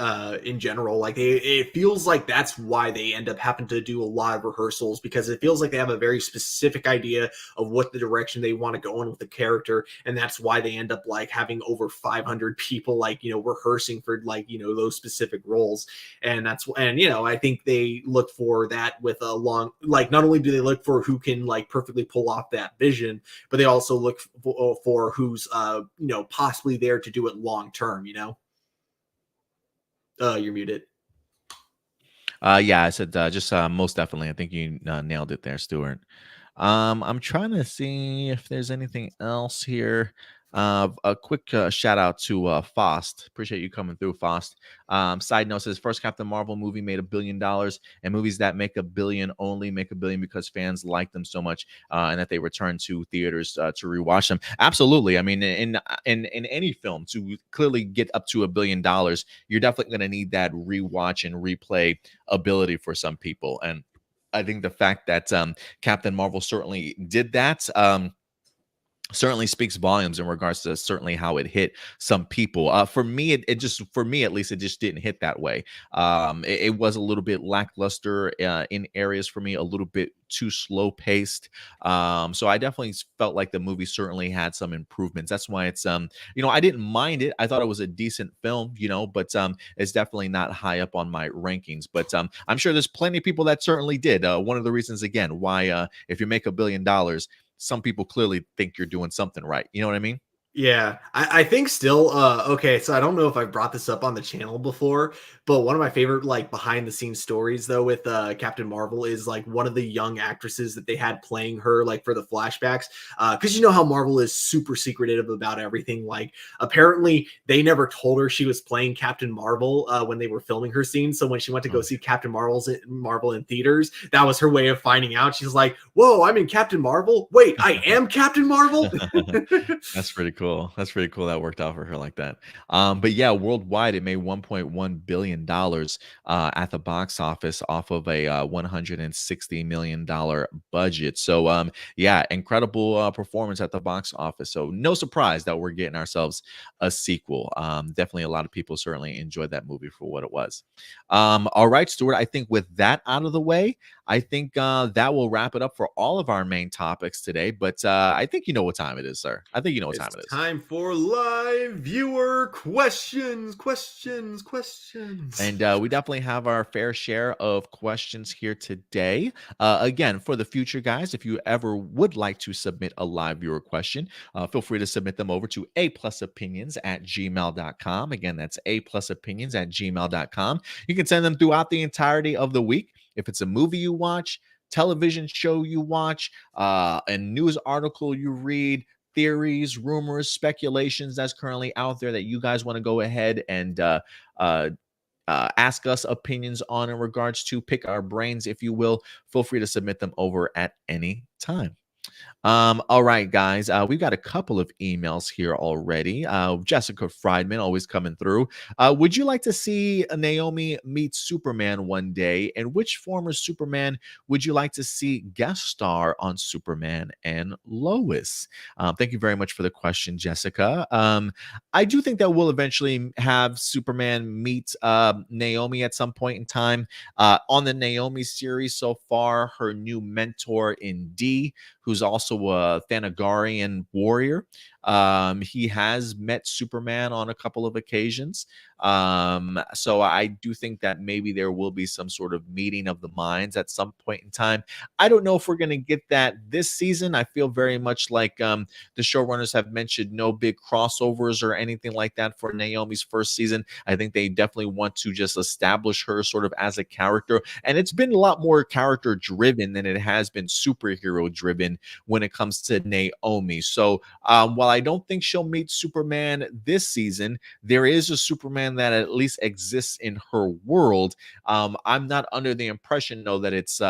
in general. Like it feels like that's why they end up having to do a lot of rehearsals, because it feels like they have a very specific idea of what the direction they want to go in with the character, and that's why they end up like having over 500 people like rehearsing for like those specific roles. And I think they look for that with a long, like, not only do they look for who can like perfectly pull off that vision, but they also look for who's possibly there to do it long term. You're muted. Yeah, I said just most definitely. I think you nailed it there, Stuart. I'm trying to see if there's anything else here. A quick shout out to Fost. Appreciate you coming through, Fost. Side note says first Captain Marvel movie made $1 billion, and movies that make $1 billion only make $1 billion because fans like them so much, and that they return to theaters to rewatch them. Absolutely. I mean, in any film to clearly get up to $1 billion, you're definitely going to need that rewatch and replay ability for some people. And I think the fact that Captain Marvel certainly did that. Certainly speaks volumes in regards to certainly how it hit some people. For me, it just, for me at least, it just didn't hit that way. It was a little bit lackluster in areas for me, a little bit too slow paced. So I definitely felt like the movie certainly had some improvements. That's why it's I didn't mind it. I thought it was a decent film, but it's definitely not high up on my rankings. But I'm sure there's plenty of people that certainly did. One of the reasons again why if you make $1 billion, some people clearly think you're doing something right. You know what I mean? Yeah, I think still, okay, so I don't know if I've brought this up on the channel before, but one of my favorite like behind the scenes stories though with Captain Marvel is like one of the young actresses that they had playing her like for the flashbacks. Because you know how Marvel is super secretive about everything. Like apparently they never told her she was playing Captain Marvel when they were filming her scene. So when she went to go Oh, see Marvel in theaters, that was her way of finding out. She's like, "Whoa, I'm in Captain Marvel. Wait, I am Captain Marvel." that's pretty cool. That's pretty cool. That worked out for her like that. But yeah, worldwide, it made $1.1 billion at the box office off of a $160 million budget. So, yeah, incredible performance at the box office. So, no surprise that we're getting ourselves a sequel. Definitely, a lot of people certainly enjoyed that movie for what it was. All right, Stuart. I think with that out of the way, I think that will wrap it up for all of our main topics today. But I think you know what time it is, sir. I think you know what time It's it is. time for live viewer questions, questions, questions. And we definitely have our fair share of questions here today. Again, for the future, guys, if you ever would like to submit a live viewer question, feel free to submit them over to aplusopinions@gmail.com. Again, that's aplusopinions@gmail.com. You can send them throughout the entirety of the week. If it's a movie you watch, television show you watch, a news article you read, theories, rumors, speculations that's currently out there that you guys want to go ahead and uh, ask us opinions on in regards to, pick our brains, if you will, feel free to submit them over at any time. All right, guys. We've got a couple of emails here already. Jessica Friedman, always coming through. Would you like to see Naomi meet Superman one day? And which former Superman would you like to see guest star on Superman and Lois? Thank you very much for the question, Jessica. I do think that we'll eventually have Superman meet Naomi at some point in time. On the Naomi series so far, her new mentor in D, who's also a Thanagarian warrior. He has met Superman on a couple of occasions. So I do think that maybe there will be some sort of meeting of the minds at some point in time. I don't know if we're going to get that this season. I feel very much like the showrunners have mentioned no big crossovers or anything like that for Naomi's first season. I think they definitely want to just establish her sort of as a character. And it's been a lot more character driven than it has been superhero driven when it comes to Naomi. So while I don't think she'll meet Superman this season, there is a Superman that at least exists in her world. I'm not under the impression, though, that it's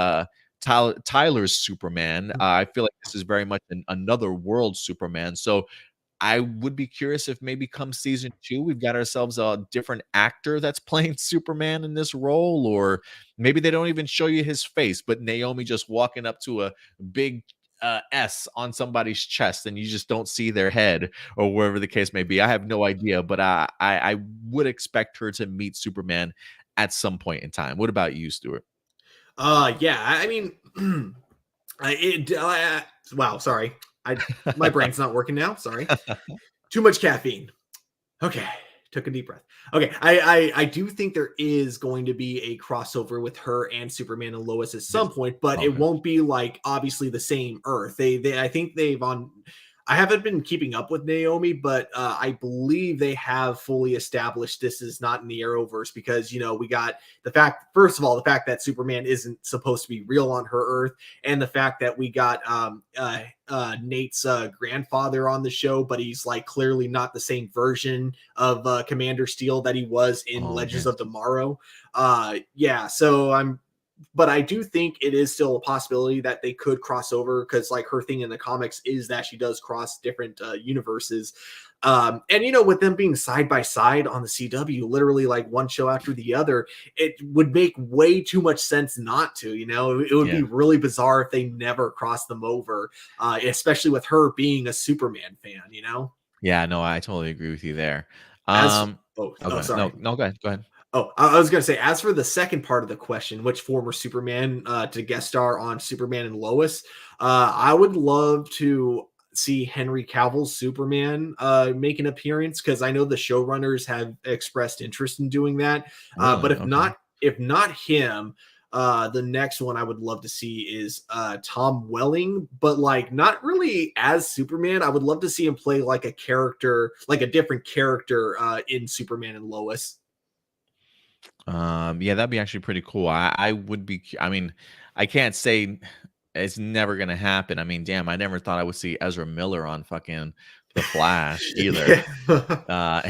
Tyler's Superman. I feel like this is very much another world Superman. So I would be curious if maybe come season 2, we've got ourselves a different actor that's playing Superman in this role, or maybe they don't even show you his face, but Naomi just walking up to a big S on somebody's chest and you just don't see their head, or wherever the case may be. I have no idea, but I would expect her to meet Superman at some point in time. What about you, Stuart? Yeah, I mean, wow, sorry. My brain's not working now. Sorry. Too much caffeine. Okay, took a deep breath. Okay, I do think there is going to be a crossover with her and Superman and Lois at some point, but it Okay. won't be like obviously the same Earth. They I think they've on. I haven't been keeping up with Naomi, but I believe they have fully established this is not in the Arrowverse because we got the fact, first of all, the fact that Superman isn't supposed to be real on her Earth, and the fact that we got Nate's grandfather on the show, but he's like clearly not the same version of Commander Steel that he was in Oh, Legends okay. of Tomorrow. Yeah, so but I do think it is still a possibility that they could cross over because like her thing in the comics is that she does cross different universes. And with them being side by side on the CW, literally like one show after the other, it would make way too much sense not to. It would Yeah. be really bizarre if they never crossed them over, especially with her being a Superman fan. Yeah, no, I totally agree with you there. As Oh, go ahead. No, sorry. no, go ahead. Go ahead. Oh, I was going to say, as for the second part of the question, which former Superman to guest star on Superman and Lois, I would love to see Henry Cavill's Superman make an appearance because I know the showrunners have expressed interest in doing that. But Really? Okay. if not him, the next one I would love to see is Tom Welling, but like not really as Superman. I would love to see him play like a character, like a different character in Superman and Lois. Yeah, that'd be actually pretty cool. I would be. I mean, I can't say it's never gonna happen. I mean, damn, I never thought I would see Ezra Miller on fucking The Flash either. Yeah.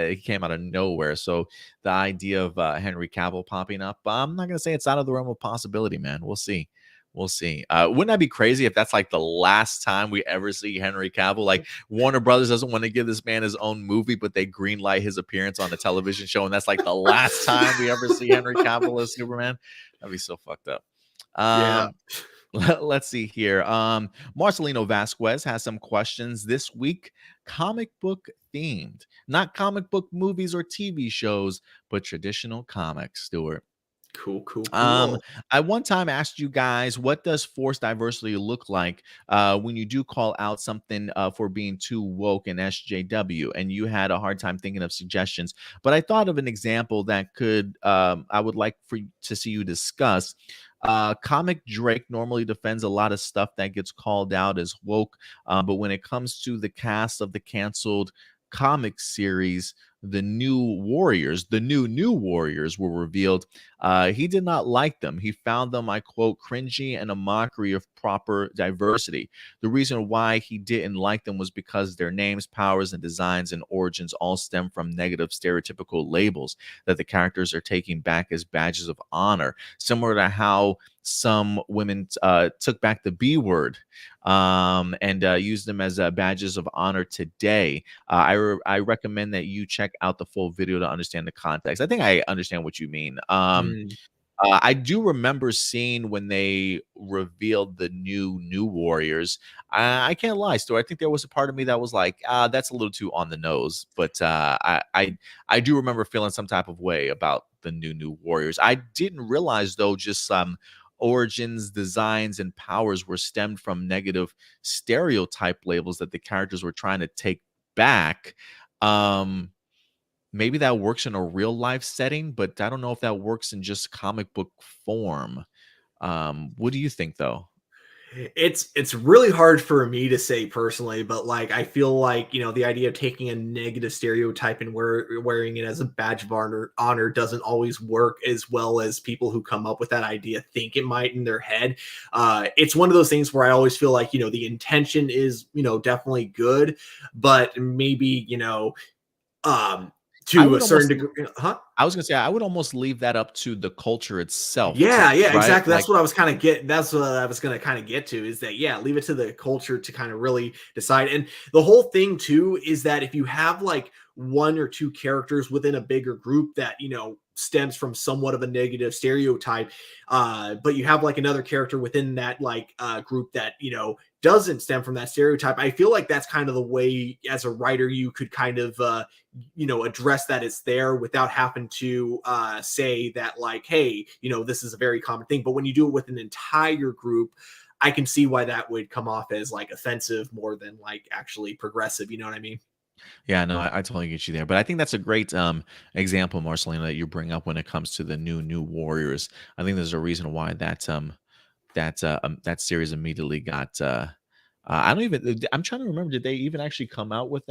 He came out of nowhere. So the idea of Henry Cavill popping up, I'm not gonna say it's out of the realm of possibility, man. We'll see. We'll see. Wouldn't that be crazy if that's like the last time we ever see Henry Cavill? Like Warner Brothers doesn't want to give this man his own movie, but they greenlight his appearance on the television show, and that's like the last time we ever see Henry Cavill as Superman. That'd be so fucked up. Yeah. Um, let's see here. Marcelino Vasquez has some questions this week. Comic book themed, not comic book movies or TV shows, but traditional comics. Stuart. Cool, cool, Um, cool. I one time asked you guys, what does force diversity look like when you do call out something for being too woke in SJW? And you had a hard time thinking of suggestions, but I thought of an example that could I would like for to see you discuss. Comic Drake normally defends a lot of stuff that gets called out as woke, but when it comes to the cast of the canceled comic series, the new warriors, the new warriors were revealed, he did not like them. He found them, I quote, cringy and a mockery of proper diversity. The reason why he didn't like them was because their names, powers, and designs and origins all stem from negative stereotypical labels that the characters are taking back as badges of honor, similar to how some women took back the B word and used them as badges of honor today. I recommend that you check out the full video to understand the context. I think I understand what you mean. Mm. I do remember seeing when they revealed the new Warriors. I can't lie, Stu. I think there was a part of me that was like, that's a little too on the nose. But I do remember feeling some type of way about the new Warriors. I didn't realize though, just some origins, designs, and powers were stemmed from negative stereotype labels that the characters were trying to take back. Um, Maybe that works in a real life setting, but I don't know if that works in just comic book form. What do you think though? It's really hard for me to say personally, but like I feel like the idea of taking a negative stereotype and wearing it as a badge of honor doesn't always work as well as people who come up with that idea think it might in their head. It's one of those things where I always feel like the intention is definitely good, but maybe um I to a would certain almost degree, huh? I was gonna say I would almost leave that up to the culture itself to Yeah, yeah, right? exactly. Like That's what I was kind of get to is that yeah, leave it to the culture to kind of really decide. And the whole thing too is that if you have like one or two characters within a bigger group that stems from somewhat of a negative stereotype, but you have like another character within that like group that doesn't stem from that stereotype. I feel like that's kind of the way as a writer you could kind of address that it's there without having to say that like, hey, this is a very common thing. But when you do it with an entire group, I can see why that would come off as like offensive more than like actually progressive. You know what I mean? yeah, no, I totally get you there. But I think that's a great example, Marcelina, that you bring up when it comes to the new Warriors. I think there's a reason why that series immediately got I don't even I'm trying to remember, did they even actually come out with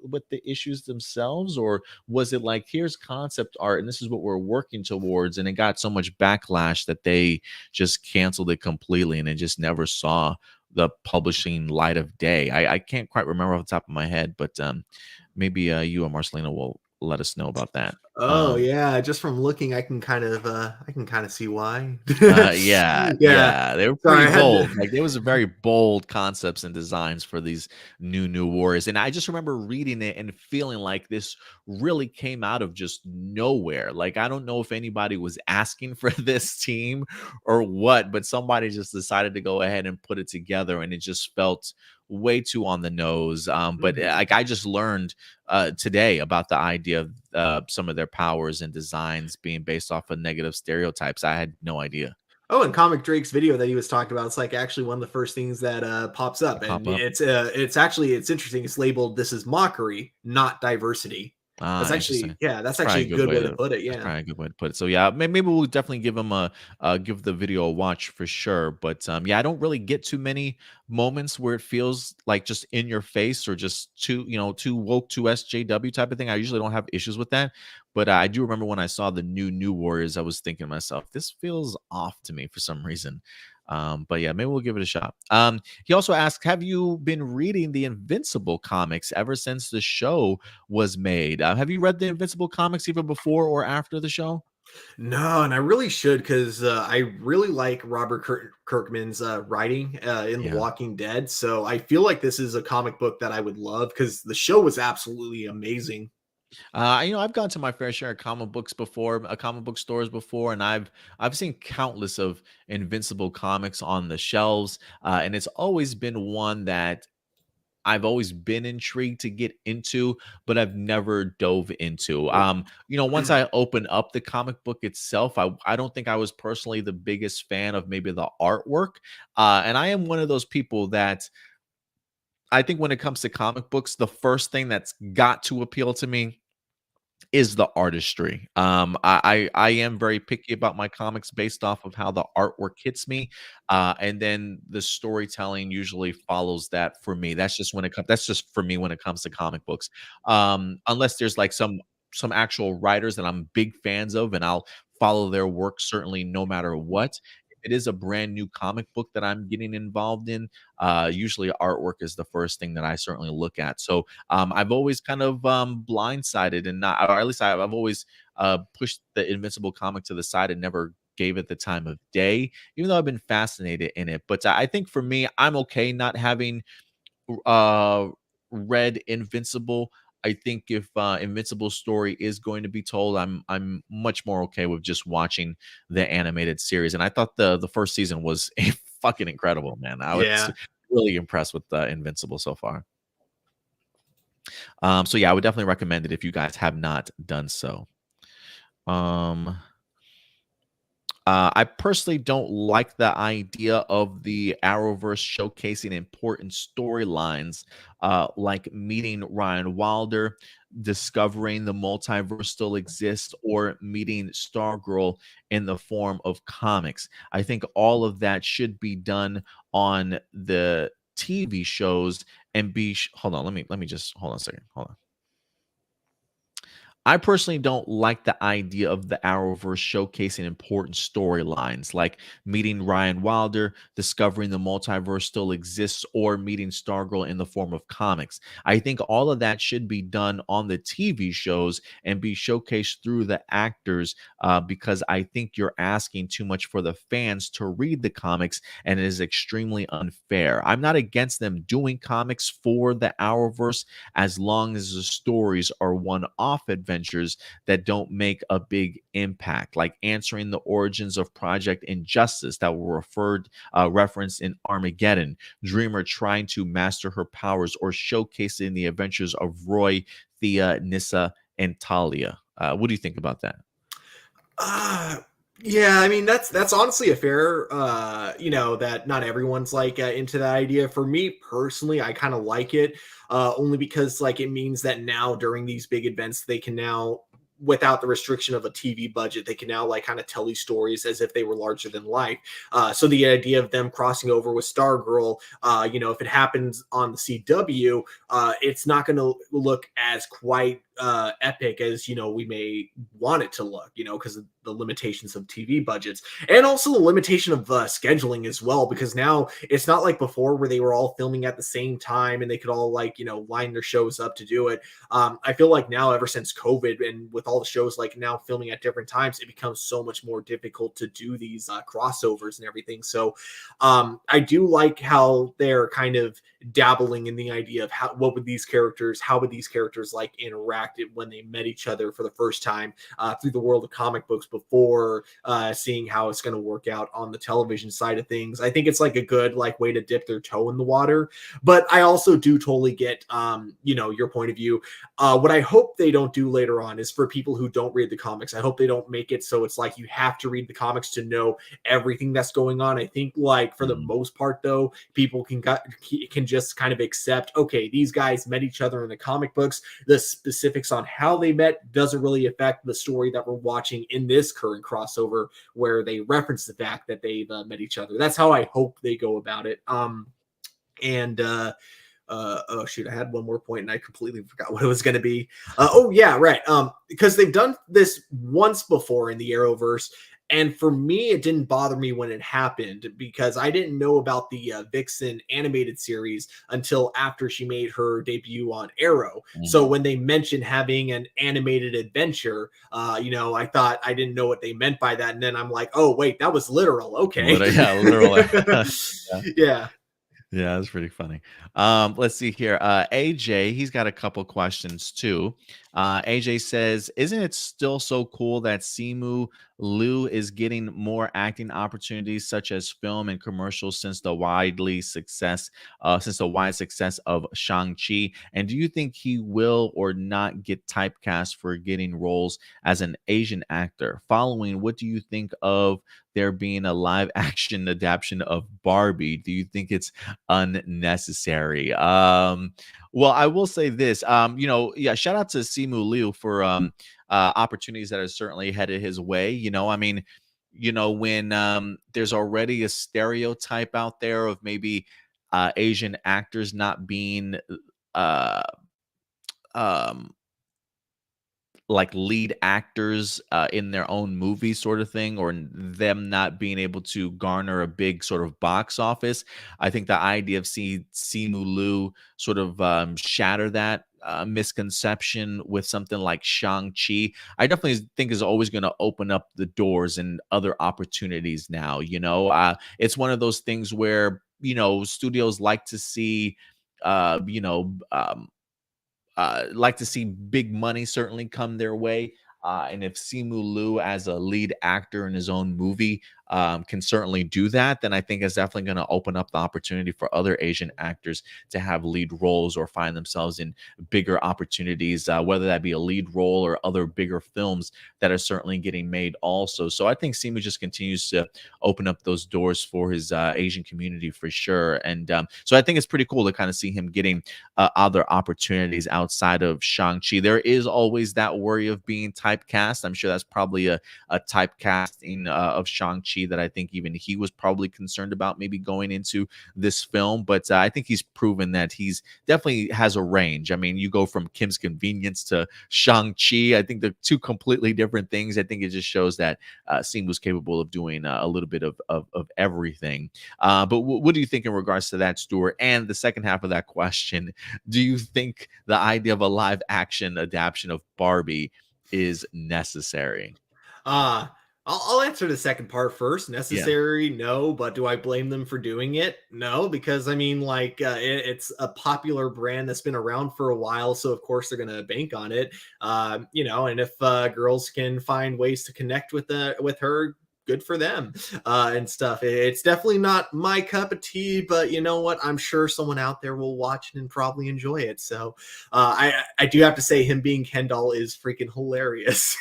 with the issues themselves, or was it like here's concept art and this is what we're working towards, and it got so much backlash that they just canceled it completely and it just never saw the publishing light of day. I can't quite remember off the top of my head, but maybe you and Marcelina will let us know about that. Oh um yeah, just from looking, I can kind of see why. Yeah, Yeah, yeah, they were sorry, pretty I had to. bold. Like, there was a very bold concepts and designs for these new warriors, and I just remember reading it and feeling like this really came out of just nowhere. Like, I don't know if anybody was asking for this team or what, but somebody just decided to go ahead and put it together, and it just felt way too on the nose. But Mhm. like I just learned today about the idea of some of their powers and designs being based off of negative stereotypes. I had no idea. Oh, and Comic Drake's video that he was talking about, it's like actually one of the first things that pops They up, pop and up. it's actually it's interesting. It's labeled "This is mockery, not diversity." Ah, interesting. That's That's probably actually a a good good way way to to put it. that's Yeah. probably a good way to put it. So yeah, maybe we'll definitely give them a give the video a watch for sure. But yeah, I don't really get too many moments where it feels like just in your face or just too too woke, too SJW type of thing. I usually don't have issues with that. But I do remember when I saw the new Warriors, I was thinking to myself, this feels off to me for some reason. But yeah, maybe we'll give it a shot. He also asked, have you been reading the Invincible comics ever since the show was made? Have you read the Invincible comics even before or after the show? No, and I really should because I really like Robert Kirkman's writing in The Yeah. Walking Dead. So I feel like this is a comic book that I would love because the show was absolutely amazing. I've gone to my fair share of comic books before, comic book stores before, and I've seen countless of Invincible comics on the shelves, and it's always been one that I've always been intrigued to get into, but I've never dove into. Once I open up the comic book itself, I don't think I was personally the biggest fan of maybe the artwork, and I am one of those people that I think when it comes to comic books, the first thing that's got to appeal to me is the artistry. I am very picky about my comics based off of how the artwork hits me, and then the storytelling usually follows that for me. That's just for me when it comes to comic books. Unless there's like some some actual writers that I'm big fans of, and I'll follow their work certainly no matter what. If it is a brand new comic book that I'm getting involved in, usually artwork is the first thing that I certainly look at. So I've always kind of blindsided and not, or at least I've always pushed the Invincible comic to the side and never gave it the time of day, even though I've been fascinated in it. But I think for me, I'm okay not having uh read Invincible. I think if Invincible story is going to be told, I'm much more okay with just watching the animated series. And I thought the first season was fucking incredible, man. I was Yeah. really impressed with Invincible so far. So yeah, I would definitely recommend it if you guys have not done so. Um, I personally don't like the idea of the Arrowverse showcasing important storylines, like meeting Ryan Wilder, discovering the multiverse still exists, or meeting Stargirl in the form of comics. I think all of that should be done on the TV shows and hold on, let me just hold on a second. Hold on. I personally don't like the idea of the Arrowverse showcasing important storylines like meeting Ryan Wilder, discovering the multiverse still exists, or meeting Stargirl in the form of comics. I think all of that should be done on the TV shows and be showcased through the actors, because I think you're asking too much for the fans to read the comics, and it is extremely unfair. I'm not against them doing comics for the Arrowverse as long as the stories are one-off adventures that don't make a big impact, like answering the origins of Project Injustice that were referenced in Armageddon, Dreamer trying to master her powers, or showcasing the adventures of Roy, Thea, Nissa, and Talia. What do you think about that? Uh, yeah, I mean that's honestly a fair that not everyone's like into that idea. For me personally, I kind of like it only because like it means that now during these big events they can now, without the restriction of a TV budget, they can now like kind of tell these stories as if they were larger than life. So the idea of them crossing over with Stargirl, if it happens on the CW, it's not going to look as quite epic as we may want it to look, because of the limitations of TV budgets and also the limitation of scheduling as well. Because now it's not like before where they were all filming at the same time and they could all like line their shows up to do it. I feel like now, ever since COVID and with all the shows like now filming at different times, it becomes so much more difficult to do these crossovers and everything. So I do like how they're kind of dabbling in the idea of how would these characters like interacted when they met each other for the first time through the world of comic books before seeing how it's going to work out on the television side of things. I think it's like a good like way to dip their toe in the water, but I also do totally get your point of view. What I hope they don't do later on is for people who don't read the comics, I hope they don't make it so it's like you have to read the comics to know everything that's going on. I think like for the Mhm. most part though, people can just kind of accept, okay, these guys met each other in the comic books. The specifics on how they met doesn't really affect the story that we're watching in this current crossover where they reference the fact that they've met each other. That's how I hope they go about it. And oh shoot, I had one more point and I completely forgot what it was going to be. Oh yeah, right. Because they've done this once before in the Arrowverse, and for me, it didn't bother me when it happened because I didn't know about the Vixen animated series until after she made her debut on Arrow. So Mhm. when they mentioned having an animated adventure, I thought I didn't know what they meant by that, and then I'm like, oh wait, that was literal. Okay. Yeah, literally. Yeah. Yeah. Yeah, that's pretty funny. Let's see here. AJ, he's got a couple questions too. AJ says, "Isn't it still so cool that Simu Liu is getting more acting opportunities, such as film and commercials, since the wide success of Shang Chi? And do you think he will or not get typecast for getting roles as an Asian actor? Following, what do you think of there being a live action adaptation of Barbie? Do you think it's unnecessary?" Well, I will say this. Yeah, shout out to Simu Liu for opportunities that are certainly headed his way. I mean, when there's already a stereotype out there of maybe Asian actors not being uh um like lead actors in their own movie sort of thing, or them not being able to garner a big sort of box office. I think the idea of seeing Simu Liu sort of shatter that misconception with something like Shang-Chi, I definitely think is always going to open up the doors and other opportunities now. It's one of those things where, studios like to see, like to see big money certainly come their way. And if Simu Liu, as a lead actor in his own movie, can certainly do that, then I think it's definitely going to open up the opportunity for other Asian actors to have lead roles or find themselves in bigger opportunities, whether that be a lead role or other bigger films that are certainly getting made also. So I think Simu just continues to open up those doors for his Asian community for sure. And so I think it's pretty cool to kind of see him getting other opportunities outside of Shang-Chi. There is always that worry of being typecast. I'm sure that's probably a typecasting of Shang-Chi that I think even he was probably concerned about maybe going into this film. But I think he's proven that he's definitely has a range. I mean, you go from Kim's Convenience to Shang-Chi. I think they're two completely different things. I think it just shows that Sim was capable of doing a little bit of everything. But what do you think in regards to that, Stuart? And the second half of that question, do you think the idea of a live action adaptation of Barbie is necessary? Uh, I'll answer the second part first. Yeah. Necessary, no, but do I blame them for doing it? No, because I mean, like, it's a popular brand that's been around for a while, so of course they're gonna bank on it. And if girls can find ways to connect with her, good for them, and stuff. It's definitely not my cup of tea, but you know what? I'm sure someone out there will watch it and probably enjoy it. So, I do have to say, him being Ken doll is freaking hilarious.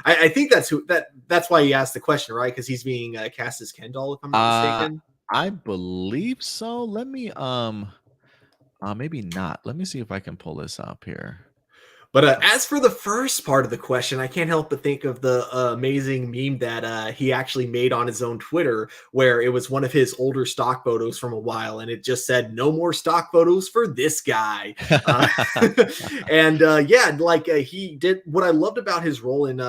I think that's why he asked the question, right? Because he's being cast as Kendall, if I'm not Uh mistaken. I believe so. Let me maybe not. Let me see if I can pull this up here. But Uh, as for the first part of the question, I can't help but think of the amazing meme that he actually made on his own Twitter, where it was one of his older stock photos from a while, and it just said, "No more stock photos for this guy." Uh, and yeah, like he did. What I loved about his role in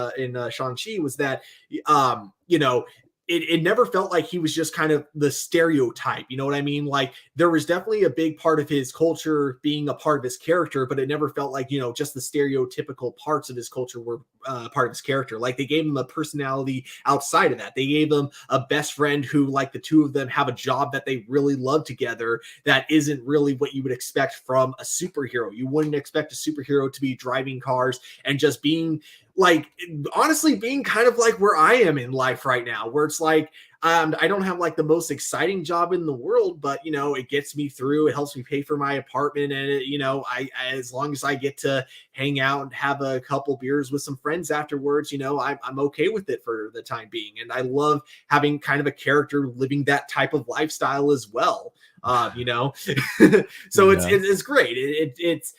Shang Chi was that, you know. It never felt like he was just kind of the stereotype. You know what I mean? Like, there was definitely a big part of his culture being a part of his character, but it never felt like, just the stereotypical parts of his culture were part of his character. Like, they gave him a personality outside of that. They gave him a best friend who, like, the two of them have a job that they really love together. That isn't really what you would expect from a superhero. You wouldn't expect a superhero to be driving cars and just being, like, honestly, being kind of like where I am in life right now, where it's like, I don't have like the most exciting job in the world, but it gets me through. It helps me pay for my apartment, and I, as long as I get to hang out and have a couple beers with some friends afterwards, I'm okay with it for the time being. And I love having kind of a character living that type of lifestyle as well. So it's yeah. it's great. It's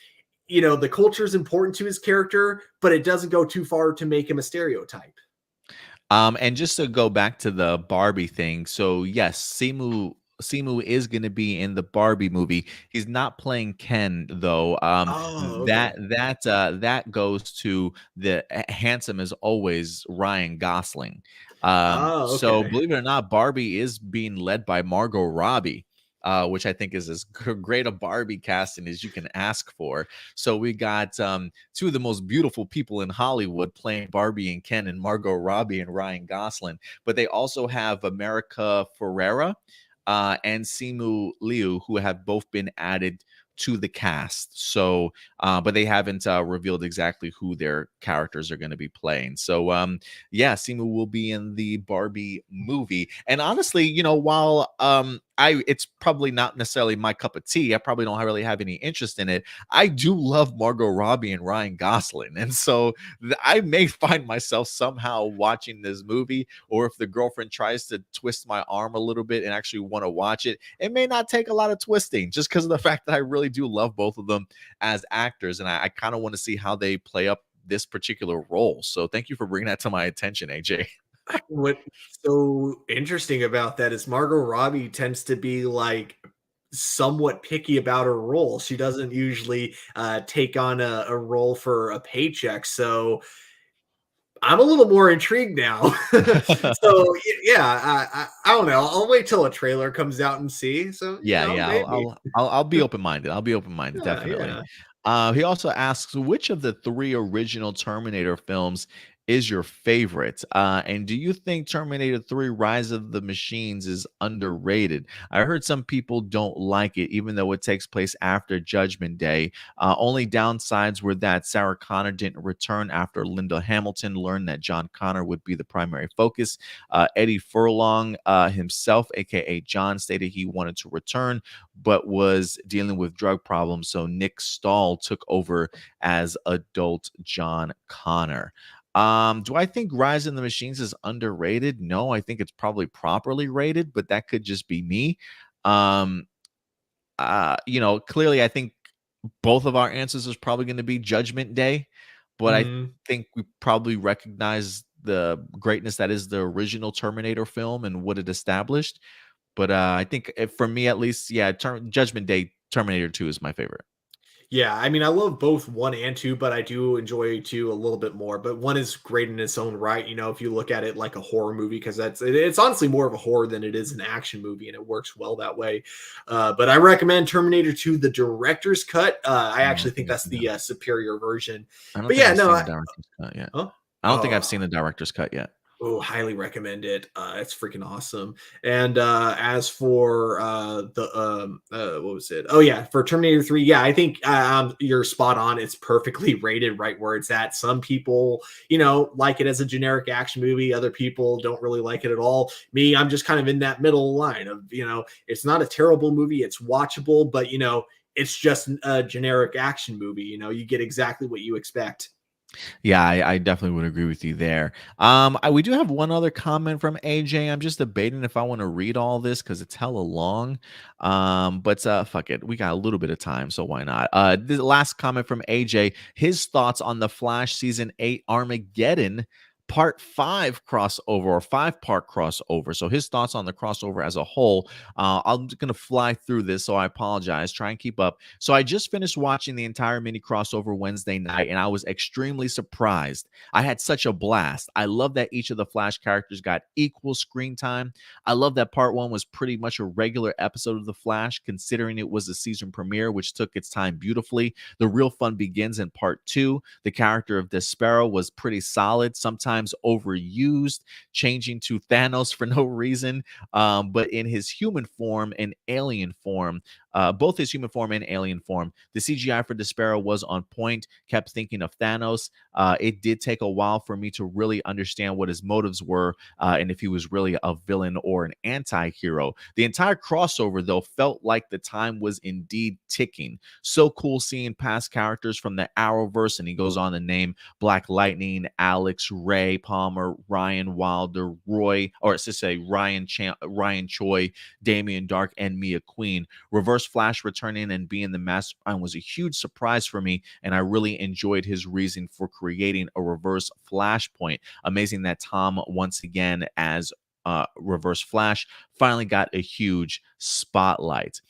the culture is important to his character, but it doesn't go too far to make him a stereotype. And just to go back to the Barbie thing, so yes, Simu is going to be in the Barbie movie. He's not playing Ken though. Oh, okay. That goes to the handsome as always Ryan Gosling. Oh, So okay. believe it or not, Barbie is being led by Margot Robbie. Which I think is as great a Barbie casting as you can ask for. So we got two of the most beautiful people in Hollywood playing Barbie and Ken, and Margot Robbie and Ryan Gosling. But they also have America Ferrera and Simu Liu, who have both been added to the cast. So, but they haven't revealed exactly who their characters are going to be playing. So, yeah, Simu will be in the Barbie movie. And honestly, while it's probably not necessarily my cup of tea. I probably don't really have any interest in it. I do love Margot Robbie and Ryan Gosling, and so I may find myself somehow watching this movie, or if the girlfriend tries to twist my arm a little bit and actually want to watch it, it may not take a lot of twisting, just because of the fact that I really do love both of them as actors, and I kind of want to see how they play up this particular role. So thank you for bringing that to my attention, AJ. What's so interesting about that is Margot Robbie tends to be like somewhat picky about her role. She doesn't usually take on a role for a paycheck. So I'm a little more intrigued now. Yeah, I don't know. I'll wait till a trailer comes out and see. So Yeah, yeah, maybe. I'll be open-minded. I'll be open-minded, Yeah, definitely. yeah. He also asks, which of the 3 original Terminator films is your favorite? And do you think Terminator 3: Rise of the Machines is underrated? I heard some people don't like it, even though it takes place after Judgment Day. Only downsides were that Sarah Connor didn't return after Linda Hamilton learned that John Connor would be the primary focus. Eddie Furlong himself, aka John, stated he wanted to return, but was dealing with drug problems. So Nick Stahl took over as adult John Connor. Do I think Rise of the Machines is underrated? No, I think it's probably properly rated, but that could just be me. Um, Clearly, I think both of our answers is probably going to be Judgment Day, but I Mhm. think we probably recognize the greatness that is the original Terminator film and what it established. But I think for me at least, yeah, Judgment Day, Terminator 2 is my favorite. Yeah, I mean, I love both 1 and 2, but I do enjoy 2 a little bit more. But 1 is great in its own right, if you look at it like a horror movie, because it's honestly more of a horror than it is an action movie, and it works well that way. But I recommend Terminator 2, the director's cut. I I don't actually think think I've that's seen the that. superior version. I don't But think yeah, I've no, seen the director's cut yet. huh? I don't think I've Oh, seen the director's cut yet. Oh, highly recommend it. It's freaking awesome. And as for what was it? Oh yeah, for Terminator 3, yeah, I think you're spot on. It's perfectly rated right where it's at. Some people, like it as a generic action movie. Other people don't really like it at all. Me, I'm just kind of in that middle line of, it's not a terrible movie. It's watchable, but it's just a generic action movie. You get exactly what you expect. Yeah, I definitely would agree with you there. We do have one other comment from AJ. I'm just debating if I want to read all this because it's hella long. But fuck it, we got a little bit of time, so why not? The last comment from AJ, his thoughts on the Flash season 8 Armageddon part 5 crossover or 5-part crossover. So his thoughts on the crossover as a whole. I'm just gonna fly through this, so I apologize. Try and keep up. So I just finished watching the entire mini crossover Wednesday night, and I was extremely surprised. I had such a blast. I love that each of the Flash characters got equal screen time. I love that part 1 was pretty much a regular episode of The Flash, considering it was a season premiere, which took its time beautifully. The real fun begins in part 2. The character of Despero was pretty solid, sometimes overused, changing to Thanos for no reason, but in his human form and alien form, both his human form and alien form. The CGI for Despero was on point, kept thinking of Thanos. It did take a while for me to really understand what his motives were and if he was really a villain or an anti hero. The entire crossover, though, felt like the time was indeed ticking. So cool seeing past characters from the Arrowverse, and he goes on to name Black Lightning, Alex, Ray Palmer, Ryan Wilder, Roy, or to say Ryan Choi, Damian Dark, and Mia Queen. Reverse Flash returning and being the mastermind was a huge surprise for me, and I really enjoyed his reason for creating a reverse Flashpoint. Amazing that Tom, once again, as Reverse Flash, finally got a huge spotlight.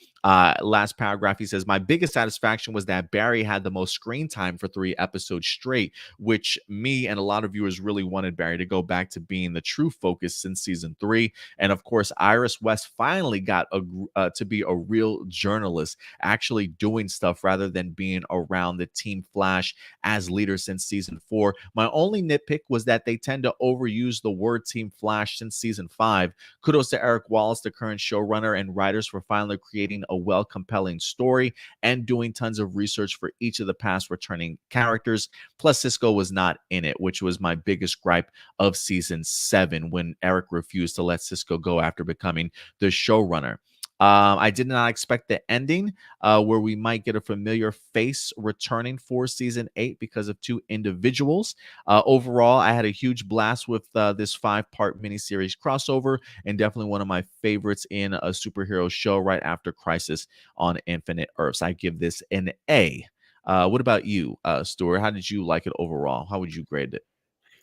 Last paragraph, he says, my biggest satisfaction was that Barry had the most screen time for 3 episodes straight, which me and a lot of viewers really wanted Barry to go back to being the true focus since season 3. And of course, Iris West finally got to be a real journalist, actually doing stuff rather than being around the Team Flash as leader since season 4. My only nitpick was that they tend to overuse the word Team Flash since season 5. Kudos to Eric Wallace, the current showrunner, and writers for finally creating a well compelling story and doing tons of research for each of the past returning characters. Plus, Cisco was not in it, which was my biggest gripe of season 7 when Eric refused to let Cisco go after becoming the showrunner. I did not expect the ending where we might get a familiar face returning for season 8 because of 2 individuals. Overall, I had a huge blast with this 5-part miniseries crossover, and definitely one of my favorites in a superhero show right after Crisis on Infinite Earths. I give this an A. What about you, Stuart? How did you like it overall? How would you grade it?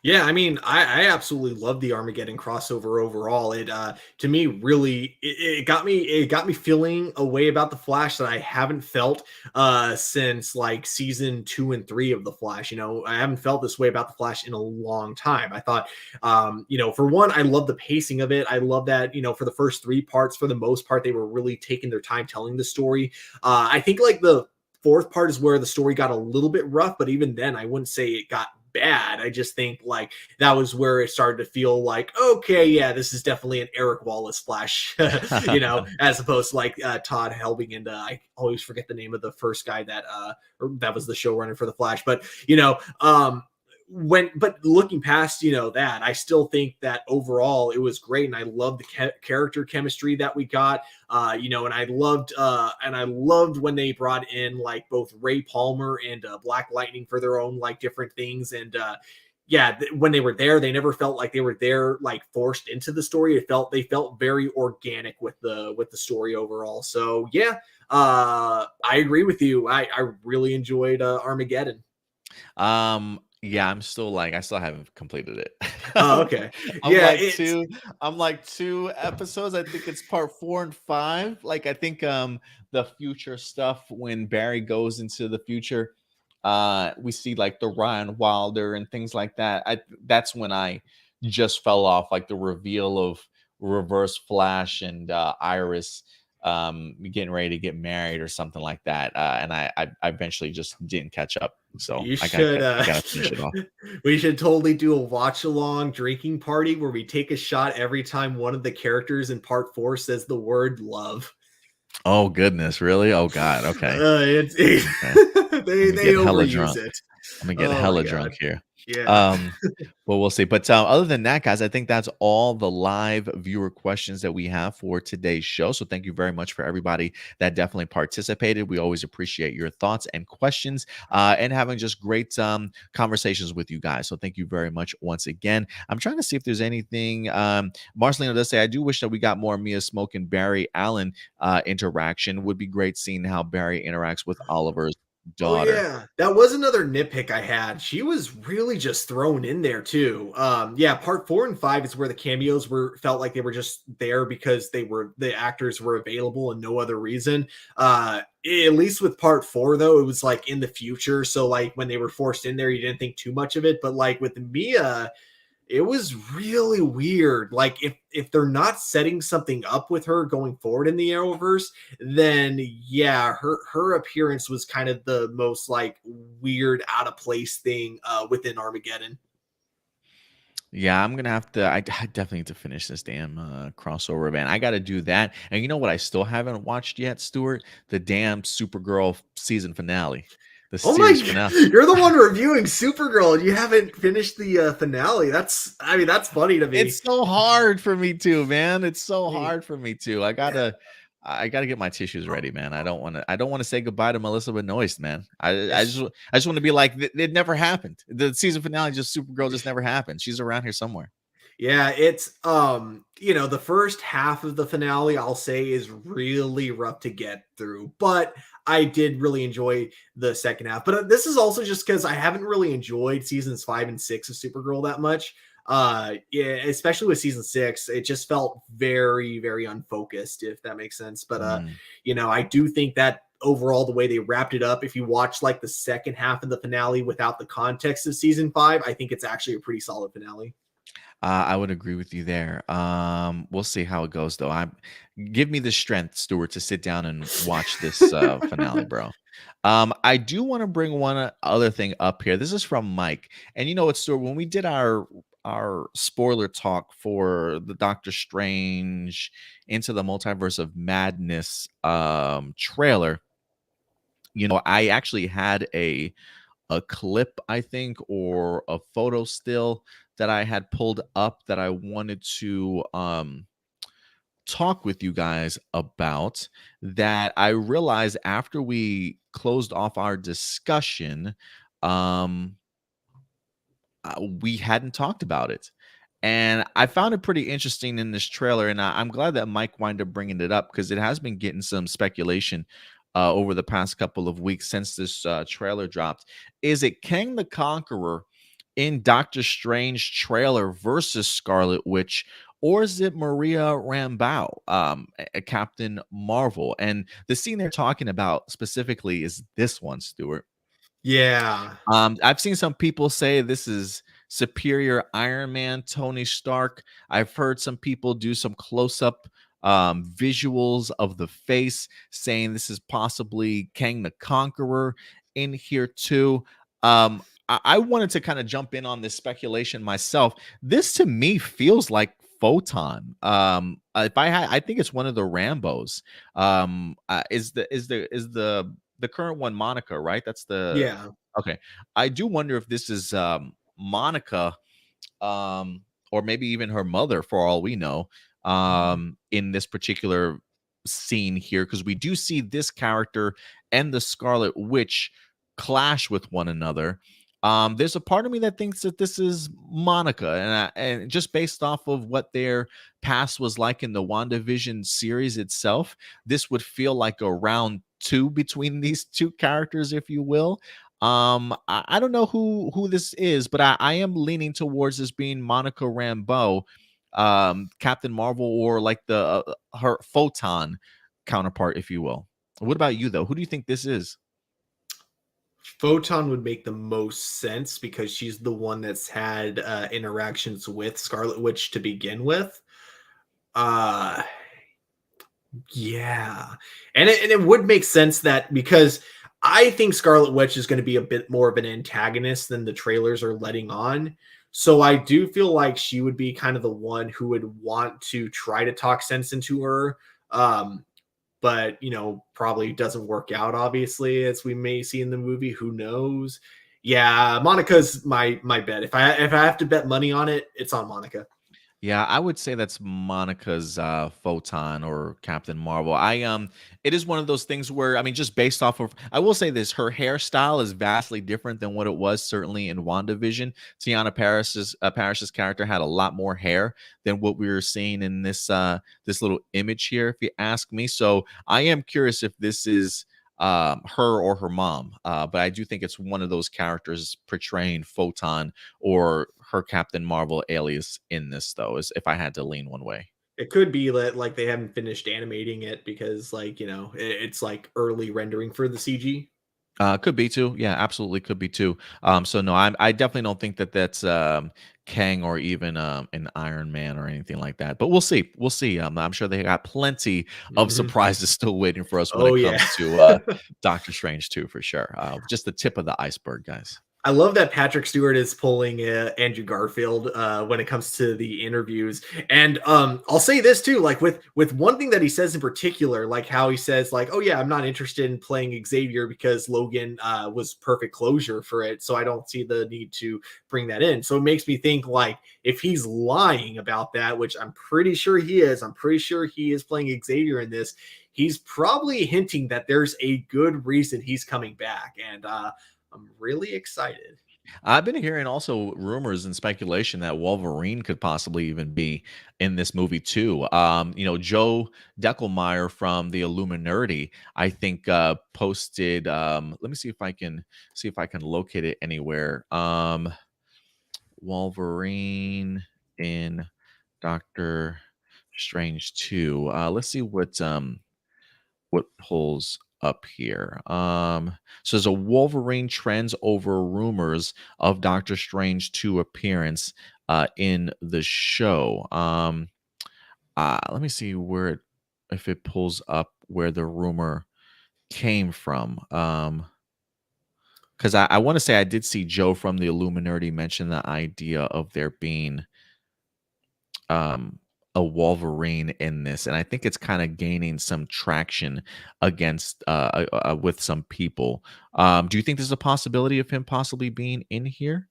Yeah, I mean, I absolutely love the Armageddon crossover overall. It to me really it got me feeling a way about the Flash that I haven't felt since like season 2 and 3 of the Flash. You know, I haven't felt this way about the Flash in a long time. I thought you know, for one, I love the pacing of it. I love that, you know, for the first three parts, for the most part, they were really taking their time telling the story. I think like the fourth part is where the story got a little bit rough, but even then, I wouldn't say it got bad. I just think like that was where it started to feel like, okay, yeah, this is definitely an Eric Wallace Flash, you know, as opposed to like Todd Helbing and I always forget the name of the first guy that that was the showrunner for the Flash, but you know, but looking past, you know, that I still think that overall it was great, and I love the character chemistry that we got, you know, and I loved when they brought in like both Ray Palmer and Black Lightning for their own like different things, and yeah, when they were there, they never felt like they were there like forced into the story. They felt very organic with the story overall. So yeah, I agree with you. I really enjoyed Armageddon. Yeah, I still haven't completed it. Oh, okay. I'm Yeah, like it's 2 I'm like 2 episodes. I think it's part 4 and 5. Like I think the future stuff when Barry goes into the future, we see like the Ryan Wilder and things like that. That's when I just fell off, like the reveal of Reverse Flash and Iris getting ready to get married or something like that. And I eventually just didn't catch up. So you should I gotta finish it off. we should totally do a watch along drinking party where we take a shot every time one of the characters in part 4 says the word love. Oh goodness, really? Oh god. Okay. It's Okay. I'm gonna they get hella overuse drunk. it. I'm gonna get Oh my hella drunk god. here. Yeah. Um, but we'll see. But other than that, guys, I think that's all the live viewer questions that we have for today's show. So thank you very much for everybody that definitely participated. We always appreciate your thoughts and questions and having just great conversations with you guys. So thank you very much once again. I'm trying to see if there's anything. Marcelino does say, I do wish that we got more Mia Smoke and Barry Allen interaction. Would be great seeing how Barry interacts with Oliver's Oh daughter. yeah, that was another nitpick I had. She was really just thrown in there too. Yeah, part 4 and 5 is where the cameos were felt like they were just there because the actors were available and no other reason. At least with part 4 though, it was like in the future, so like when they were forced in there, you didn't think too much of it. But like with Mia, it was really weird. Like if they're not setting something up with her going forward in the Arrowverse, then yeah, her appearance was kind of the most like weird out of place thing within Armageddon. Yeah, I'm gonna have to. I definitely need to finish this damn crossover, man. I got to do that. And you know what? I still haven't watched yet, Stuart. The damn Supergirl season finale, the Oh my series finale. god, you're the one reviewing Supergirl and you haven't finished the finale. That's I mean that's funny to me. It's so hard for me too, man. It's so Hey, hard for me too. yeah. I gotta get my tissues ready, man. I don't want to say goodbye to Melissa Benoist, man. I just want to be like, it never happened. The season finale, just Supergirl, just never happened. She's around here somewhere. Yeah, it's you know, the first half of the finale I'll say is really rough to get through, but I did really enjoy the second half. But this is also just cuz I haven't really enjoyed seasons 5 and 6 of Supergirl that much. Yeah, especially with season 6, it just felt very unfocused if that makes sense. But Mm. you know, I do think that overall the way they wrapped it up, if you watch like the second half of the finale without the context of season 5, I think it's actually a pretty solid finale. I would agree with you there. We'll see how it goes, though. I give me the strength, Stuart, to sit down and watch this finale, bro. I do want to bring one other thing up here. This is from Mike, and you know what, Stuart? When we did our spoiler talk for the Doctor Strange into the Multiverse of Madness trailer, you know, I actually had a clip, I think, or a photo still that I had pulled up that I wanted to talk with you guys about that I realized after we closed off our discussion, um, we hadn't talked about it. And I found it pretty interesting in this trailer, and I'm glad that Mike wound up bringing it up because it has been getting some speculation over the past couple of weeks since this trailer dropped. Is it Kang the Conqueror in Doctor Strange trailer versus Scarlet Witch, or is it Maria Rambeau, Captain Marvel? And the scene they're talking about specifically is this one, Stuart. Yeah. I've seen some people say this is superior Iron Man, Tony Stark. I've heard some people do some close-up visuals of the face, saying this is possibly Kang the Conqueror in here too. I wanted to kind of jump in on this speculation myself. This to me feels like Photon. If I think it's one of the Rambos. Is the current one Monica, right? That's the Yeah. Okay. I do wonder if this is Monica, or maybe even her mother, for all we know, in this particular scene here, because we do see this character and the Scarlet Witch clash with one another. There's a part of me that thinks that this is Monica, and just based off of what their past was like in the WandaVision series itself, this would feel like a round two between these two characters, if you will. I don't know who this is, but I am leaning towards this being Monica Rambeau, Captain Marvel, or like the her Photon counterpart, if you will. What about you though? Who do you think this is? Photon would make the most sense because she's the one that's had interactions with Scarlet Witch to begin with. Uh yeah. And it would make sense that because I think Scarlet Witch is going to be a bit more of an antagonist than the trailers are letting on. So I do feel like she would be kind of the one who would want to try to talk sense into her. But probably doesn't work out, obviously, as we may see in the movie. Who knows? Yeah, Monica's my bet. If I have to bet money on it, it's on Monica. Yeah, I would say that's Monica's Photon or Captain Marvel. It is one of those things where, I mean, just based off of, I will say this, her hairstyle is vastly different than what it was certainly in WandaVision. Tiana Parris's character had a lot more hair than what we were seeing in this little image here, if you ask me. So I am curious if this is her or her mom. But I do think it's one of those characters portraying Photon or her Captain Marvel alias in this, though, is if I had to lean one way. It could be that like they haven't finished animating it because it's like early rendering for the CG. Could be too. Yeah, absolutely could be too. So no, I definitely don't think that that's Kang or even an Iron Man or anything like that. But we'll see. We'll see. I'm sure they got plenty of Mhm. surprises still waiting for us when Oh it yeah. comes to Doctor Strange too, for sure. Just the tip of the iceberg, guys. I love that Patrick Stewart is pulling Andrew Garfield when it comes to the interviews, and I'll say this too, like with one thing that he says in particular, like how he says, like, "Oh yeah, I'm not interested in playing Xavier because Logan was perfect closure for it, so I don't see the need to bring that in." So it makes me think like if he's lying about that, which I'm pretty sure he is, I'm pretty sure he is playing Xavier in this. He's probably hinting that there's a good reason he's coming back, and I'm really excited. I've been hearing also rumors and speculation that Wolverine could possibly even be in this movie too. Joe Deckelmeyer from the Illuminati, I think, posted. Let me see if I can locate it anywhere. Wolverine in Doctor Strange 2. Let's see what pulls up here. So there's a Wolverine trends over rumors of Doctor Strange 2 appearance in the show. Let me see if it pulls up where the rumor came from. Because I want to say I did see Joe from the Illuminati mention the idea of there being um a Wolverine in this, and I think it's kind of gaining some traction against with some people. Do you think there's a possibility of him possibly being in here?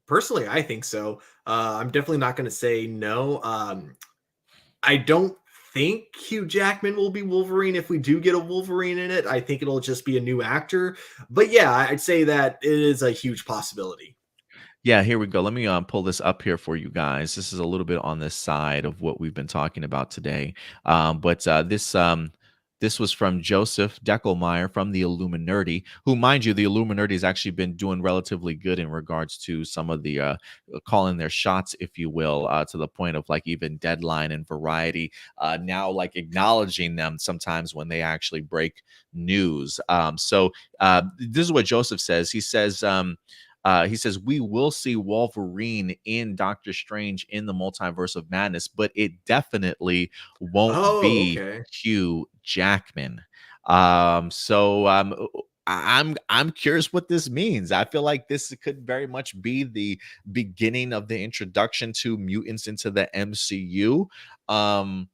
Personally, I think so. I'm definitely not going to say no. I don't think Hugh Jackman will be Wolverine if we do get a Wolverine in it. I think it'll just be a new actor. But yeah, I'd say that it is a huge possibility. Yeah, here we go. Let me pull this up here for you guys. This is a little bit on the side of what we've been talking about today. But this This was from Joseph Deckelmeyer from the Illuminati, who, mind you, the Illuminati has actually been doing relatively good in regards to some of the calling their shots, if you will, to the point of like even Deadline and Variety now like acknowledging them sometimes when they actually break news. So this is what Joseph says. He says, we will see Wolverine in Doctor Strange in the Multiverse of Madness, but it definitely won't Oh, be okay. Hugh Jackman. I'm curious what this means. I feel like this could very much be the beginning of the introduction to mutants into the MCU. Um,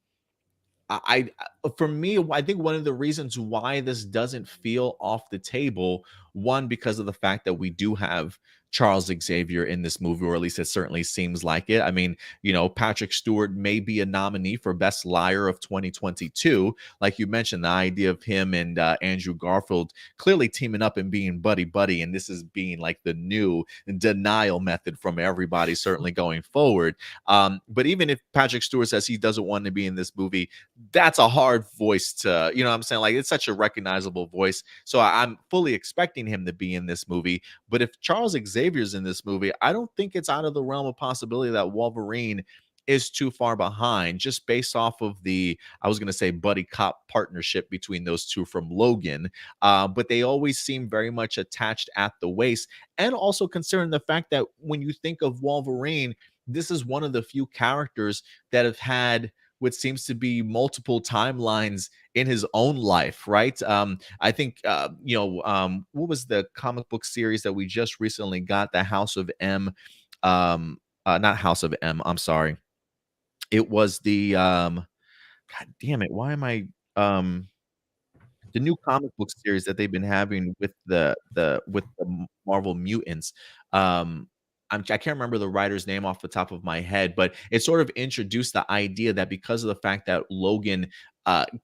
for me, I think one of the reasons why this doesn't feel off the table, one, because of the fact that we do have Charles Xavier in this movie, or at least it certainly seems like it. I mean, Patrick Stewart may be a nominee for Best Liar of 2022. Like you mentioned, the idea of him and Andrew Garfield clearly teaming up and being buddy buddy, and this is being like the new denial method from everybody, certainly going forward. But even if Patrick Stewart says he doesn't want to be in this movie, that's a hard voice to, what I'm saying? Like, it's such a recognizable voice. So I'm fully expecting him to be in this movie. But if Charles Xavier's in this movie, I don't think it's out of the realm of possibility that Wolverine is too far behind, just based off of the, I was going to say, buddy cop partnership between those two from Logan. But they always seem very much attached at the waist. And also considering the fact that when you think of Wolverine, this is one of the few characters that have had what seems to be multiple timelines in his own life, right? I think, what was the comic book series that we just recently got? The House of M, not House of M. I'm sorry. It was the God damn it. Why am I the new comic book series that they've been having with the Marvel mutants. I can't remember the writer's name off the top of my head, but it sort of introduced the idea that because of the fact that Logan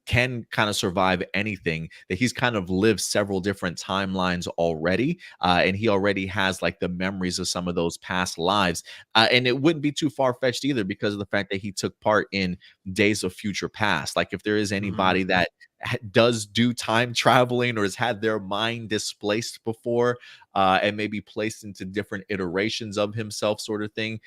can kind of survive anything, that he's kind of lived several different timelines already, and he already has like the memories of some of those past lives, and it wouldn't be too far fetched either because of the fact that he took part in Days of Future Past. Like if there is Mhm. anybody that does do time traveling or has had their mind displaced before, and maybe placed into different iterations of himself, sort of thing,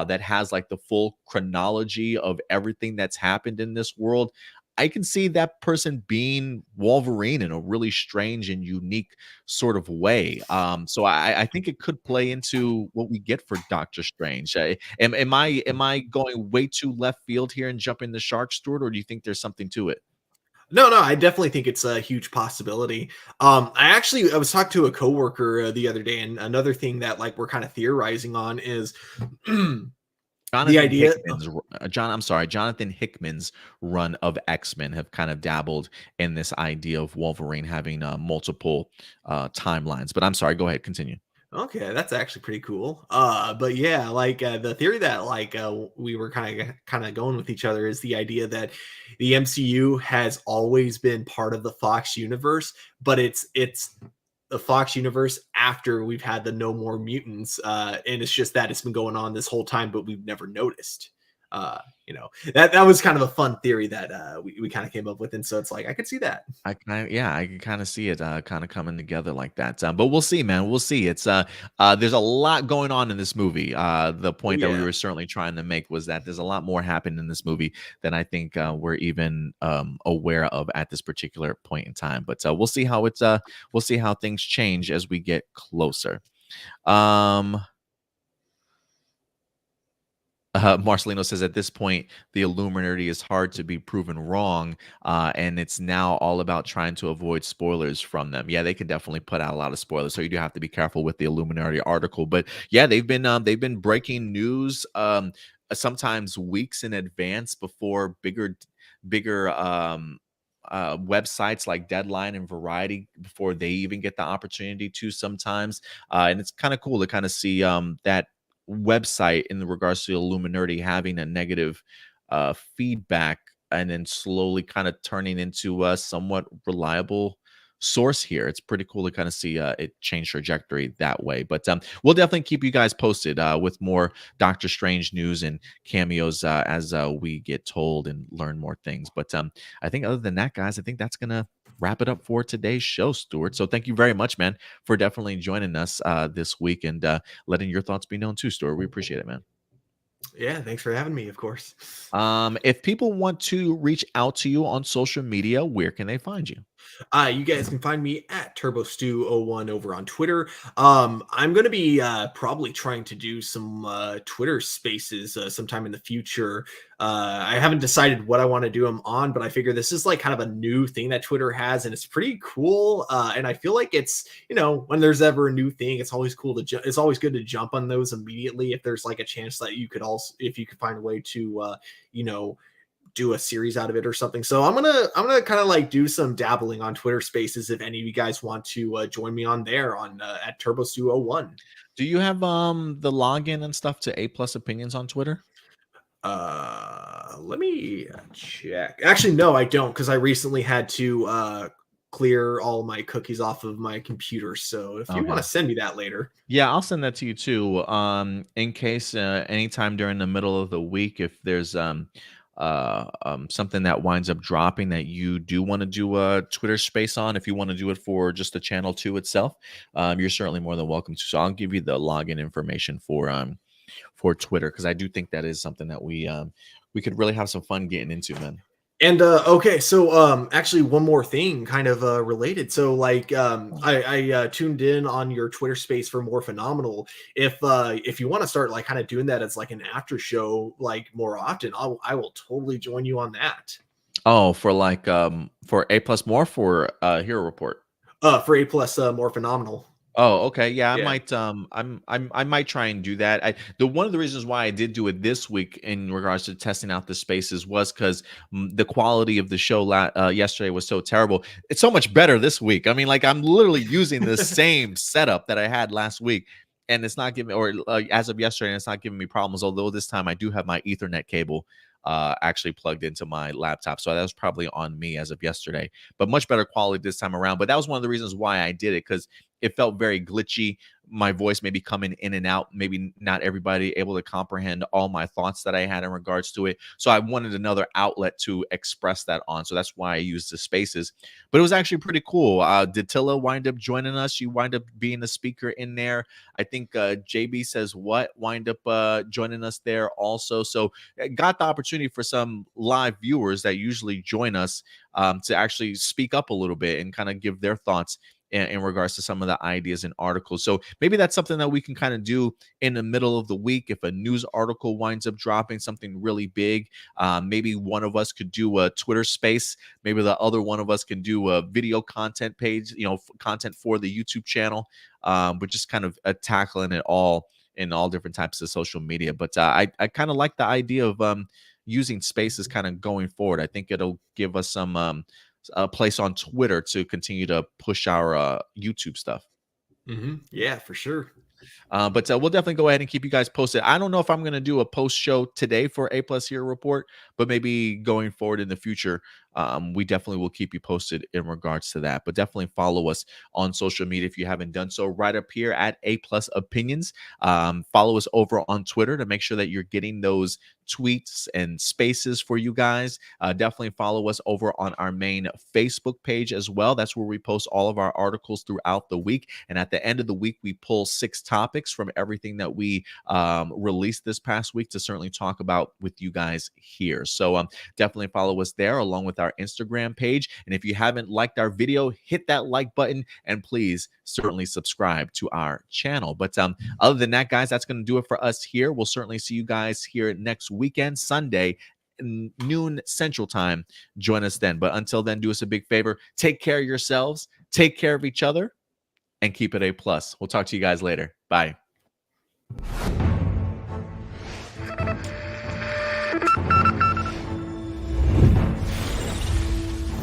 that has like the full chronology of everything that's happened in this world. I can see that person being Wolverine in a really strange and unique sort of way. So I think it could play into what we get for Doctor Strange. Am I going way too left field here and jumping the shark, Stuart, or do you think there's something to it? No, no, I definitely think it's a huge possibility. I was talking to a coworker the other day, and another thing that like we're kind of theorizing on is the Jonathan idea. Hickman's I'm sorry, Jonathan Hickman's run of X-Men have kind of dabbled in this idea of Wolverine having multiple timelines. But I'm sorry, go ahead, continue. Okay, that's actually pretty cool. But yeah, like the theory that we were kind of going with each other is the idea that the MCU has always been part of the Fox universe, but it's the Fox universe after we've had the No More Mutants, and it's just that it's been going on this whole time, but we've never noticed. Uh, that was kind of a fun theory that we kind of came up with, and so it's like I could see that. I can kind of see it kind of coming together like that. But we'll see, man. We'll see. There's a lot going on in this movie. The Oh point that we yeah. were certainly trying to make was that there's a lot more happening in this movie than I think we're even aware of at this particular point in time. But we'll see how things change as we get closer. Um, Marcelino says at this point, the Illuminati is hard to be proven wrong, and it's now all about trying to avoid spoilers from them. Yeah, they can definitely put out a lot of spoilers, so you do have to be careful with the Illuminati article. But yeah, they've been breaking news sometimes weeks in advance before bigger websites like Deadline and Variety before they even get the opportunity to sometimes, and it's kind of cool to kind of see that website in regards to Illuminati having a negative feedback and then slowly kind of turning into a somewhat reliable source here. It's pretty cool to kind of see it change trajectory that way. But we'll definitely keep you guys posted with more Doctor Strange news and cameos as we get told and learn more things. But I think other than that, guys, I think that's gonna wrap it up for today's show, Stuart. So thank you very much, man, for definitely joining us this week and letting your thoughts be known too, Stuart. We appreciate it, man. Yeah, thanks for having me, of course. If people want to reach out to you on social media, where can they find you? You guys can find me at TurboStew01 over on Twitter. I'm going to be probably trying to do some Twitter spaces sometime in the future. I haven't decided what I want to do them on, but I figure this is like kind of a new thing that Twitter has, and it's pretty cool. And I feel like it's, when there's ever a new thing, it's always cool to it's always good to jump on those immediately if there's like a chance that you could also, if you could find a way to, do a series out of it or something. So I'm gonna kind of like do some dabbling on Twitter Spaces if any of you guys want to join me on there on at TurboStew01. Do you have the login and stuff to APlus Opinions on Twitter? Let me check. Actually, no, I don't, because I recently had to clear all my cookies off of my computer. So if you want to send me that later. Yeah, I'll send that to you too. In case anytime during the middle of the week, if there's something that winds up dropping that you do want to do a Twitter space on, if you want to do it for just the channel 2 itself, you're certainly more than welcome to. So I'll give you the login information for Twitter, because I do think that is something that we could really have some fun getting into, man. And okay, so actually one more thing kind of related. So like I tuned in on your Twitter space for More Phenomenal. If you want to start like kind of doing that as like an after show like more often, I will totally join you on that. Oh, for like for APlus More for Hero Report. For APlus More Phenomenal. Oh, okay. Yeah, I Yeah. might I might try and do that. The one of the reasons why I did do it this week in regards to testing out the spaces was because the quality of the show yesterday was so terrible. It's so much better this week. I mean, like I'm literally using the same setup that I had last week, and it's not giving, or as of yesterday, it's not giving me problems. Although this time I do have my Ethernet cable actually plugged into my laptop, so that was probably on me as of yesterday. But much better quality this time around. But that was one of the reasons why I did it, because it felt very glitchy. My voice maybe coming in and out, maybe not everybody able to comprehend all my thoughts that I had in regards to it. So I wanted another outlet to express that on. So that's why I used the spaces. But it was actually pretty cool. Did Tilla wind up joining us? She wind up being a speaker in there. I think JB says what wind up joining us there also. So got the opportunity for some live viewers that usually join us to actually speak up a little bit and kind of give their thoughts in regards to some of the ideas and articles. So maybe that's something that we can kind of do in the middle of the week. If a news article winds up dropping something really big, maybe one of us could do a Twitter space. Maybe the other one of us can do a video content page, content for the YouTube channel, but just kind of tackling it all in all different types of social media. But I kind of like the idea of using spaces kind of going forward. I think it'll give us some a place on Twitter to continue to push our YouTube stuff. Yeah, for sure. But we'll definitely go ahead and keep you guys posted. I don't know if I'm going to do a post show today for APlus Hero Report, but maybe going forward in the future, we definitely will keep you posted in regards to that. But definitely follow us on social media if you haven't done so. Right up here at APlus Opinions. Follow us over on Twitter to make sure that you're getting those tweets and spaces for you guys. Definitely follow us over on our main Facebook page as well. That's where we post all of our articles throughout the week. And at the end of the week, we pull 6 topics from everything that we released this past week to certainly talk about with you guys here. So definitely follow us there along with our Instagram page. And if you haven't liked our video, hit that like button and please certainly subscribe to our channel. But other than that, guys, that's going to do it for us here. We'll certainly see you guys here next weekend, Sunday, noon Central Time. Join us then. But until then, do us a big favor. Take care of yourselves. Take care of each other. And keep it A+. We'll talk to you guys later. Bye.